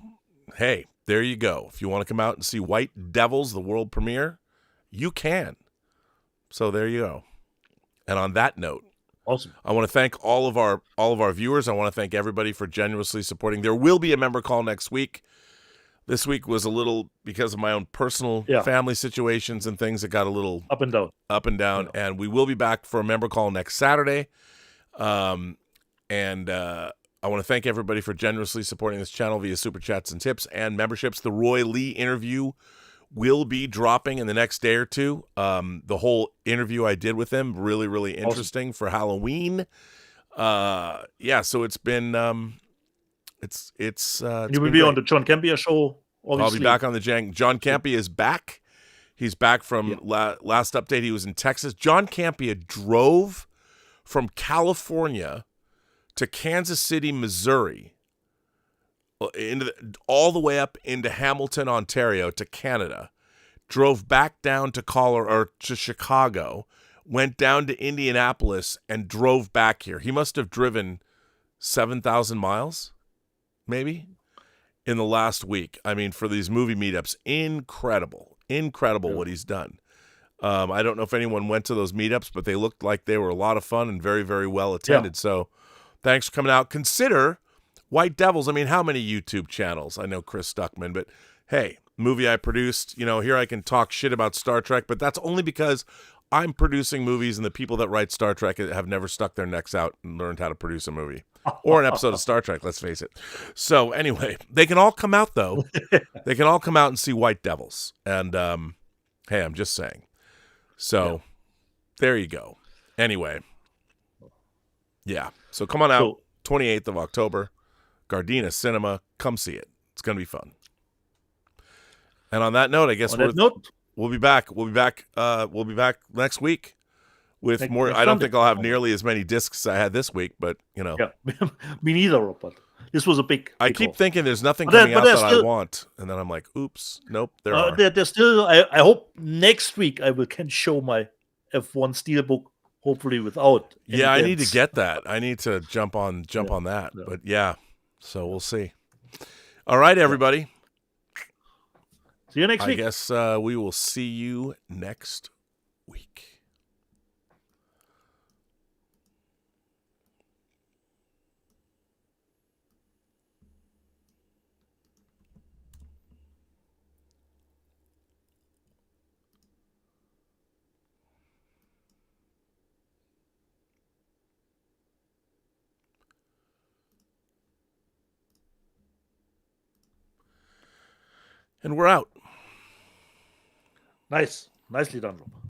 hey, there you go. If you want to come out and see White Devils, the world premiere, you can. So there you go. And on that note, awesome. I want to thank all of our viewers. I want to thank everybody for generously supporting. There will be a member call next week. This week was a little, because of my own personal family situations and things, it got a little up and down. Yeah. And we will be back for a member call next Saturday. I want to thank everybody for generously supporting this channel via Super Chats and tips and memberships. The Roy Lee interview will be dropping in the next day or two. The whole interview I did with him, really, really interesting for Halloween. So it's been It's You will be on the John Campea show, obviously. I'll be back on the John Campea is back. He's back from last update. He was in Texas. John Campea drove from California to Kansas City, Missouri, all the way up into Hamilton, Ontario, to Canada. Drove back down to to Chicago, went down to Indianapolis, and drove back here. He must have driven 7,000 miles, maybe, in the last week. I mean, for these movie meetups, incredible what he's done. I don't know if anyone went to those meetups, but they looked like they were a lot of fun and very, very well attended. Yeah. So thanks for coming out. Consider White Devils. I mean, how many YouTube channels? I know Chris Stuckman, but hey, movie I produced, here I can talk shit about Star Trek, but that's only because I'm producing movies and the people that write Star Trek have never stuck their necks out and learned how to produce a movie or an episode of Star Trek, let's face it. So anyway, they can all come out though. They can all come out and see White Devils. And hey, I'm just saying. So there you go. Anyway. Yeah. So come on out, 28th of October, Gardena Cinema. Come see it. It's going to be fun. And on that note, I guess we'll be back. We'll be back next week with more. I don't think I'll have nearly as many discs as I had this week, but Yeah, me neither, Robert. This was a big. I keep thinking there's nothing coming out that I want, and then I'm like, oops, nope, there are. There's still. I hope next week I can show my F1 Steelbook, hopefully without. Yeah, I need to get that. I need to jump on that. Yeah. But yeah, so we'll see. All right, everybody. See you next week. I guess we will see you next week. And we're out. Nicely done, Rob.